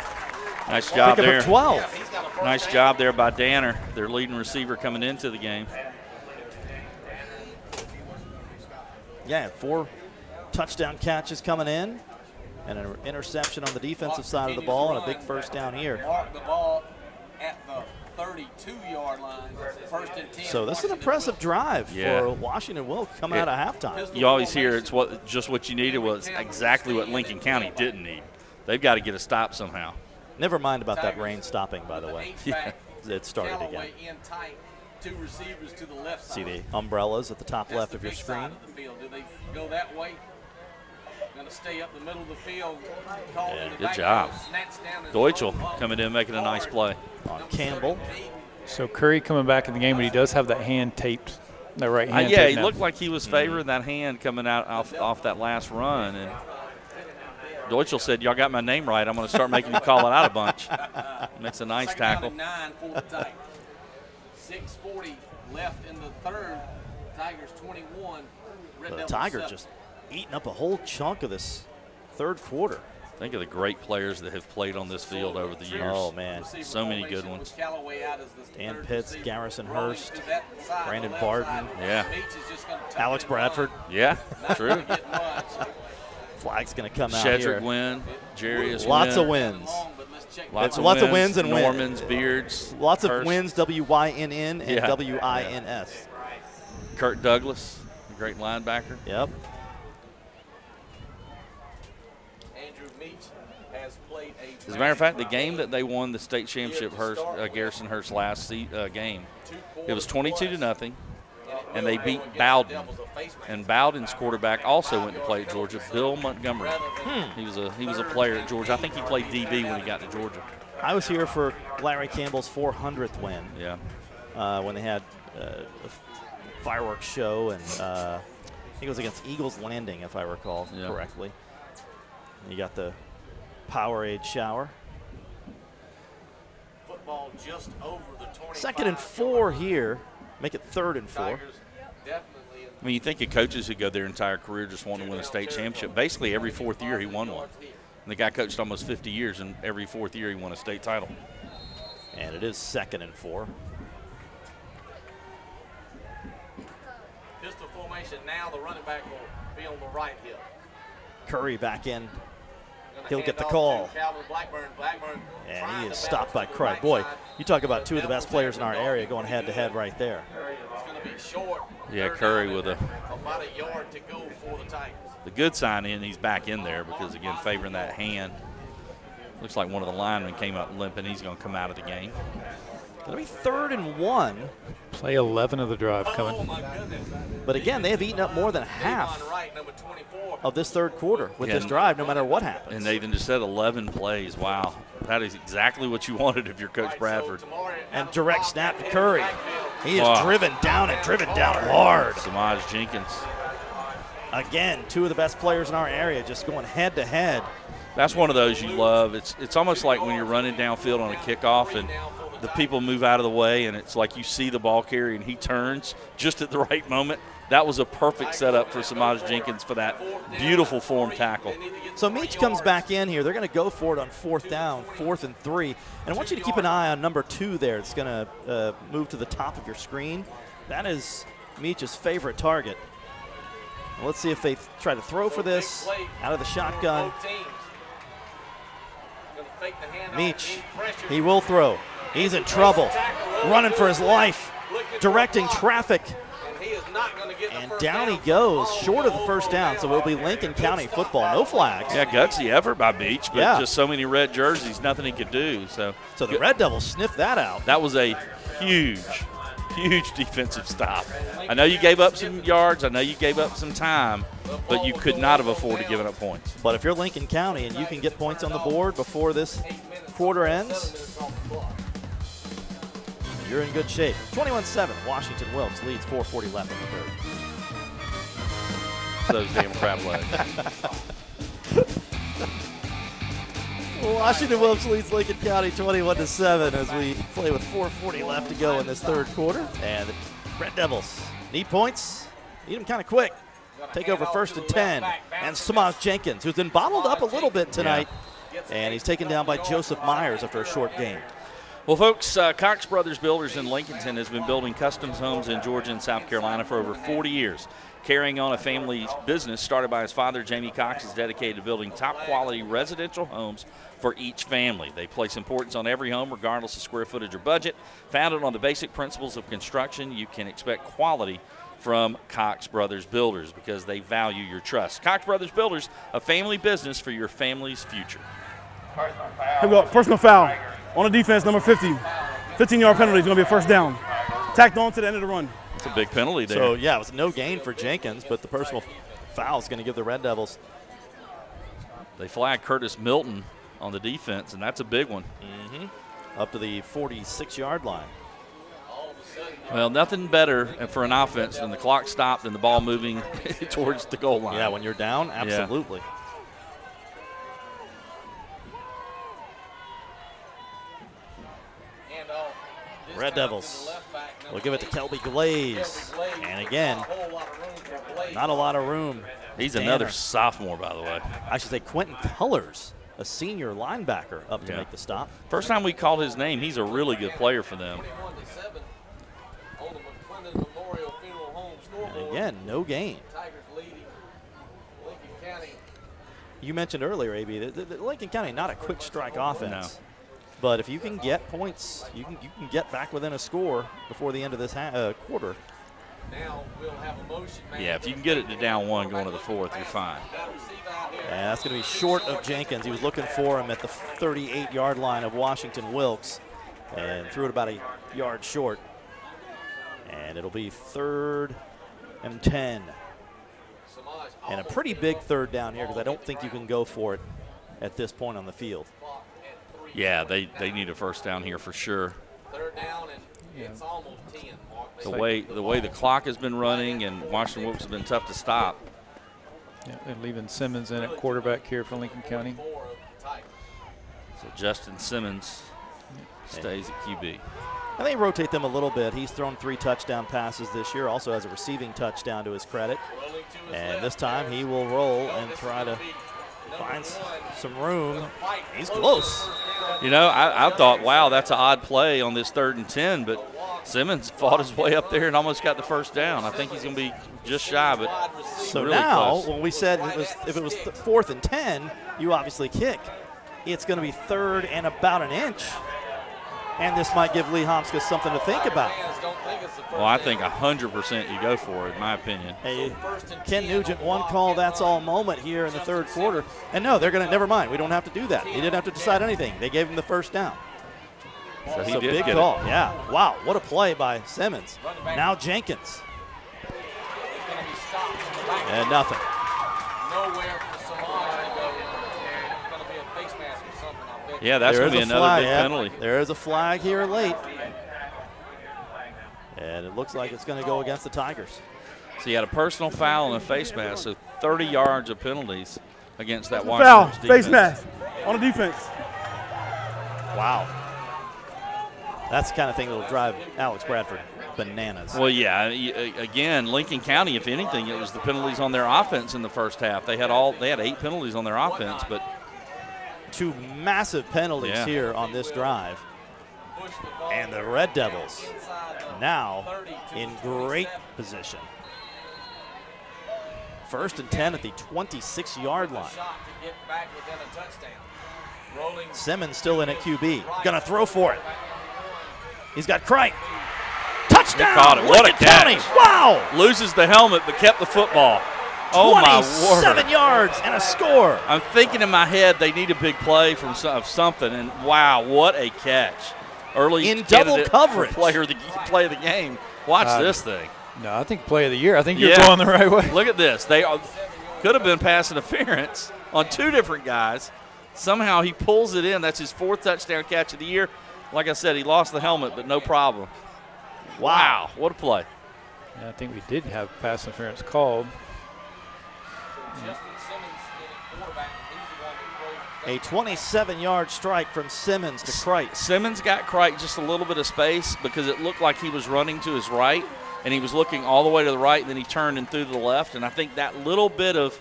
Nice job there. 12. Nice job there by Danner, their leading receiver coming into the game. Yeah, 4 touchdown catches coming in, and an interception on the defensive side of the ball, and a big first down here. Mark the ball at the 32-yard line. First and 10. So this is an impressive drive for Washington-Wilkes coming out of halftime. You always hear it's just what you needed was exactly what Lincoln County didn't need. They've got to get a stop somehow. Never mind about that rain stopping, by the way. Yeah. It started again. In tight, 2 receivers to the left side. See the umbrellas at the top left of your screen? Do they go that way? Going to stay up the middle of the field. Good job. Deutschel coming in, making a nice play. On Campbell. So Curry coming back in the game, but he does have that hand taped, that right hand. Yeah, he looked like he was favoring that hand coming out off that last run. And Deutschel said, y'all got my name right. I'm going to start making you call it out a bunch. Makes a nice tackle. 6:40 left in the third. Tigers 21. The Tigers just eating up a whole chunk of this third quarter. Think of the great players that have played on this field over the years. Oh, man. So many good ones. Dan Pitts, Garrison Hurst, Brandon Barton. Yeah. Alex Bradford. Yeah, true. Flag's going to come out Shedrick here. Wynn, Jarius Lots Wynn. of wins. Lots of wins and wins. Norman's, Beards. Lots of Hurst. wins, W-Y-N-N and W-I-N-S. Kurt Douglas, a great linebacker. Yep. Andrew Meach has played As a matter of fact, the game that they won the state championship, Garrison Hurst last game, it was 22-0, and they beat Bowden. And Bowden's quarterback also went to play at Georgia, Bill Montgomery. He was a player at Georgia. I think he played DB when he got to Georgia. I was here for Larry Campbell's 400th win. Yeah. When they had a fireworks show, and I think it was against Eagles Landing, if I recall correctly. You got the Powerade shower. Football just over the 25. 2nd and 4 here. Make it 3rd and 4. I mean, you think of coaches who go their entire career just wanting to win a state championship. Basically, every 4th year he won one. And the guy coached almost 50 years, and every 4th year he won a state title. And it is 2nd and 4. Pistol formation now. The running back will be on the right hip. Curry back in. He'll get the call. Blackburn. And he is stopped by Craig. Boy, you talk about 2 of the best players in our area going head-to-head right there. It's going to be short. Yeah, Curry with about a yard to go for the Tigers. The good sign in, he's back in there because, again, favoring that hand. Looks like one of the linemen came up limping. He's going to come out of the game. Going to be 3rd and 1. Play 11 of the drive coming. But again, they have eaten up more than half of this third quarter with this drive, no matter what happens. And Nathan just said 11 plays. Wow. That is exactly what you wanted if you're Coach Bradford. And direct snap to Curry. He is driven down hard. Samaj Jenkins. Again, 2 of the best players in our area just going head-to-head. That's one of those you love. It's almost like when you're running downfield on a kickoff and the people move out of the way, and it's like you see the ball carrier and he turns just at the right moment. That was a perfect setup for Samaj Jenkins for that beautiful form tackle. So Meach comes back in here. They're going to go for it on 4th down, 4th and 3. And I want you to keep an eye on number 2 there. It's going to move to the top of your screen. That is Meach's favorite target. Well, let's see if they try to throw for this out of the shotgun. Meach, he will throw. He's in trouble, running for his life, directing traffic. And down he goes, short of the first down, so it'll be Lincoln County football. No flags. Yeah, gutsy effort by Beach, but just so many red jerseys, nothing he could do. So the Red Devils sniffed that out. That was a huge defensive stop. I know you gave up some yards. I know you gave up some time, but you could not have afforded giving up points. But if you're Lincoln County and you can get points on the board before this quarter ends, you're in good shape. 21-7, Washington-Wilkes leads 4:40 left in the third. Those damn crab legs. Washington-Wilkes leads Lincoln County 21-7 as we play with 4:40 left to go in this third quarter. And the Red Devils need points, need them kind of quick. Take over 1st and 10. And Samaj Jenkins, who's been bottled up a little bit tonight. And he's taken down by Joseph Myers after a short game. Well, folks, Cox Brothers Builders in Lincolnton has been building custom homes in Georgia and South Carolina for over 40 years. Carrying on a family business started by his father, Jamie Cox, is dedicated to building top-quality residential homes for each family. They place importance on every home, regardless of square footage or budget. Founded on the basic principles of construction, you can expect quality from Cox Brothers Builders because they value your trust. Cox Brothers Builders, a family business for your family's future. Here we go. Personal foul on the defense, number 50. 15-yard penalty is going to be a first down. Tacked on to the end of the run. It's a big penalty there. So, yeah, it was no gain for Jenkins, but the personal foul is going to give the Red Devils. They flag Curtis Milton on the defense, and that's a big one. Up to the 46-yard line. Well, nothing better for an offense than the clock stopped and the ball moving towards the goal line. Yeah, when you're down, absolutely. Red Devils will give it to Kelby Glaze. And again, not a lot of room. He's another sophomore, by the way. I should say Quentin Cullors, a senior linebacker, up to make the stop. First time we called his name, he's a really good player for them. And again, no gain. You mentioned earlier, AB, that Lincoln County, not a quick strike offense. No. But if you can get points, you can get back within a score before the end of this quarter. Now we'll have a motion. Yeah, if you can get it to down one going to the fourth, you're fine. And that's going to be short of Jenkins. He was looking for him at the 38-yard line of Washington-Wilkes and threw it about a yard short. And it'll be 3rd and 10. And a pretty big third down here because I don't think you can go for it at this point on the field. Yeah, they need a first down here for sure. 3rd down and it's almost 10. The way the clock has been running and Washington-Wilkes has been tough to stop. Yeah, they're leaving Simmons in at quarterback here for Lincoln County. So Justin Simmons stays at QB. And they rotate them a little bit. He's thrown 3 touchdown passes this year, also has a receiving touchdown to his credit. And this time he will roll and try to find some room. He's close. You know, I thought, wow, that's an odd play on this 3rd and 10, but Simmons fought his way up there and almost got the first down. I think he's going to be just shy, but so really now, close. when we said if it was 4th and 10, you obviously kick. It's going to be 3rd and about an inch. And this might give Lee Homskus something to think about. Well, I think 100% you go for it, in my opinion. Hey, Ken Nugent, one call, that's all moment here in the 3rd quarter. And no, they're going to, never mind, we don't have to do that. He didn't have to decide anything. They gave him the first down. So he did big get call, it. yeah. Wow, what a play by Simmons. Now Jenkins. And nothing. Nowhere for Samaj to go. It's going to be a face mask or something, I bet. Yeah, that's going to be another big penalty. There is a flag here late. And it looks like it's going to go against the Tigers. So you had a personal foul and a face mask, so 30 yards of penalties against that Washington defense. Face mask on the defense. Wow. That's the kind of thing that will drive Alex Bradford bananas. Well, yeah. Again, Lincoln County, if anything, it was the penalties on their offense in the first half. They had 8 penalties on their offense, but 2 massive penalties here on this drive. And the Red Devils now in great position. 1st and 10 at the 26-yard line. Simmons still in at QB. Gonna throw for it. He's got Cripe. Touchdown! He caught it. What a catch. Wow! Loses the helmet but kept the football. Oh, my word. 27 yards and a score. I'm thinking in my head they need a big play from something, and wow, what a catch. Early in double coverage. Play of the game. Watch this thing. No, I think play of the year. I think you're going the right way. Look at this. They could have been pass interference on 2 different guys. Somehow he pulls it in. That's his 4th touchdown catch of the year. Like I said, he lost the helmet, but no problem. Wow, what a play. Yeah, I think we did have pass interference called. A 27-yard strike from Simmons to Crite. Simmons got Crite just a little bit of space because it looked like he was running to his right, and he was looking all the way to the right, and then he turned and threw to the left. And I think that little bit of,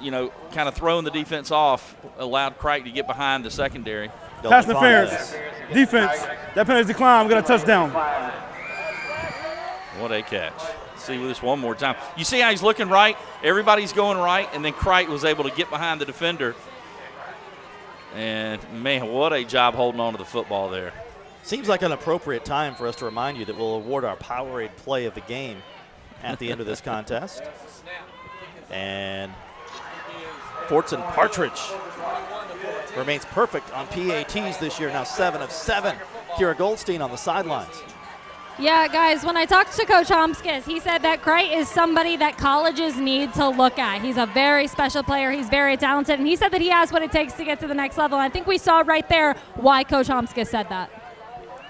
kind of throwing the defense off allowed Crite to get behind the secondary. Pass interference. Defense. That penalty decline. We got a touchdown. What a catch. See this one more time. You see how he's looking right? Everybody's going right, and then Crite was able to get behind the defender. And, man, what a job holding on to the football there. Seems like an appropriate time for us to remind you that we'll award our Powerade play of the game at the end of this contest. And Fortson Partridge remains perfect on PATs this year, now 7 of 7. Kira Goldstein on the sidelines. Yeah, guys, when I talked to Coach Homskis, he said that Crite is somebody that colleges need to look at. He's a very special player. He's very talented, and he said that he has what it takes to get to the next level. I think we saw right there why Coach Homskis said that.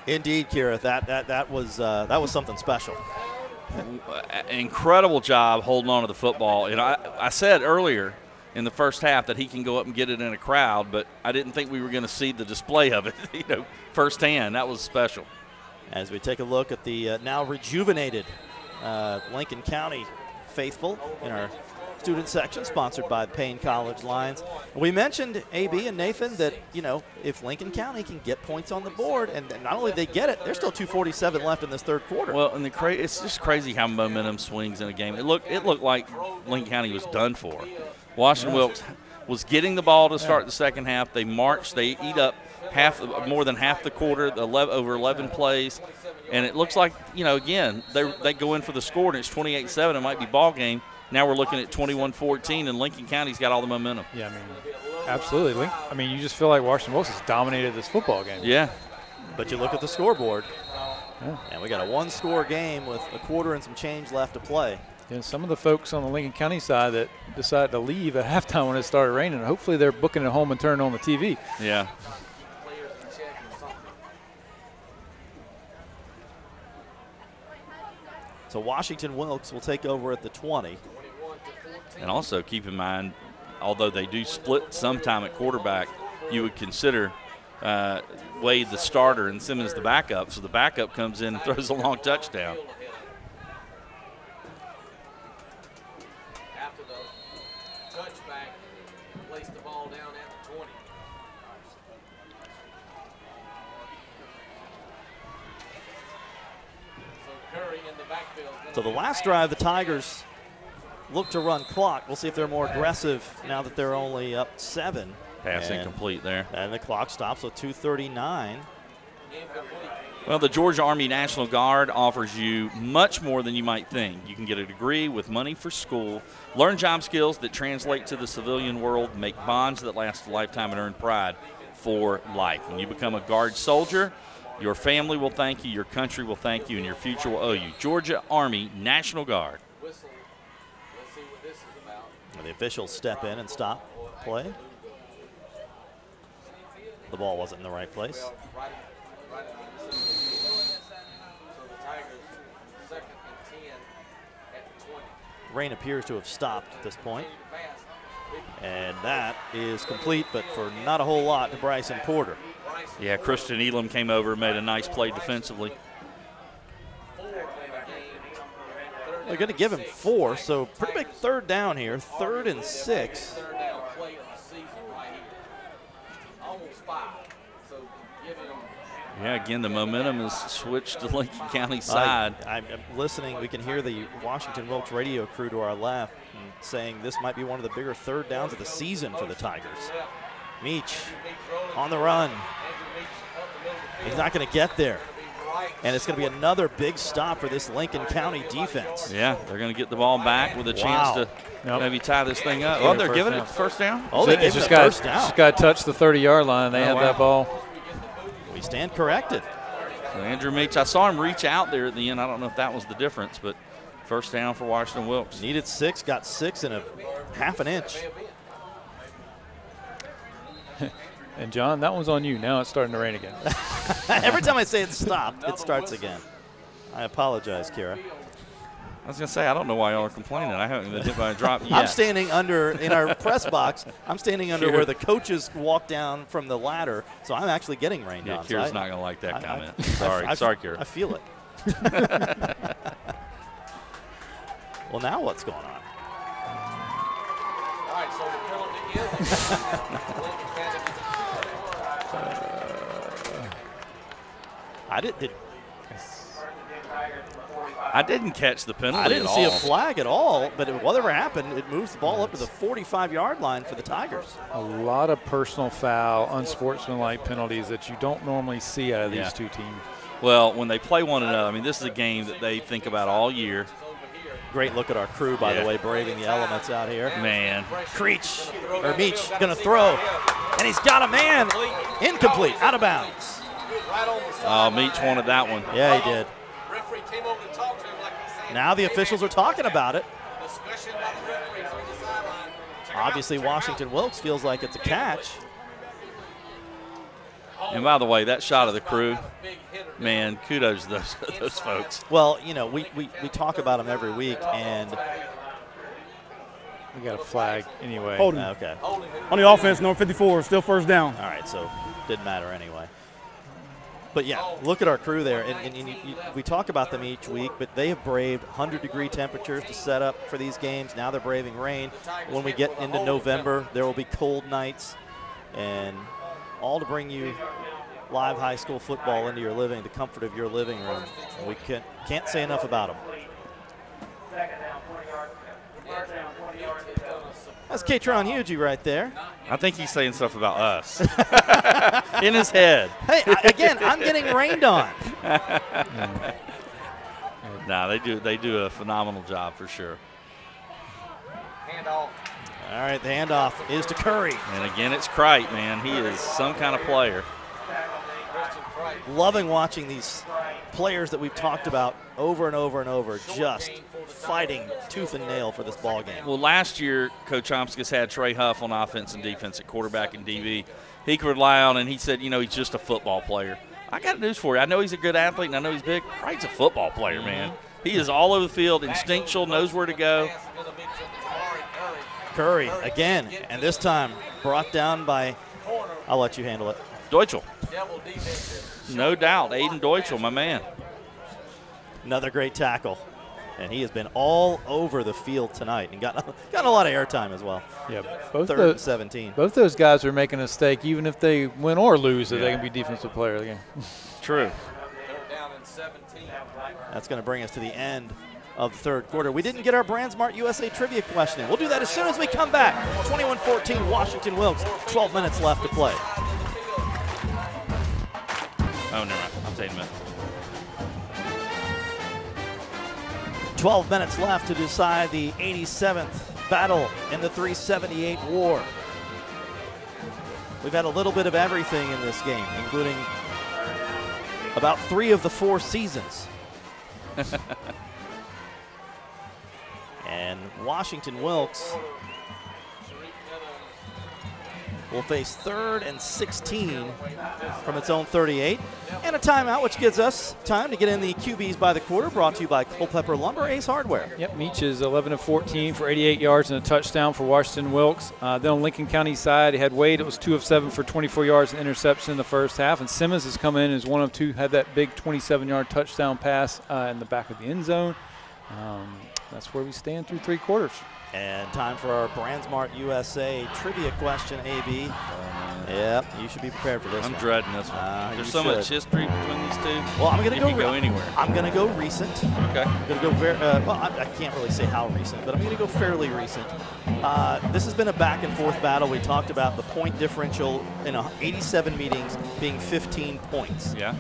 Indeed, Kira, that was something special. Incredible job holding on to the football. I said earlier in the first half that he can go up and get it in a crowd, but I didn't think we were going to see the display of it, firsthand. That was special. As we take a look at the now rejuvenated Lincoln County faithful in our student section, sponsored by Payne College Lions. We mentioned, AB and Nathan, that, if Lincoln County can get points on the board, and not only they get it, there's still 2:47 left in this third quarter. Well, and it's just crazy how momentum swings in a game. It looked like Lincoln County was done for. Washington-Wilkes was getting the ball to start the second half. They marched. They eat up more than half the quarter, over 11 plays. And it looks like, again, they go in for the score, and it's 28-7. It might be ball game. Now we're looking at 21-14, and Lincoln County's got all the momentum. Yeah, absolutely. You just feel like Washington-Wilkes has dominated this football game. Yeah. But you look at the scoreboard, and we got a one-score game with a quarter and some change left to play. And some of the folks on the Lincoln County side that decided to leave at halftime when it started raining, hopefully they're booking it home and turning on the TV. Yeah. So Washington-Wilkes will take over at the 20. And also keep in mind, although they do split sometime at quarterback, you would consider Wade the starter and Simmons the backup. So the backup comes in and throws a long touchdown. After the touchback, place the ball down at the 20. So the last drive, the Tigers look to run clock. We'll see if they're more aggressive now that they're only up 7. Pass incomplete there. And the clock stops with 2:39. Well, the Georgia Army National Guard offers you much more than you might think. You can get a degree with money for school, learn job skills that translate to the civilian world, make bonds that last a lifetime, and earn pride for life. When you become a Guard soldier, your family will thank you, your country will thank you, and your future will owe you. Georgia Army National Guard. And the officials step in and stop play. The ball wasn't in the right place. Rain appears to have stopped at this point. And that is complete, but for not a whole lot to Bryson Porter. Yeah, Christian Elam came over and made a nice play defensively. They're going to give him 4, so pretty big third down here. 3rd and 6. Yeah, again, the momentum has switched to Lincoln County's side. I'm listening. We can hear the Washington-Wilkes radio crew to our left saying this might be one of the bigger third downs of the season for the Tigers. Meach on the run. He's not going to get there. And it's going to be another big stop for this Lincoln County defense. Yeah, they're going to get the ball back with a chance to maybe tie this thing up. Oh, they're giving it first down? Oh, they gave it first down. Just got to touch the 30-yard line. They have that ball. We stand corrected. So Andrew Meach, I saw him reach out there at the end. I don't know if that was the difference, but first down for Washington-Wilkes. Needed 6, got 6 in a half an inch. And, John, that one's on you. Now it's starting to rain again. Every time I say it stopped, it starts again. I apologize, Kira. I was going to say, I don't know why y'all are complaining. I haven't even hit by a drop yet. I'm standing under, in our press box, I'm standing under where the coaches walk down from the ladder, so I'm actually getting rained on. Kira's not going to like that comment. Sorry, Kira. I feel it. Well, now what's going on? All right, so the penalty is. I didn't catch the penalty. I didn't see a flag at all, but whatever happened, it moves the ball up to the 45-yard line for the Tigers. A lot of personal foul, unsportsmanlike penalties that you don't normally see out of these two teams. Well, when they play one another, I mean, this is a game that they think about all year. Great look at our crew, by the way, braving the elements out here. Man. Meach going to throw, and he's got a man. Incomplete, out of bounds. Oh, Meach wanted that one. Yeah, he did. Now the officials are talking about it. Obviously, Washington-Wilkes feels like it's a catch. And by the way, that shot of the crew, man, kudos to those folks. Well, you know, we talk about them every week, and we got a flag anyway. Holding. Okay. On the offense, number 54, still first down. All right, so didn't matter anyway. But, yeah, look at our crew there. And we talk about them each week, but they have braved 100-degree temperatures to set up for these games. Now they're braving rain. When we get into November, there will be cold nights, and all to bring you live high school football into your living, the comfort of your living room. And we can't say enough about them. That's Katron Hugie right there. I think he's saying stuff about us in his head. Hey, again, I'm getting rained on. Nah, they do a phenomenal job for sure. Handoff. All right, the handoff is to Curry. And again, it's Crite, man. He is some kind of player. Loving watching these players that we've talked about over and over and over, just fighting tooth and nail for this ball game. Well, last year, Coach Homskus had Trey Huff on offense and defense at quarterback and DB. He could rely on, and he said, you know, he's just a football player. I got news for you. I know he's a good athlete, and I know he's big. Crite's a football player, man. He is all over the field, instinctual, knows where to go. Curry again, and this time brought down by, I'll let you handle it, Deutschel. No doubt, Aiden Deutschel, my man. Another great tackle, and he has been all over the field tonight and got a lot of airtime as well. Yeah, third and 17. Both those guys are making a mistake, even if they win or lose, that they can be defensive player of the game. True. Third down and 17. That's going to bring us to the end of the third quarter. We didn't get our BrandsMart USA trivia question in. We'll do that as soon as we come back. 21-14 Washington-Wilkes, 12 minutes left to play. Oh, never mind. I'm taking a minute. 12 minutes left to decide the 87th battle in the 378 war. We've had a little bit of everything in this game, including about 3 of the 4 seasons. And Washington-Wilkes will face 3rd and 16 from its own 38. And a timeout, which gives us time to get in the QBs by the quarter, brought to you by Culpeper Lumber, Ace Hardware. Yep, Meach is 11 of 14 for 88 yards and a touchdown for Washington-Wilkes. Then on Lincoln County side, he had Wade. It was 2 of 7 for 24 yards and interception in the first half. And Simmons has come in as 1 of 2, had that big 27-yard touchdown pass in the back of the end zone. That's where we stand through 3 quarters. And time for our BrandsMart USA trivia question, AB. Yep, you should be prepared for this I'm one. dreading this one. There's so much history between these two. Well, I'm going to go anywhere. I'm going to go recent. Okay. I'm going to go very, well, I can't really say how recent, but I'm going to go fairly recent. This has been a back and forth battle. We talked about the point differential in 87 meetings being 15 points. Yeah.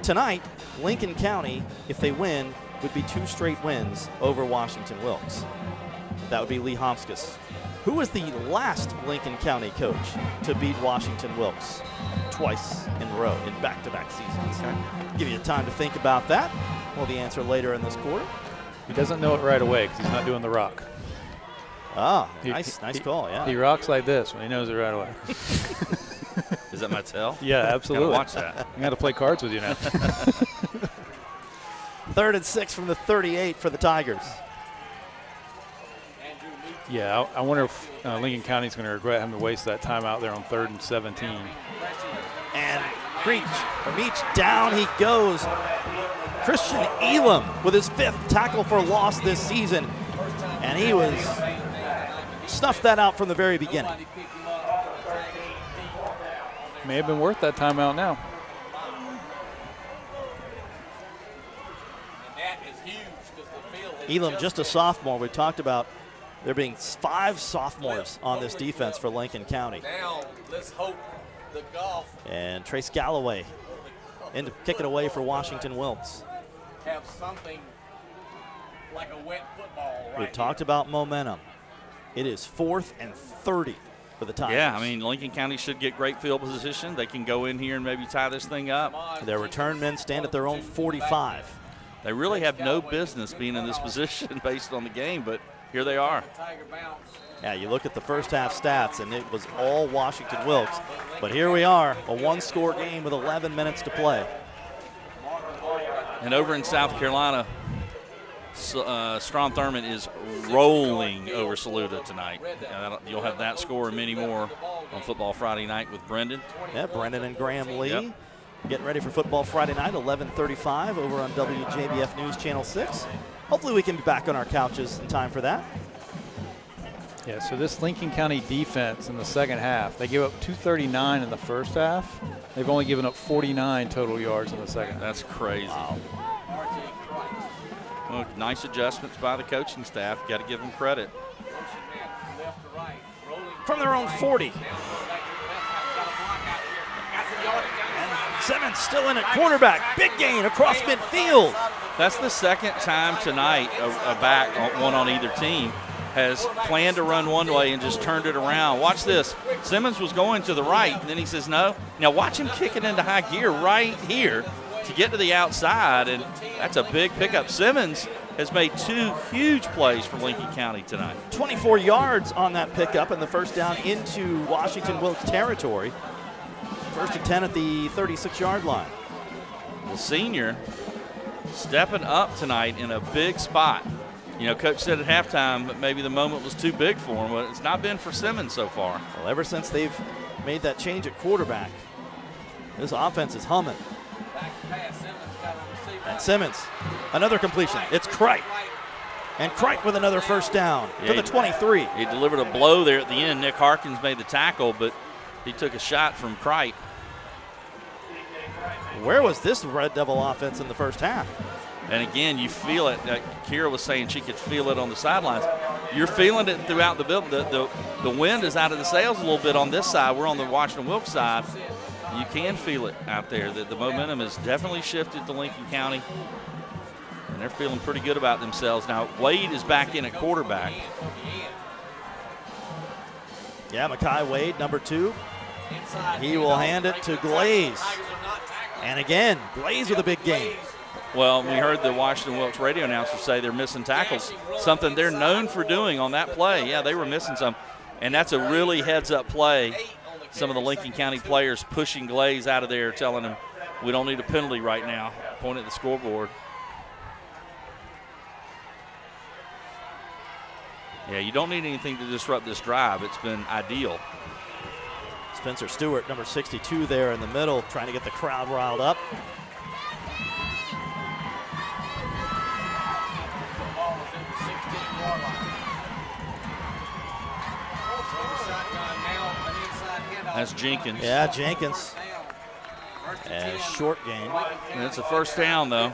Tonight, Lincoln County, if they win, would be 2 straight wins over Washington-Wilkes. That would be Lee Homskus, who was the last Lincoln County coach to beat Washington-Wilkes twice in a row in back-to-back seasons. Okay. Give you time to think about that. Well, the answer later in this quarter. He doesn't know it right away because he's not doing the rock. Ah, nice call, yeah. He rocks like this when he knows it right away. Is that my tell? Yeah, absolutely. Gotta watch that. I got to play cards with you now. 3rd and 6 from the 38 for the Tigers. Yeah, I wonder if Lincoln County's going to regret having to waste that time out there on 3rd and 17. And from each down he goes. Christian Elam with his 5th tackle for loss this season. And he was snuffed that out from the very beginning. May have been worth that timeout now. Elam just a sophomore. We talked about there being 5 sophomores on this defense for Lincoln County. Now let's hope the golf And Trace Galloway in to kick it away for Washington-Wilkes. have something like a wet football right We've talked about momentum. It is 4th and 30 for the Tigers. Yeah, I mean, Lincoln County should get great field position. They can go in here and maybe tie this thing up. Their return men stand at their own 45. They really have no business being in this position based on the game, but here they are. Yeah, you look at the first half stats, and it was all Washington-Wilkes. But here we are, a 1-score game with 11 minutes to play. And over in South Carolina, Strom Thurmond is rolling over Saluda tonight. You'll have that score and many more on Football Friday night with Brendan. Yeah, Brendan and Graham Lee. Yep. Getting ready for Football Friday night, 11:35 over on WJBF NewsChannel 6. Hopefully we can be back on our couches in time for that. Yeah, so this Lincoln County defense in the second half, they gave up 239 in the first half. They've only given up 49 total yards in the second half. That's crazy. Wow. Well, nice adjustments by the coaching staff. Got to give them credit. From their own 40. Simmons still in at quarterback. Big gain across midfield. That's the second time tonight a back, one on either team, has planned to run one way and just turned it around. Watch this. Simmons was going to the right, and then he says no. Now watch him kick it into high gear right here to get to the outside, and that's a big pickup. Simmons has made 2 huge plays for Lincoln County tonight. 24 yards on that pickup and the first down into Washington-Wilkes territory. 1st and 10 at the 36-yard line. The senior stepping up tonight in a big spot. You know, Coach said at halftime that maybe the moment was too big for him, but it's not been for Simmons so far. Well, ever since they've made that change at quarterback, this offense is humming. And Simmons, another completion. It's Cripe. And Cripe with another first down to the 23. He delivered a blow there at the end. Nick Harkins made the tackle, but he took a shot from Cripe. Where was this Red Devil offense in the first half? And again, you feel it. Kira was saying she could feel it on the sidelines. You're feeling it throughout the building. The wind is out of the sails a little bit on this side. We're on the Washington-Wilkes side. You can feel it out there. The momentum has definitely shifted to Lincoln County. And they're feeling pretty good about themselves. Now, Wade is back in at quarterback. Yeah, Makai Wade, number 2. He will hand it to Glaze. And again, Glaze with a big game. Well, we heard the Washington-Wilkes radio announcer say they're missing tackles, something they're known for doing on that play. Yeah, they were missing some. And that's a really heads-up play. Some of the Lincoln County players pushing Glaze out of there, telling him, we don't need a penalty right now. Point at the scoreboard. Yeah, you don't need anything to disrupt this drive. It's been ideal. Spencer Stewart, number 62 there in the middle, trying to get the crowd riled up. That's Jenkins. Yeah, Jenkins. And a short gain. And it's a first down, though.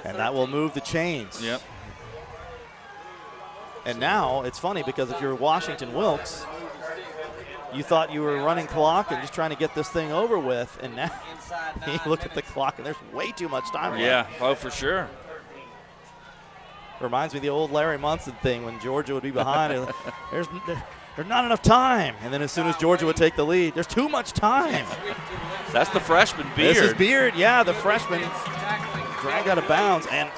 And that will move the chains. Yep. And now it's funny because if you're Washington-Wilkes, you thought you were running clock and just trying to get this thing over with, and now you look at the clock and there's way too much time left. Yeah, oh, for sure. Reminds me of the old Larry Munson thing when Georgia would be behind. There's not enough time. And then as soon as Georgia would take the lead, there's too much time. That's the freshman, Beard. This is Beard, yeah, the freshman. Dragged out of bounds and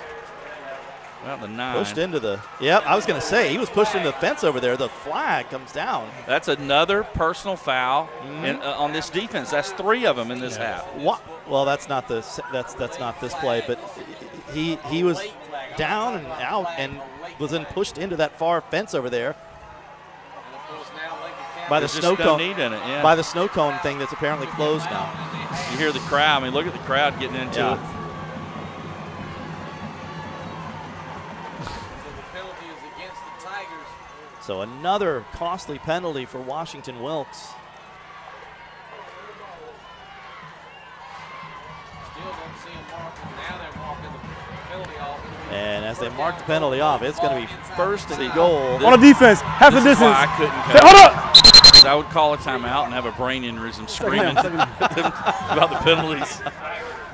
the 9. Pushed into the, yep, I was going to say, he was pushed into the fence over there. The flag comes down. That's another personal foul on this defense. That's 3 of them in this half. What? Well, that's not this play, but he was down and out and was then pushed into that far fence over there by the snow cone. By the snow cone thing that's apparently closed now. You hear the crowd. I mean, look at the crowd getting into it. So another costly penalty for Washington-Wilkes. And as they mark the penalty off, it's going to be first and goal. On a defense, half the distance. I couldn't hold up! I would call a timeout and have a brain aneurysm screaming about the penalties.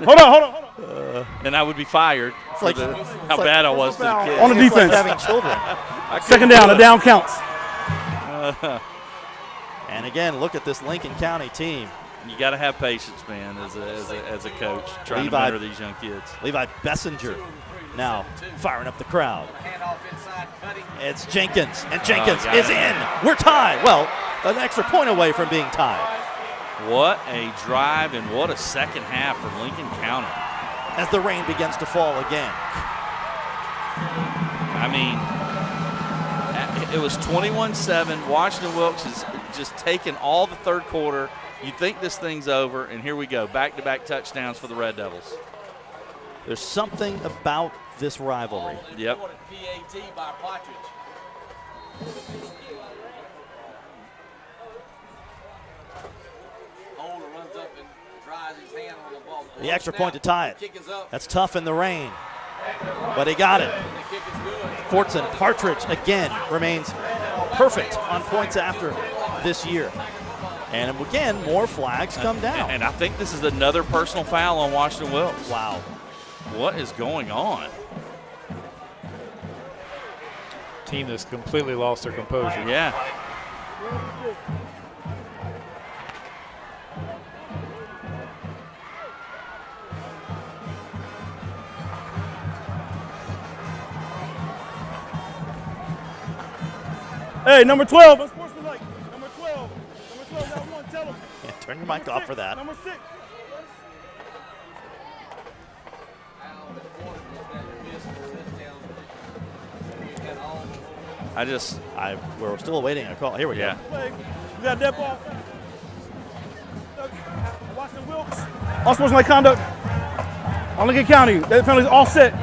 Hold on. And I would be fired for how bad I was to the kids. On the defense. Like having children. Second down, a down counts. And again, look at this Lincoln County team. You got to have patience, man, as a coach, trying to mentor these young kids. Levi Bessinger now firing up the crowd. It's Jenkins, and Jenkins is in. We're tied. Well, an extra point away from being tied. What a drive and what a second half from Lincoln County. As the rain begins to fall again. I mean, it was 21-7. Washington-Wilkes has just taken all the third quarter. You think this thing's over, and here we go. Back-to-back touchdowns for the Red Devils. There's something about this rivalry. Yep. The extra point to tie it. That's tough in the rain, but he got it. Fortson Partridge again remains perfect on points after this year. And again, more flags come down. And I think this is another personal foul on Washington-Wilkes. Wow. What is going on? Team that's completely lost their composure. Yeah. Hey, number 12, unsportsmanlike. Number 12. Number 12, that one, tell him. Yeah, turn your mic off for that. Number 6. We're still awaiting a call. Here we go. We got that ball. Washington-Wilkes. Unsportsmanlike conduct on Lincoln County. That penalty's all set.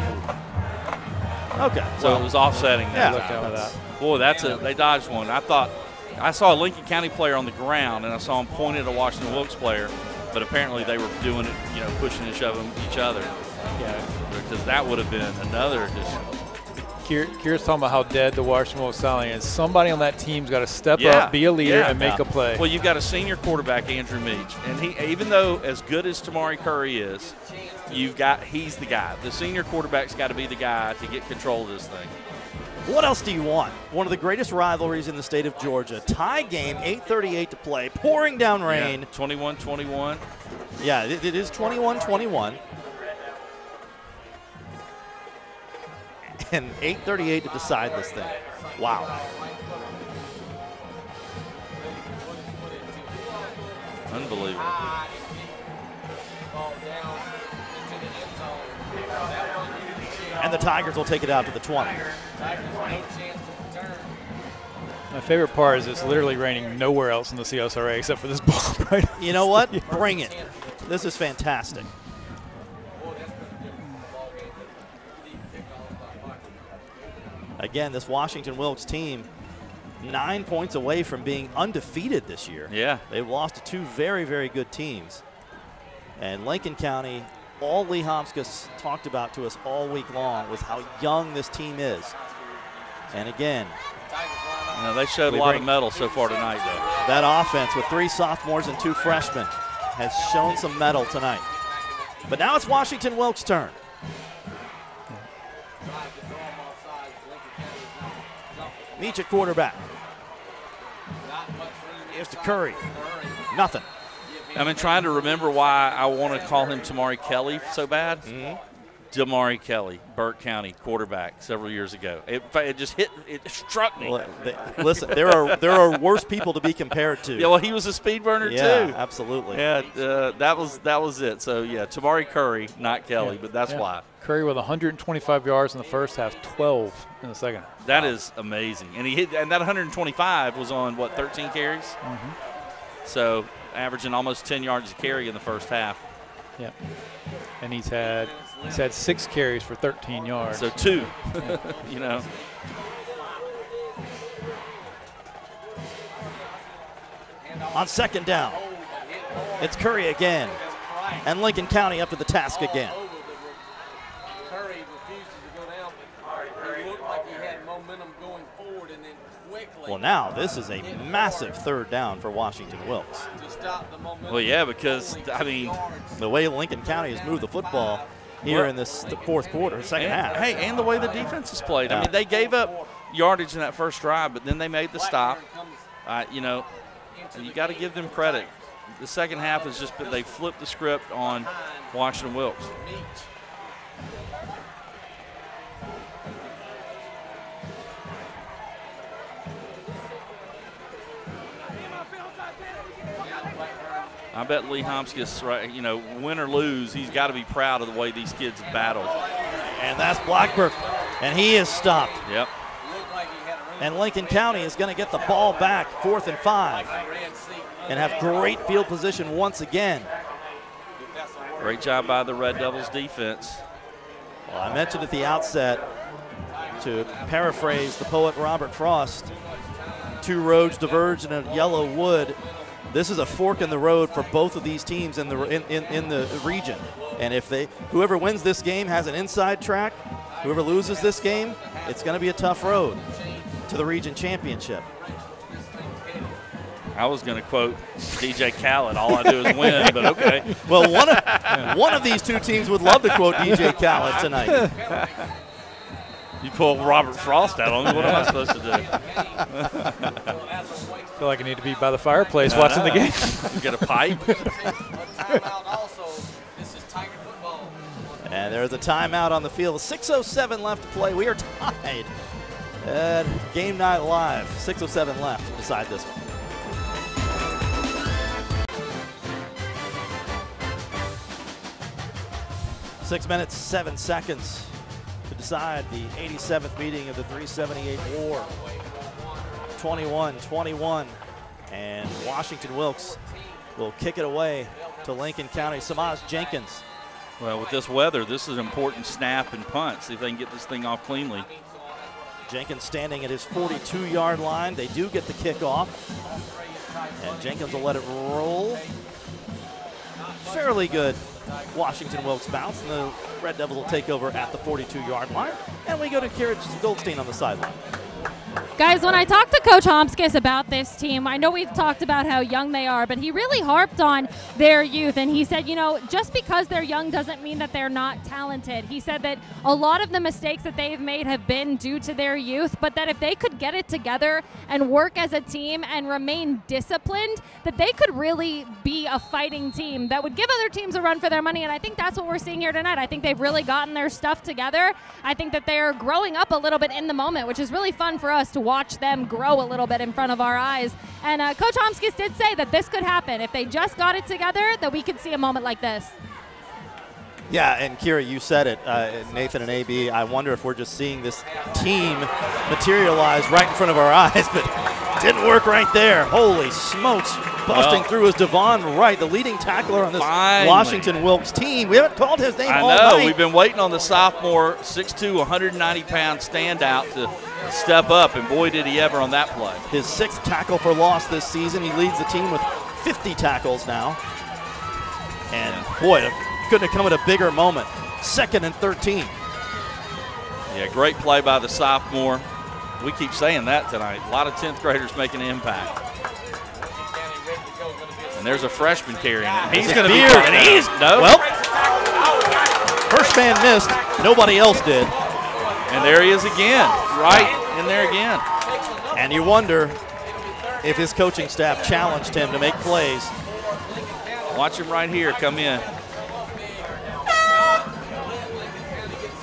Okay. So it was offsetting that. Yeah. Boy, they dodged one. I saw a Lincoln County player on the ground, and I saw him point at a Washington-Wilkes player, but apparently they were doing it, pushing and shoving each other. Yeah, because that would have been another just. Kira's talking about how dead the Washington-Wilkes Stallion is. Somebody on that team's got to step up, be a leader, and make a play. Well, you've got a senior quarterback, Andrew Meach, and he, even though as good as Tamari Curry is, he's the guy. The senior quarterback's got to be the guy to get control of this thing. What else do you want? One of the greatest rivalries in the state of Georgia. Tie game, 8:38 to play, pouring down rain. Yeah, 21-21. Yeah, it is 21-21. And 8:38 to decide this thing. Wow. Unbelievable. And the Tigers will take it out to the 20. My favorite part is it's literally raining nowhere else in the CSRA except for this ball right. You know what? Bring it. This is fantastic. Again, this Washington-Wilkes team 9 points away from being undefeated this year. Yeah. They've lost to two very, very good teams. And Lincoln County, all Lee Hopkins talked about to us all week long was how young this team is. And again, they showed a lot of mettle so far tonight, though. That offense with 3 sophomores and 2 freshmen has shown some mettle tonight. But now it's Washington-Wilkes' turn. Meach at quarterback. Here's to Curry. Nothing. I've been trying to remember why I want to call him Tamari Kelly so bad. Damari Kelly, Burke County quarterback, several years ago. It just hit. It struck me. Well, listen, there are worse people to be compared to. Yeah, well, he was a speed burner too. Yeah, absolutely. Yeah, that was it. So yeah, Tamari Curry, not Kelly, but that's why. Curry with 125 yards in the first half, 12 in the second half. That is amazing. And he hit, and that 125 was on what, 13 carries? Mm-hmm. So averaging almost 10 yards a carry in the first half. Yeah. And he's had 6 carries for 13 yards. So 2, you know. On second down, it's Curry again, and Lincoln County up to the task again. Curry refuses to go down, but he looked like he had momentum going forward, and then quickly. Well, now this is a massive third down for Washington-Wilkes. Well, yeah, because, I mean, the way Lincoln County has moved the football here in this fourth quarter, second half. Hey, and the way the defense has played. I mean, they gave up yardage in that first drive, but then they made the stop. You know, you got to give them credit. The second half is just they flipped the script on Washington-Wilkes. I bet Lee Homskis, right, you know, win or lose, he's got to be proud of the way these kids have battled. And that's Blackburn, and he is stopped. Yep. And Lincoln County is going to get the ball back, 4th and 5, and have great field position once again. Great job by the Red Devils defense. Well, I mentioned at the outset, to paraphrase the poet Robert Frost, 2 roads diverge in a yellow wood. This is a fork in the road for both of these teams in the region. And if whoever wins this game has an inside track, whoever loses this game, it's going to be a tough road to the region championship. I was going to quote DJ Khaled, all I do is win, but okay. Well, one of these 2 teams would love to quote DJ Khaled tonight. You pull Robert Frost out on me, what am I supposed to do? I feel like I need to be by the fireplace watching the game. Get a pipe. And there's a timeout on the field. 6:07 left to play. We are tied at Game Night Live. 6:07 left to decide this one. Six minutes, 7 seconds to decide the 87th meeting of the 378 War. 21-21, and Washington-Wilkes will kick it away to Lincoln County. Samaj Jenkins. Well, with this weather, this is an important snap and punt. See if they can get this thing off cleanly. Jenkins standing at his 42-yard line. They do get the kickoff, and Jenkins will let it roll. Fairly good Washington-Wilkes bounce, and the Red Devils will take over at the 42-yard line. And we go to Kira Goldstein on the sideline. Guys, when I talked to Coach Homskis about this team, I know we've talked about how young they are, but he really harped on their youth. And he said, you know, just because they're young doesn't mean that they're not talented. He said that a lot of the mistakes that they've made have been due to their youth, but that if they could get it together and work as a team and remain disciplined, that they could really be a fighting team that would give other teams a run for their money. And I think that's what we're seeing here tonight. I think they've really gotten their stuff together. I think that they're growing up a little bit in the moment, which is really fun for us to watch them grow a little bit in front of our eyes. And Coach Homskis did say that this could happen. If they just got it together, that we could see a moment like this. Yeah, and Kira, you said it, Nathan and AB, I wonder if we're just seeing this team materialize right in front of our eyes, but didn't work right there. Holy smokes. Busting through is Devon Wright, the leading tackler on this Washington-Wilkes team. We haven't called his name all night. I know. We've been waiting on the sophomore 6'2", 190-pound standout to step up, and boy, did he ever on that play. His 6th tackle for loss this season. He leads the team with 50 tackles now. And boy, it couldn't have come at a bigger moment. 2nd and 13. Yeah, great play by the sophomore. We keep saying that tonight. A lot of 10th graders making an impact. And there's a freshman carrying it. He's going to be well, first man missed. Nobody else did. And there he is again, right in there again. And you wonder if his coaching staff challenged him to make plays. Watch him right here come in.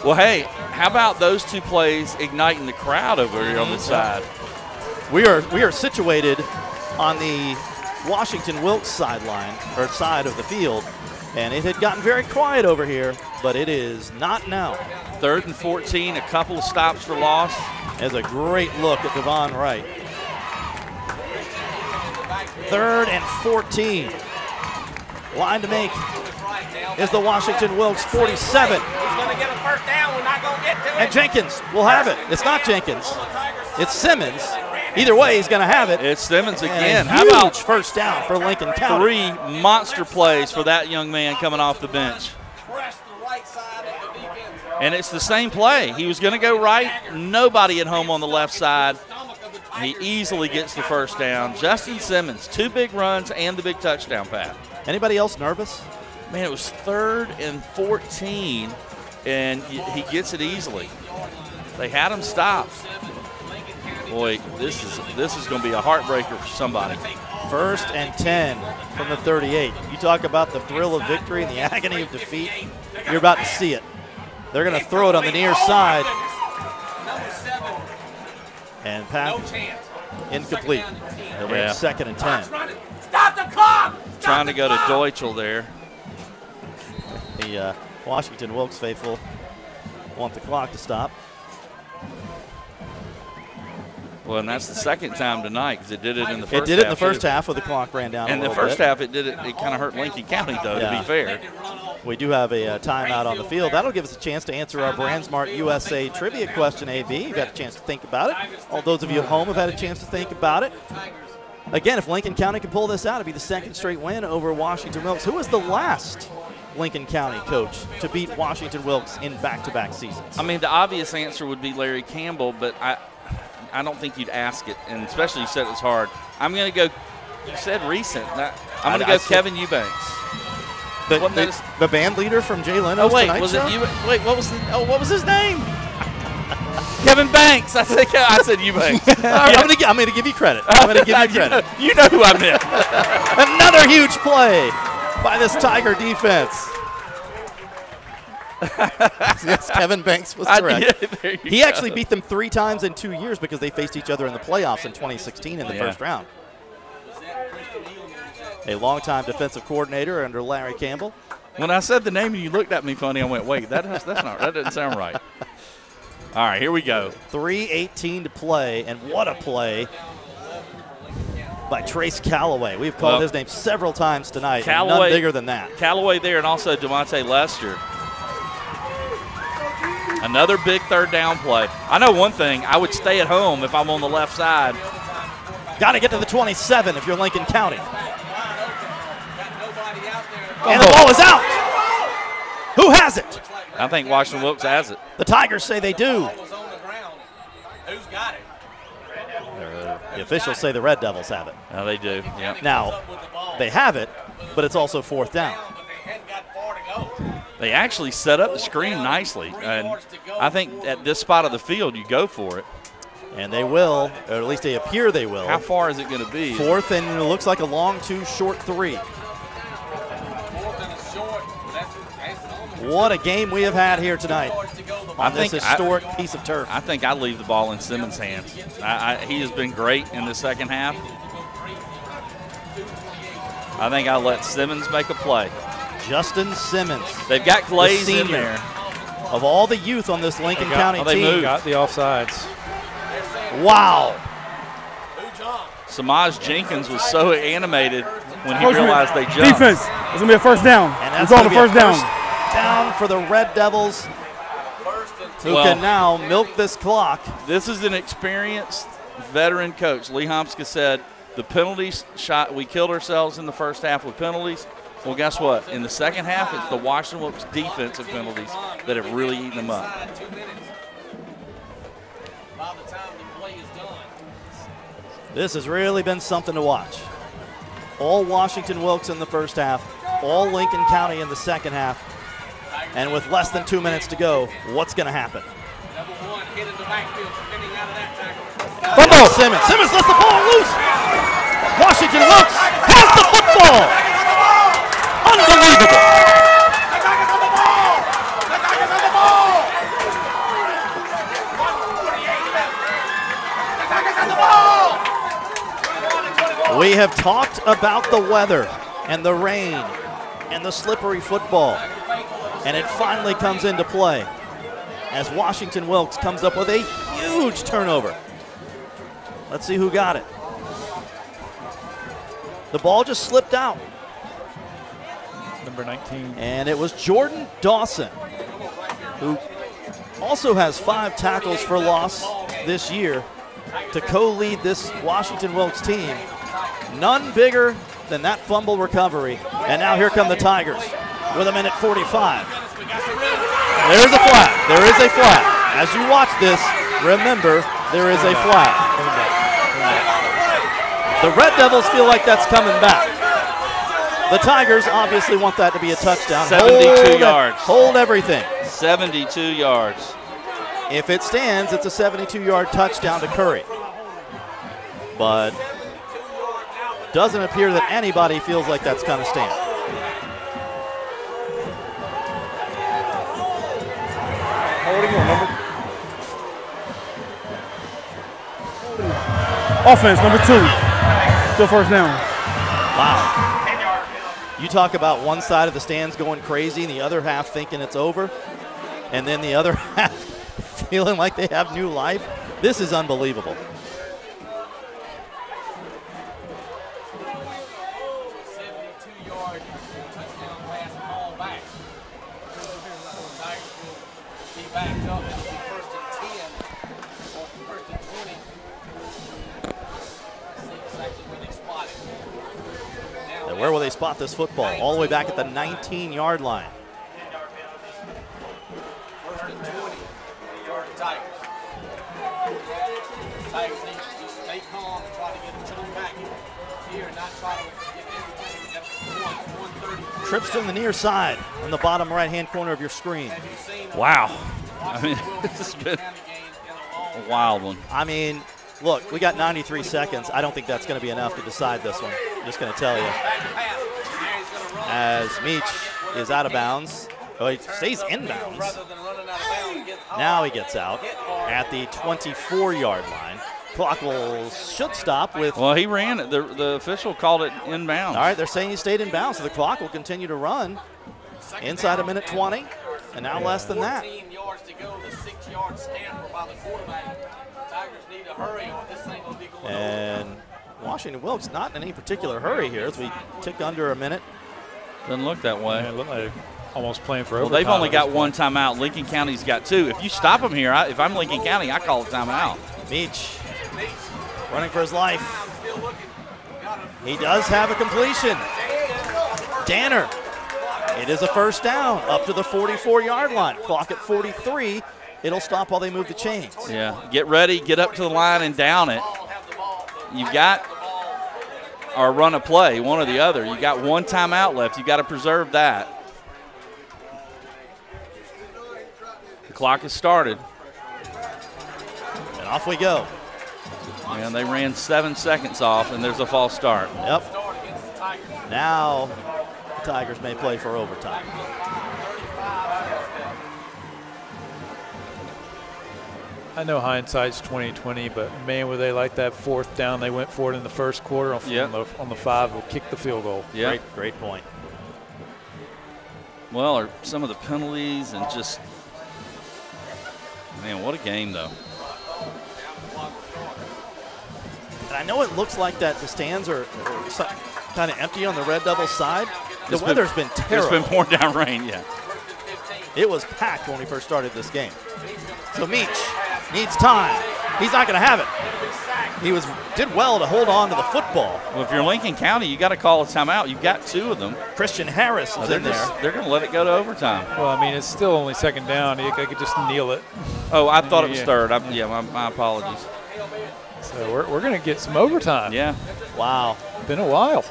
Well, hey, how about those two plays igniting the crowd over here on the side? We are situated on the Washington-Wilkes sideline, or side of the field, and it had gotten very quiet over here, but it is not now. 3rd and 14, a couple of stops for loss. As a great look at Devon Wright. 3rd and 14. Line to make is the Washington-Wilkes 47. He's going to get a first down. We're not going to get to it. And Jenkins will have it. It's not Jenkins. It's Simmons. Either way, he's going to have it. It's Simmons again. How about first down for Lincoln County? 3 monster plays for that young man coming off the bench. And it's the same play. He was going to go right. Nobody at home on the left side. He easily gets the first down. Justin Simmons, 2 big runs and the big touchdown pass. Anybody else nervous? Man, it was 3rd and 14, and he gets it easily. They had him stopped. Boy, this is going to be a heartbreaker for somebody. 1st and 10 from the 38. You talk about the thrill of victory and the agony of defeat. You're about to see it. They're going to throw it on the near side. And pass incomplete. They'll bring 2nd and 10. Stop the clock! Trying to go to Deutschel there. The Washington-Wilkes faithful want the clock to stop. Well, and that's the second time tonight because it did it in the first half. It did it in the first half when the clock ran down. In the first half, it kind of hurt Lincoln County, though, to be fair. We do have a timeout on the field. That'll give us a chance to answer our BrandSmart USA trivia question, AB. You've had a chance to think about it. All those of you at home have had a chance to think about it. Again, if Lincoln County can pull this out, it'd be the 2nd straight win over Washington-Wilkes. Who was the last Lincoln County coach to beat Washington-Wilkes in back-to-back seasons? I mean, the obvious answer would be Larry Campbell, but I don't think you'd ask it, and especially you said it was hard. I'm going to go, you said recent. I'm going to go Kevin Eubanks. The band leader from Jay Leno's Tonight Show? What was his name? Kevin Banks. I said Eubanks. I'm going to give you credit. You know who I meant. Another huge play by this Tiger defense. Yes, Kevin Banks was correct. He actually beat them 3 times in 2 years because they faced each other in the playoffs in 2016 in the first round. A longtime defensive coordinator under Larry Campbell. When I said the name and you looked at me funny, I went, wait, that doesn't sound right. All right, here we go. 3:18 to play, and what a play by Trace Calloway. We've called his name several times tonight, none bigger than that. Calloway there, and also DeMonte Lester. Another big 3rd down play. I know one thing, I would stay at home if I'm on the left side. Got to get to the 27 if you're Lincoln County. And the ball is out. Who has it? I think Washington-Wilkes has it. The Tigers say they do. Who's got it? The officials say the Red Devils have it. No, they do. Yep. Now, they have it, but it's also 4th down. They actually set up the screen nicely, and I think at this spot of the field, you go for it. And they will, or at least they appear they will. How far is it going to be? 4th, and it looks like a long 2, short 3. What a game we have had here tonight on this historic piece of turf. I think I leave the ball in Simmons' hands. He has been great in the second half. I think I'll let Simmons make a play. Justin Simmons. They've got Glaze in there. Of all the youth on this Lincoln County team. Got the offsides. Wow. Samaj Jenkins was so animated when he realized they jumped. Defense. It's going to be a first down. And that's it's on the first down. Down for the Red Devils, who can now milk this clock. This is an experienced veteran coach. Lee Homska said the penalties shot, we killed ourselves in the first half with penalties. Well, guess what? In the second half, it's the Washington-Wilkes defensive penalties that have really eaten them up. This has really been something to watch. All Washington-Wilkes in the first half, all Lincoln County in the second half. And with less than 2 minutes to go, what's going to happen? Fumble! Simmons lets the ball loose. Washington-Wilkes has the football. Unbelievable. We have talked about the weather and the rain and the slippery football, and it finally comes into play as Washington-Wilkes comes up with a huge turnover. Let's see who got it. The ball just slipped out. Number 19. And it was Jordan Dawson, who also has 5 tackles for loss this year, to co-lead this Washington-Wilkes team. None bigger than that fumble recovery. And now here come the Tigers with a minute 45. There's a flag. There is a flag. As you watch this, remember there is a flag. The Red Devils feel like that's coming back. The Tigers obviously want that to be a touchdown. 72 yards. Hold everything. 72 yards. If it stands, it's a 72-yard touchdown to Curry. But doesn't appear that anybody feels like that's going to stand. Holding on, number. Offense, number 2. Still first down. Wow. You talk about one side of the stands going crazy and the other half thinking it's over, and then the other half feeling like they have new life. This is unbelievable. Where will they spot this football? All the way back at the 19-yard line. First and 20, Tigers. Tigers need to stay calm and try to get a chunk back here, not try to get everything at the 133. Trips to the near side on the bottom right-hand corner of your screen. Wow. I mean, this has been a wild one. I mean, look, we got 93 seconds. I don't think that's going to be enough to decide this one. I'm just going to tell you. As Meach is out of bounds. Oh, he stays in bounds. Now he gets out at the 24-yard line. Clock should stop with. Well, he ran it. The official called it inbounds. All right, they're saying he stayed in bounds, so the clock will continue to run inside a minute 20, and now less than that. 14 yards to go, the 6-yard scamper by the quarterback. Tigers need to hurry or this thing will be going over. And Washington-Wilkes not in any particular hurry here as we tick under a minute. Doesn't look that way. Yeah, it looked like almost playing for overtime. Well, they've only got one timeout. Lincoln County's got 2. If you stop them here, if I'm Lincoln County, I call a timeout. Meach running for his life. He does have a completion. Danner. It is a first down up to the 44-yard line. Clock at 43. It'll stop while they move the chains. Yeah, get ready, get up to the line and down it. You've got, or run a play, one or the other. You've got one timeout left. You've got to preserve that. The clock has started. And off we go. And they ran 7 seconds off, and there's a false start. Yep. Now the Tigers may play for overtime. I know hindsight's 20/20, but man, were they like that 4th down? They went for it in the first quarter on the 5 will kick the field goal. Yeah, great point. Well, or some of the penalties and just, man, what a game though. And I know it looks like that the stands are kind of empty on the Red Devils side. The weather's been terrible. It's been pouring down rain, yeah. It was packed when we first started this game. So Meach needs time. He's not going to have it. He did well to hold on to the football. Well, if you're Lincoln County, you got to call a timeout. You've got 2 of them. Christian Harris is in there. They're going to let it go to overtime. Well, I mean, it's still only 2nd down. I could just kneel it. Oh, I thought it was 3rd. Yeah, my apologies. So we're going to get some overtime. Yeah. Wow. Been a while.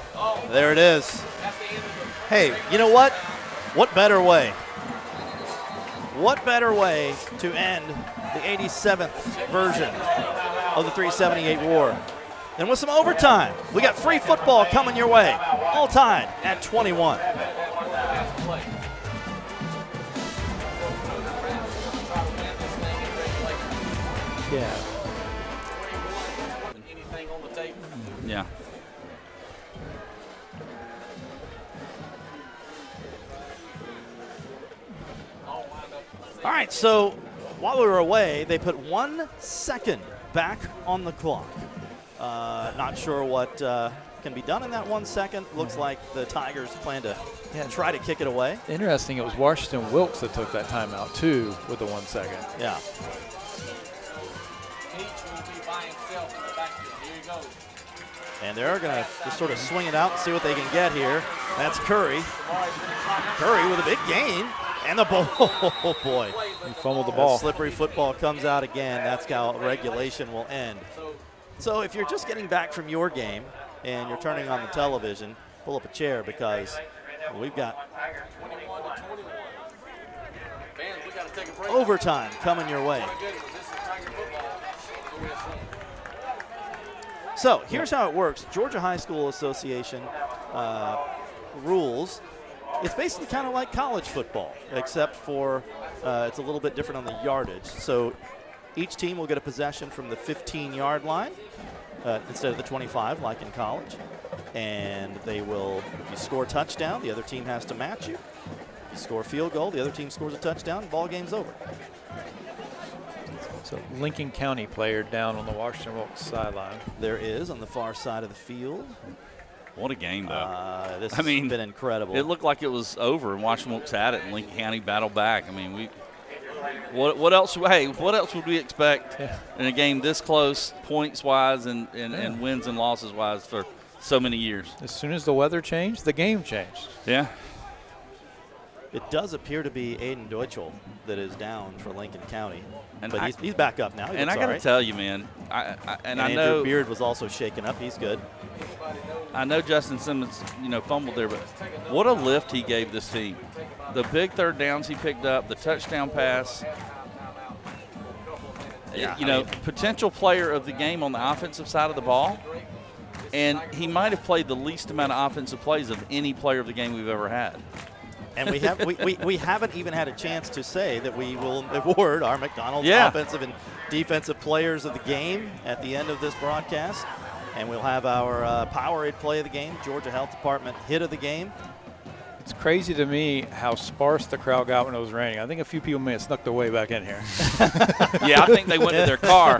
There it is. Hey, you know what? What better way? What better way to end the 87th version of the 378 war than with some overtime? We got free football coming your way, all tied at 21. Yeah. Anything on the table. Yeah. All right, so while we were away, they put 1 second back on the clock. Not sure what can be done in that 1 second. Looks like the Tigers plan to try to kick it away. Interesting, it was Washington-Wilkes that took that timeout too with the 1 second. Yeah. And they're going to just sort of swing it out and see what they can get here. That's Curry. Curry with a big gain. And the ball, oh boy. He fumbled the ball. The slippery football comes out again. That's how regulation will end. So if you're just getting back from your game and you're turning on the television, pull up a chair because we've got overtime coming your way. So here's how it works. Georgia High School Association rules. It's basically kind of like college football, except for it's a little bit different on the yardage. So each team will get a possession from the 15-yard line instead of the 25 like in college. And they will, if you score a touchdown, the other team has to match you. If you score a field goal, the other team scores a touchdown, ball game's over. So Lincoln County player down on the Washington-Wilkes sideline. There is on the far side of the field. What a game, though. This has been incredible. It looked like it was over, and Washington-Wilkes had it, and Lincoln County battled back. I mean, what else? Hey, what else would we expect in a game this close, points-wise and wins and losses-wise for so many years? As soon as the weather changed, the game changed. Yeah. It does appear to be Aiden Deutschel that is down for Lincoln County. But he's back up now. And I got to tell you, man, I know Andrew Beard was also shaken up. He's good. I know Justin Simmons, fumbled there, but what a lift he gave this team. The big third downs he picked up, the touchdown pass. Yeah, potential player of the game on the offensive side of the ball. And he might have played the least amount of offensive plays of any player of the game we've ever had. And we haven't even had a chance to say that we will award our McDonald's offensive and defensive players of the game at the end of this broadcast. And we'll have our Powerade play of the game, Georgia Health Department hit of the game. It's crazy to me how sparse the crowd got when it was raining. I think a few people may have snuck their way back in here. Yeah, I think they went to their car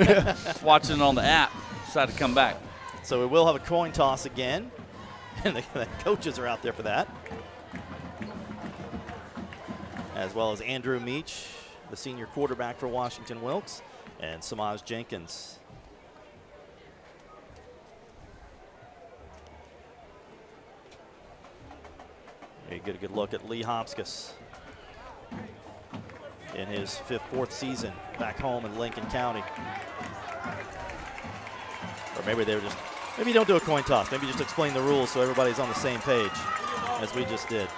watching it on the app, decided to come back. So we will have a coin toss again. And the coaches are out there for that. As well as Andrew Meach, the senior quarterback for Washington-Wilkes, and Samaj Jenkins. There you get a good look at Lee Hopskis in his fourth season back home in Lincoln County. Or maybe they were just, maybe don't do a coin toss. Maybe just explain the rules so everybody's on the same page, as we just did.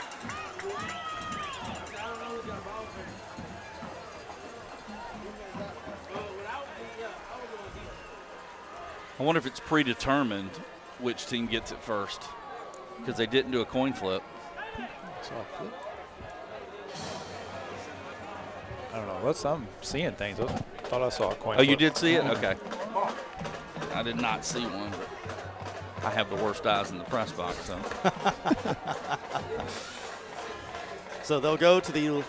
I wonder if it's predetermined which team gets it first, because they didn't do a coin flip. I don't know. I'm seeing things. I thought I saw a coin flip. Oh, you did see it? Okay. I did not see one, but I have the worst eyes in the press box. So, so they'll go to the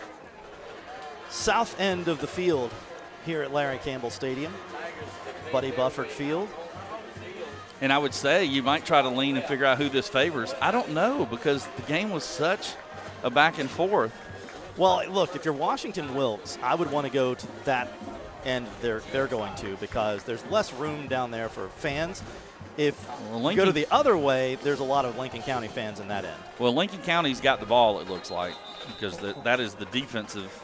south end of the field here at Larry Campbell Stadium, Buddy Bufford Field. And I would say you might try to lean and figure out who this favors. I don't know, because the game was such a back and forth. Well, look, if you're Washington-Wilkes, I would want to go to that end they're going to, because there's less room down there for fans. If you go to the other way, there's a lot of Lincoln County fans in that end. Well, Lincoln County's got the ball, it looks like, because that is the defensive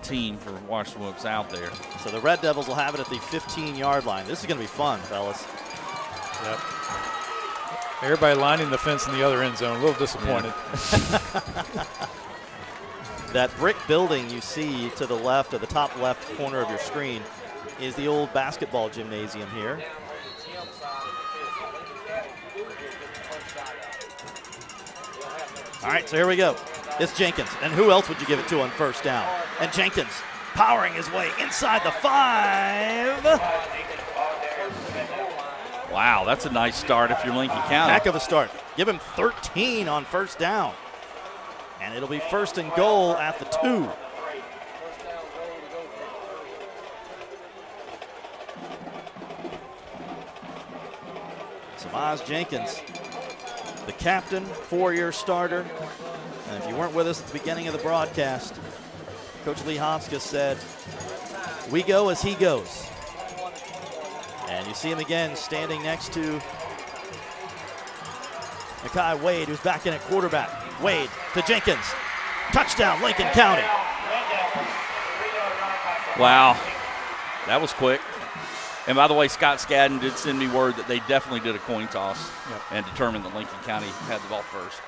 team for Washington-Wilkes out there. So the Red Devils will have it at the 15-yard line. This is going to be fun, fellas. Yep. Everybody lining the fence in the other end zone. A little disappointed. Yeah. That brick building you see to the left, of the top left corner of your screen, is the old basketball gymnasium here. All right, so here we go. It's Jenkins. And who else would you give it to on first down? And Jenkins powering his way inside the 5. Wow, that's a nice start if you're Lincoln County. Heck of a start. Give him 13 on first down. And it'll be first and goal at the 2. Samaj Jenkins, the captain, 4-year starter. And if you weren't with us at the beginning of the broadcast, Coach Lee Hopkins said, we go as he goes. And you see him again standing next to Makai Wade, who's back in at quarterback. Wade to Jenkins. Touchdown, Lincoln County. Wow, that was quick. And by the way, Scott Skadden did send me word that they definitely did a coin toss and determined that Lincoln County had the ball first.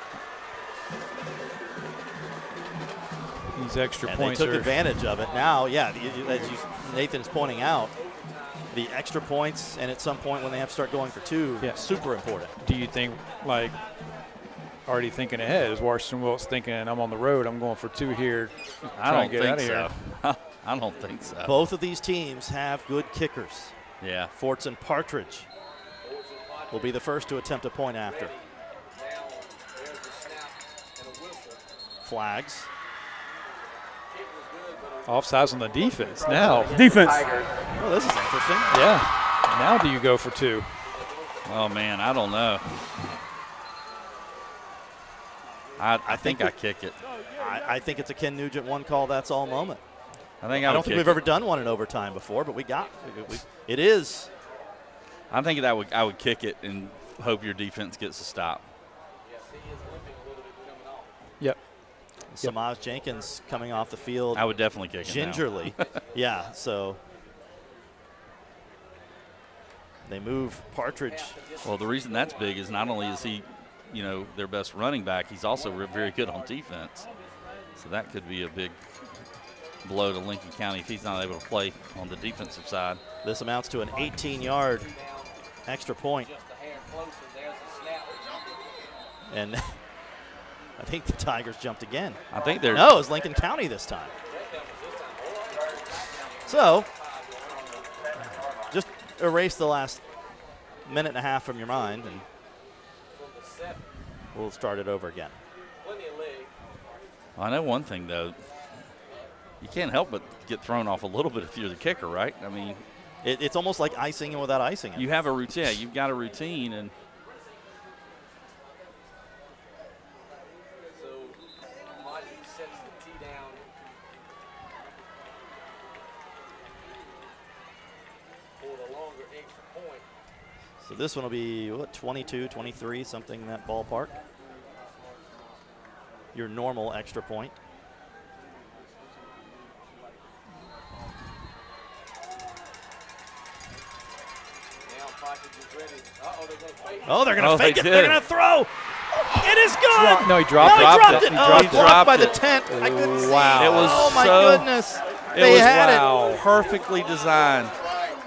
These extra and points they took advantage of it. Now, yeah, as Nathan's pointing out, the extra points, and at some point when they have to start going for 2, super important. Do you think, like, already thinking ahead, is Washington-Wilkes thinking, I'm on the road, I'm going for 2 here? I don't think so. I don't think so. Both of these teams have good kickers. Yeah. Forts and Partridge will be the first to attempt a point after. Flags. Offsides on the defense now. Defense. Well, this is interesting. Yeah. Now do you go for 2? Oh, man, I don't know. I think I kick it. I think it's a Ken Nugent 1 call, that's all moment. I don't think we've ever done one in overtime before, but it is. I think I would kick it and hope your defense gets a stop. Yep. Samaj Jenkins coming off the field. I would definitely kick it gingerly. Yeah, so they move Partridge. Well, the reason that's big is not only is he, their best running back, he's also very good on defense. So that could be a big blow to Lincoln County if he's not able to play on the defensive side. This amounts to an 18-yard extra point. And I think the Tigers jumped again. I think they're. No, it's Lincoln County this time. So just erase the last minute and a half from your mind, and we'll start it over again. I know one thing, though. You can't help but get thrown off a little bit if you're the kicker, right? I mean, it's almost like icing without icing. You have a routine. Yeah, you've got a routine, and so this one will be, what, 22, 23, something in that ballpark. Your normal extra point. Oh, they're going to fake it. They're going to throw. It is good. No, he dropped it. He dropped by the tent. I couldn't see. Wow. It was oh, my goodness. They had it perfectly designed.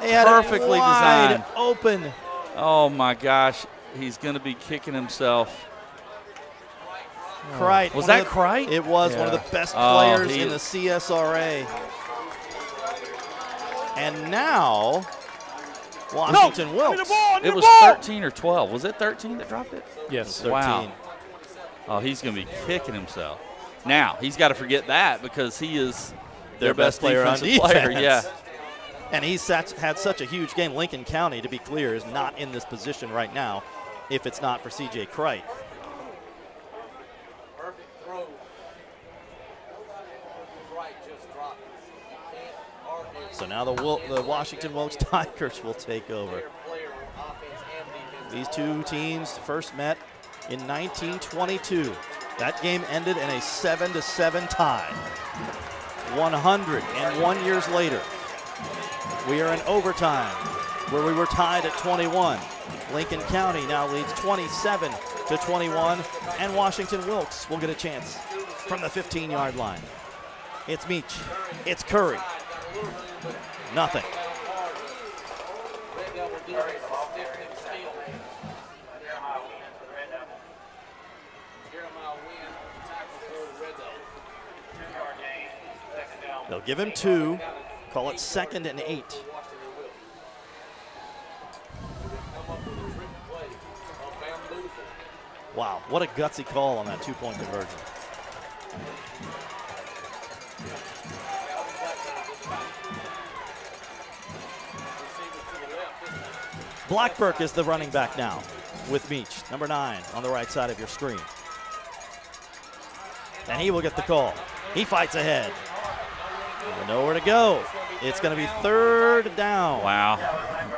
They had perfectly it wide designed. Open. Oh, my gosh. He's going to be kicking himself. Crite. Was that Crite? It was one of the best players in the CSRA. And now Washington-Wilkes. It was 13 or 12. Was it 13 that dropped it? Yes. 13. Wow. Oh, he's going to be kicking himself. Now, he's got to forget that because he is their best player on defense. Yeah. And he's had such a huge game. Lincoln County, to be clear, is not in this position right now if it's not for C.J. Crite. So now the Washington-Wilkes Tigers will take over. These two teams first met in 1922. That game ended in a 7-7 tie. 101 years later, we are in overtime where we were tied at 21. Lincoln County now leads 27-21, and Washington-Wilkes will get a chance from the 15-yard line. It's Meach. It's Curry. Nothing. They'll give him 2. Call it 2nd and 8. Wow, what a gutsy call on that two-point conversion. Blackburk is the running back now with Meach, number 9 on the right side of your screen. And he will get the call. He fights ahead. Nowhere to go. It's going to be 3rd down. Wow.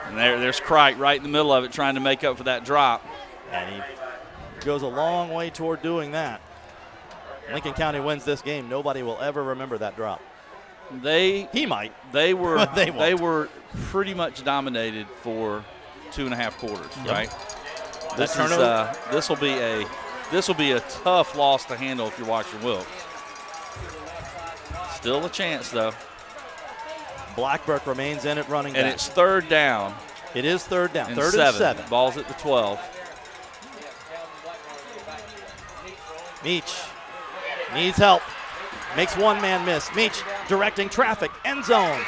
And there's Crite right in the middle of it trying to make up for that drop. And he goes a long way toward doing that. Lincoln County wins this game. Nobody will ever remember that drop. He might. They were they won't. They were pretty much dominated for 2.5 quarters, right? This will be a tough loss to handle if you're Washington-Wilkes. Still a chance though. Blackburk remains in it running back. And it's 3rd down. It is 3rd down. And 3rd and 7. Ball's at the 12. Meach needs help. Makes one man miss. Meach directing traffic. End zone.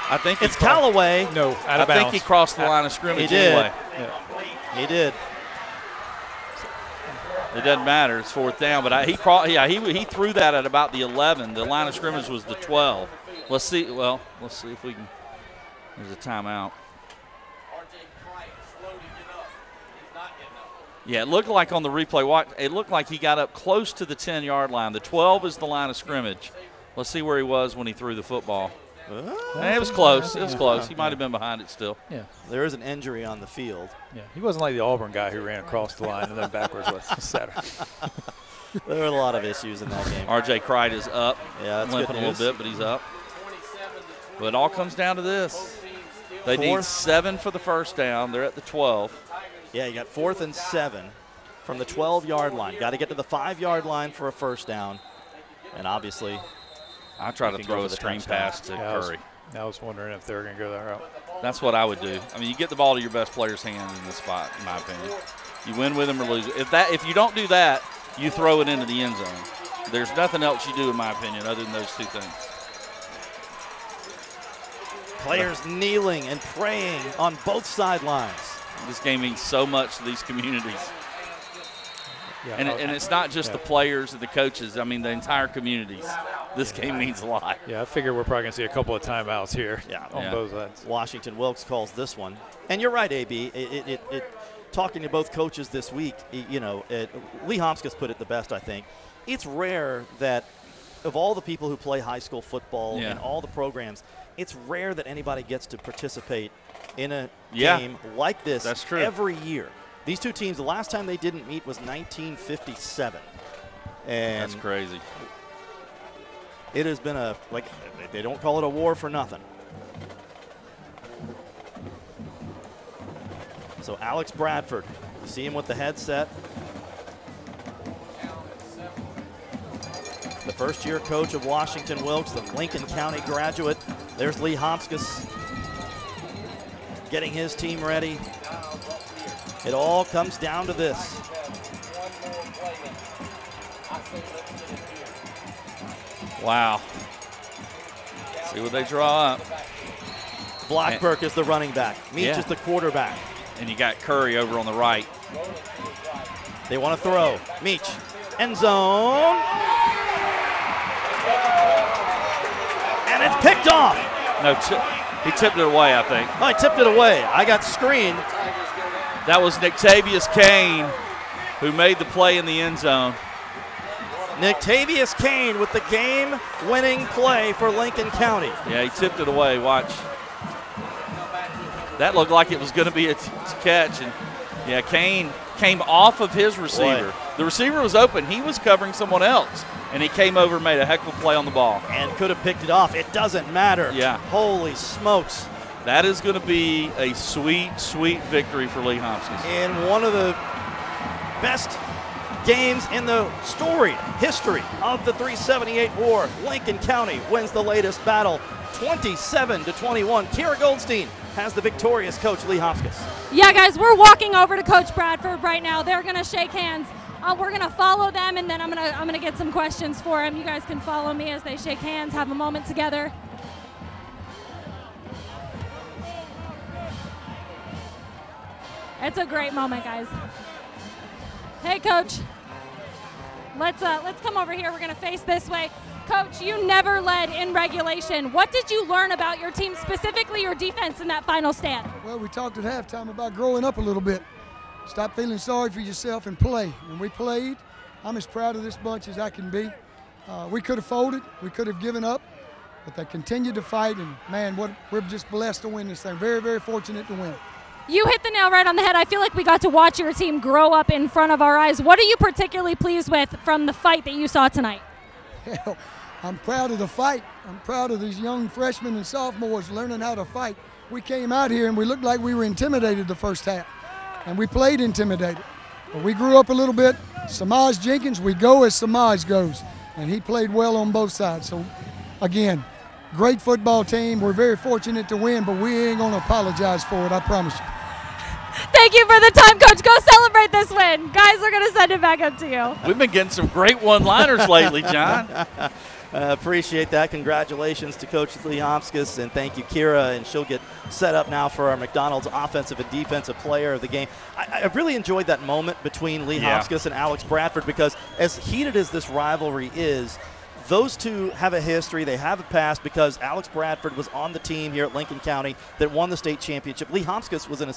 I think it's Callaway. No, out of bounds. I think he crossed the line of scrimmage he did. anyway. Yeah. He did. It doesn't matter. It's 4th down, but he threw that at about the 11. The line of scrimmage was the 12. Let's see. Well, let's see if we can. There's a timeout. Yeah, it looked like on the replay. It looked like he got up close to the 10-yard line. The 12 is the line of scrimmage. Let's see where he was when he threw the football. It was close. It was close. He might have been behind it still. Yeah. There is an injury on the field. Yeah. He wasn't like the Auburn guy who ran across the line and then backwards last Saturday. There were a lot of issues in that game. R.J. Crite is up. Yeah, that's limping good a little bit, but he's up. But it all comes down to this. They need 7 for the 1st down. They're at the 12. Yeah, you got 4th and 7 from the 12-yard line. Got to get to the 5-yard line for a 1st down. And obviously, I try to throw a screen pass to Curry. I was wondering if they were going to go that route. That's what I would do. I mean, you get the ball to your best player's hands in this spot, in my opinion. You win with them or lose. If you don't do that, you throw it into the end zone. There's nothing else you do, in my opinion, other than those 2 things. Players kneeling and praying on both sidelines. This game means so much to these communities. Yeah, and it's not just the players and the coaches. I mean, the entire communities. This game means a lot. Yeah, I figure we're probably going to see a couple of timeouts here on both sides. Washington-Wilkes calls this one. And you're right, AB. Talking to both coaches this week, Lee Homskus put it the best, I think. It's rare that of all the people who play high school football and all the programs, it's rare that anybody gets to participate in a game like this. That's true. Every year. These 2 teams, the last time they didn't meet was 1957. And that's crazy. It has been they don't call it a war for nothing. So Alex Bradford, you see him with the headset. The first-year coach of Washington-Wilkes, the Lincoln County graduate. There's Lee Homskus getting his team ready. It all comes down to this. Wow. See what they draw up. Blackburk is the running back. Meach is the quarterback. And you got Curry over on the right. They want to throw. Meach, end zone. And it's picked off. No, he tipped it away, I think. Oh, he tipped it away. I got screened. That was Nictavius Kane who made the play in the end zone. Nictavius Kane with the game-winning play for Lincoln County. Yeah, he tipped it away. Watch. That looked like it was going to be a catch. And, yeah, Kane came off of his receiver. Boy. The receiver was open. He was covering someone else. And he came over and made a heck of a play on the ball. And could have picked it off. It doesn't matter. Yeah. Holy smokes. That is going to be a sweet, sweet victory for Lee Homskus. In one of the best games in the storied history of the 378 war, Lincoln County wins the latest battle 27-21. Kira Goldstein has the victorious coach, Lee Homskus. Yeah, guys, we're walking over to Coach Bradford right now. They're going to shake hands. We're going to follow them, and then I'm gonna get some questions for him. You guys can follow me as they shake hands, have a moment together. It's a great moment, guys. Hey, Coach. Let's come over here. We're going to face this way. Coach, you never led in regulation. What did you learn about your team, specifically your defense, in that final stand? Well, we talked at halftime about growing up a little bit. Stop feeling sorry for yourself and play. When we played, I'm as proud of this bunch as I can be. We could have folded. We could have given up. But they continued to fight, and, man, we're just blessed to win this thing. Very, very fortunate to win. You hit the nail right on the head. I feel like we got to watch your team grow up in front of our eyes. What are you particularly pleased with from the fight that you saw tonight? Hell, I'm proud of the fight. I'm proud of these young freshmen and sophomores learning how to fight. We came out here and we looked like we were intimidated the first half, and we played intimidated. But we grew up a little bit. Samaj Jenkins, we go as Samaj goes, and he played well on both sides. So, again, great football team. We're very fortunate to win, but we ain't going to apologize for it, I promise you. Thank you for the time, Coach. Go celebrate this win. Guys, we're going to send it back up to you. We've been getting some great one-liners lately, John. Appreciate that. Congratulations to Coach Lee Homskis, and thank you, Kira. And she'll get set up now for our McDonald's Offensive and Defensive Player of the Game. I really enjoyed that moment between Lee Homskis and Alex Bradford, because as heated as this rivalry is, those two have a history. They have a past, because Alex Bradford was on the team here at Lincoln County that won the state championship. Lee Homskis was an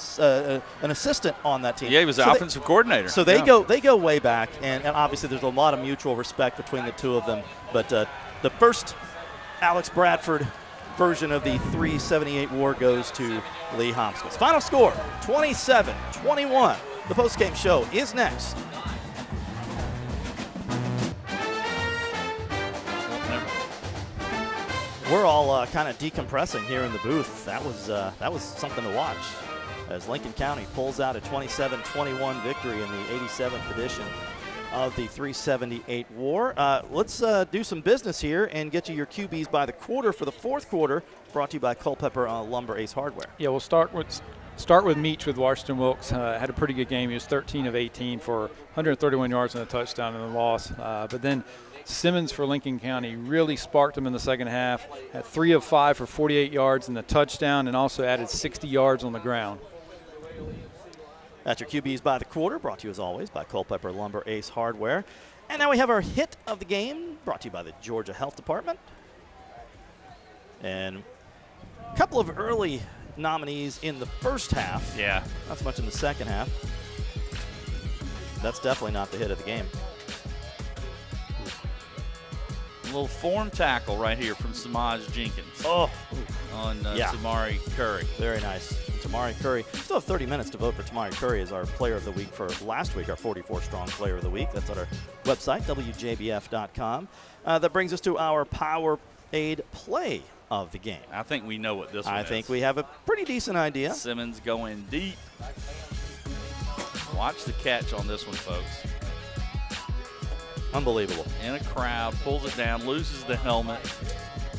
assistant on that team. Yeah, he was the offensive coordinator. So they go way back, and obviously there's a lot of mutual respect between the two of them. But the first Alex Bradford version of the 378 war goes to Lee Homskis. Final score, 27-21. The postgame show is next. We're all kind of decompressing here in the booth. That was something to watch as Lincoln County pulls out a 27-21 victory in the 87th edition of the 378 war. Let's do some business here and get you your QBs by the quarter for the fourth quarter, brought to you by Culpeper Lumber Ace Hardware. Yeah, we'll start with Meach with Washington-Wilkes. Had a pretty good game. He was 13 of 18 for 131 yards and a touchdown in the loss. But then Simmons for Lincoln County really sparked him in the second half. Had 3 of 5 for 48 yards and the touchdown, and also added 60 yards on the ground. That's your QBs by the quarter, brought to you as always by Culpeper Lumber Ace Hardware. And now we have our hit of the game, brought to you by the Georgia Health Department. And a couple of early nominees in the first half. Yeah. Not so much in the second half. That's definitely not the hit of the game. A little form tackle right here from Samaj Jenkins. Oh, on Tamari Curry. Very nice. Tamari Curry. Still have 30 minutes to vote for Tamari Curry as our player of the week for last week, our 44-strong player of the week. That's on our website, WJBF.com. That brings us to our Power Aid play of the game. I think we know what this one is. I think we have a pretty decent idea. Simmons going deep. Watch the catch on this one, folks. Unbelievable. In a crowd, pulls it down, loses the helmet.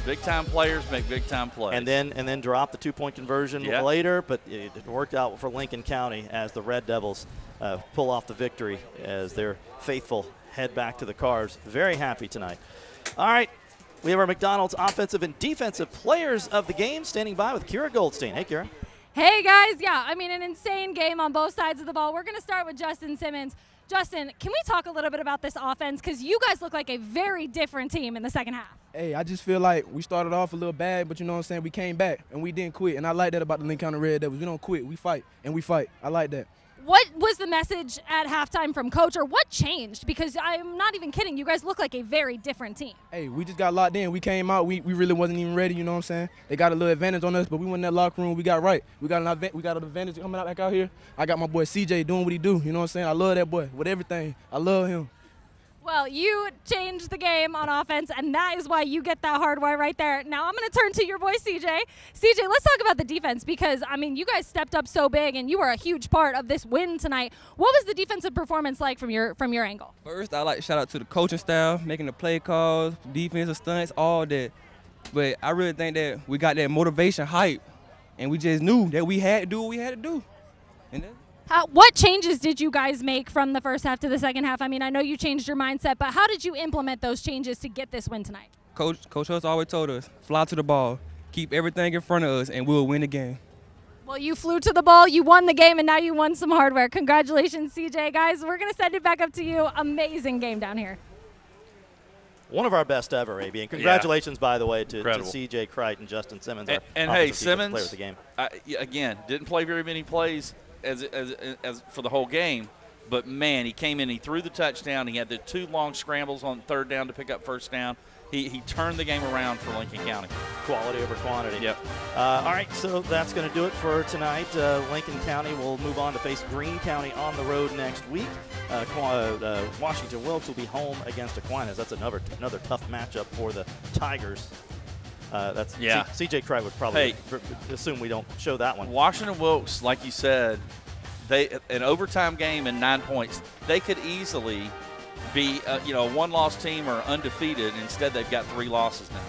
Big-time players make big-time plays. And then drop the two-point conversion later, but it worked out for Lincoln County as the Red Devils pull off the victory as their faithful head back to the cars. Very happy tonight. All right, we have our McDonald's offensive and defensive players of the game standing by with Kira Goldstein. Hey, Kira. Hey, guys. Yeah, I mean, an insane game on both sides of the ball. We're going to start with Justin Simmons. Justin, can we talk a little bit about this offense? Because you guys look like a very different team in the second half. Hey, I just feel like we started off a little bad, but you know what I'm saying? We came back, and we didn't quit. And I like that about the Lincoln County Red Devils. We don't quit. We fight, and we fight. I like that. What was the message at halftime from Coach, or what changed? Because I'm not even kidding. You guys look like a very different team. Hey, we just got locked in. We came out. We really wasn't even ready, you know what I'm saying? They got a little advantage on us, but we went in that locker room. We got right. We got an advantage coming out back out here. I got my boy CJ doing what he do, you know what I'm saying? I love that boy with everything. I love him. Well, you changed the game on offense, and that is why you get that hardware right there. Now I'm going to turn to your boy, CJ. CJ, let's talk about the defense because, I mean, you guys stepped up so big, and you were a huge part of this win tonight. What was the defensive performance like from your angle? First, I'd like to shout out to the coaching staff, making the play calls, defensive stunts, all that. But I really think that we got that motivation hype, and we just knew that we had to do what we had to do. And then what changes did you guys make from the first half to the second half? I mean, I know you changed your mindset, but how did you implement those changes to get this win tonight? Coach Hus always told us, fly to the ball, keep everything in front of us, and we'll win the game. Well, you flew to the ball, you won the game, and now you won some hardware. Congratulations, CJ. Guys, we're going to send it back up to you. Amazing game down here. One of our best ever, AB. And congratulations, by the way, to CJ Crichton and Justin Simmons. And hey, Simmons, Simmons, of the game. Again, didn't play very many plays as for the whole game. But, man, he came in, he threw the touchdown. He had the 2 long scrambles on 3rd down to pick up 1st down. He turned the game around for Lincoln County. Quality over quantity. Yep. All right, so that's going to do it for tonight. Lincoln County will move on to face Greene County on the road next week. Washington-Wilkes will be home against Aquinas. That's another tough matchup for the Tigers. CJ Crichton would probably assume we don't show that one. Washington-Wilkes, like you said, an overtime game and 9 points, they could easily be a 1-loss team or undefeated. Instead, they've got 3 losses now.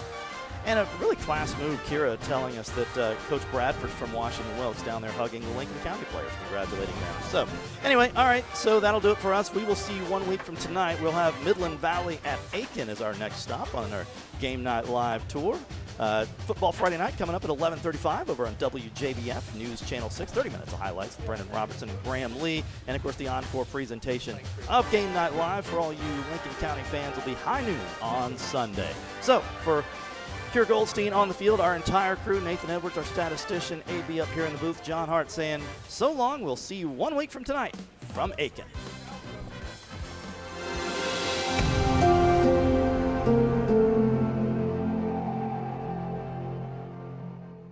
And a really class move, Kira telling us that Coach Bradford from Washington-Wilkes down there hugging the Lincoln County players, congratulating them. So anyway, all right, so that'll do it for us. We will see you 1 week from tonight. We'll have Midland Valley at Aiken as our next stop on our Game Night Live tour. Football Friday night coming up at 11:35 over on WJBF NewsChannel 6. 30 minutes of highlights with Brendan Robertson and Graham Lee. And, of course, the encore presentation of Game Night Live for all you Lincoln County fans will be high noon on Sunday. So, for Kira Goldstein on the field, our entire crew, Nathan Edwards, our statistician, AB up here in the booth, John Hart saying so long. We'll see you 1 week from tonight from Aiken.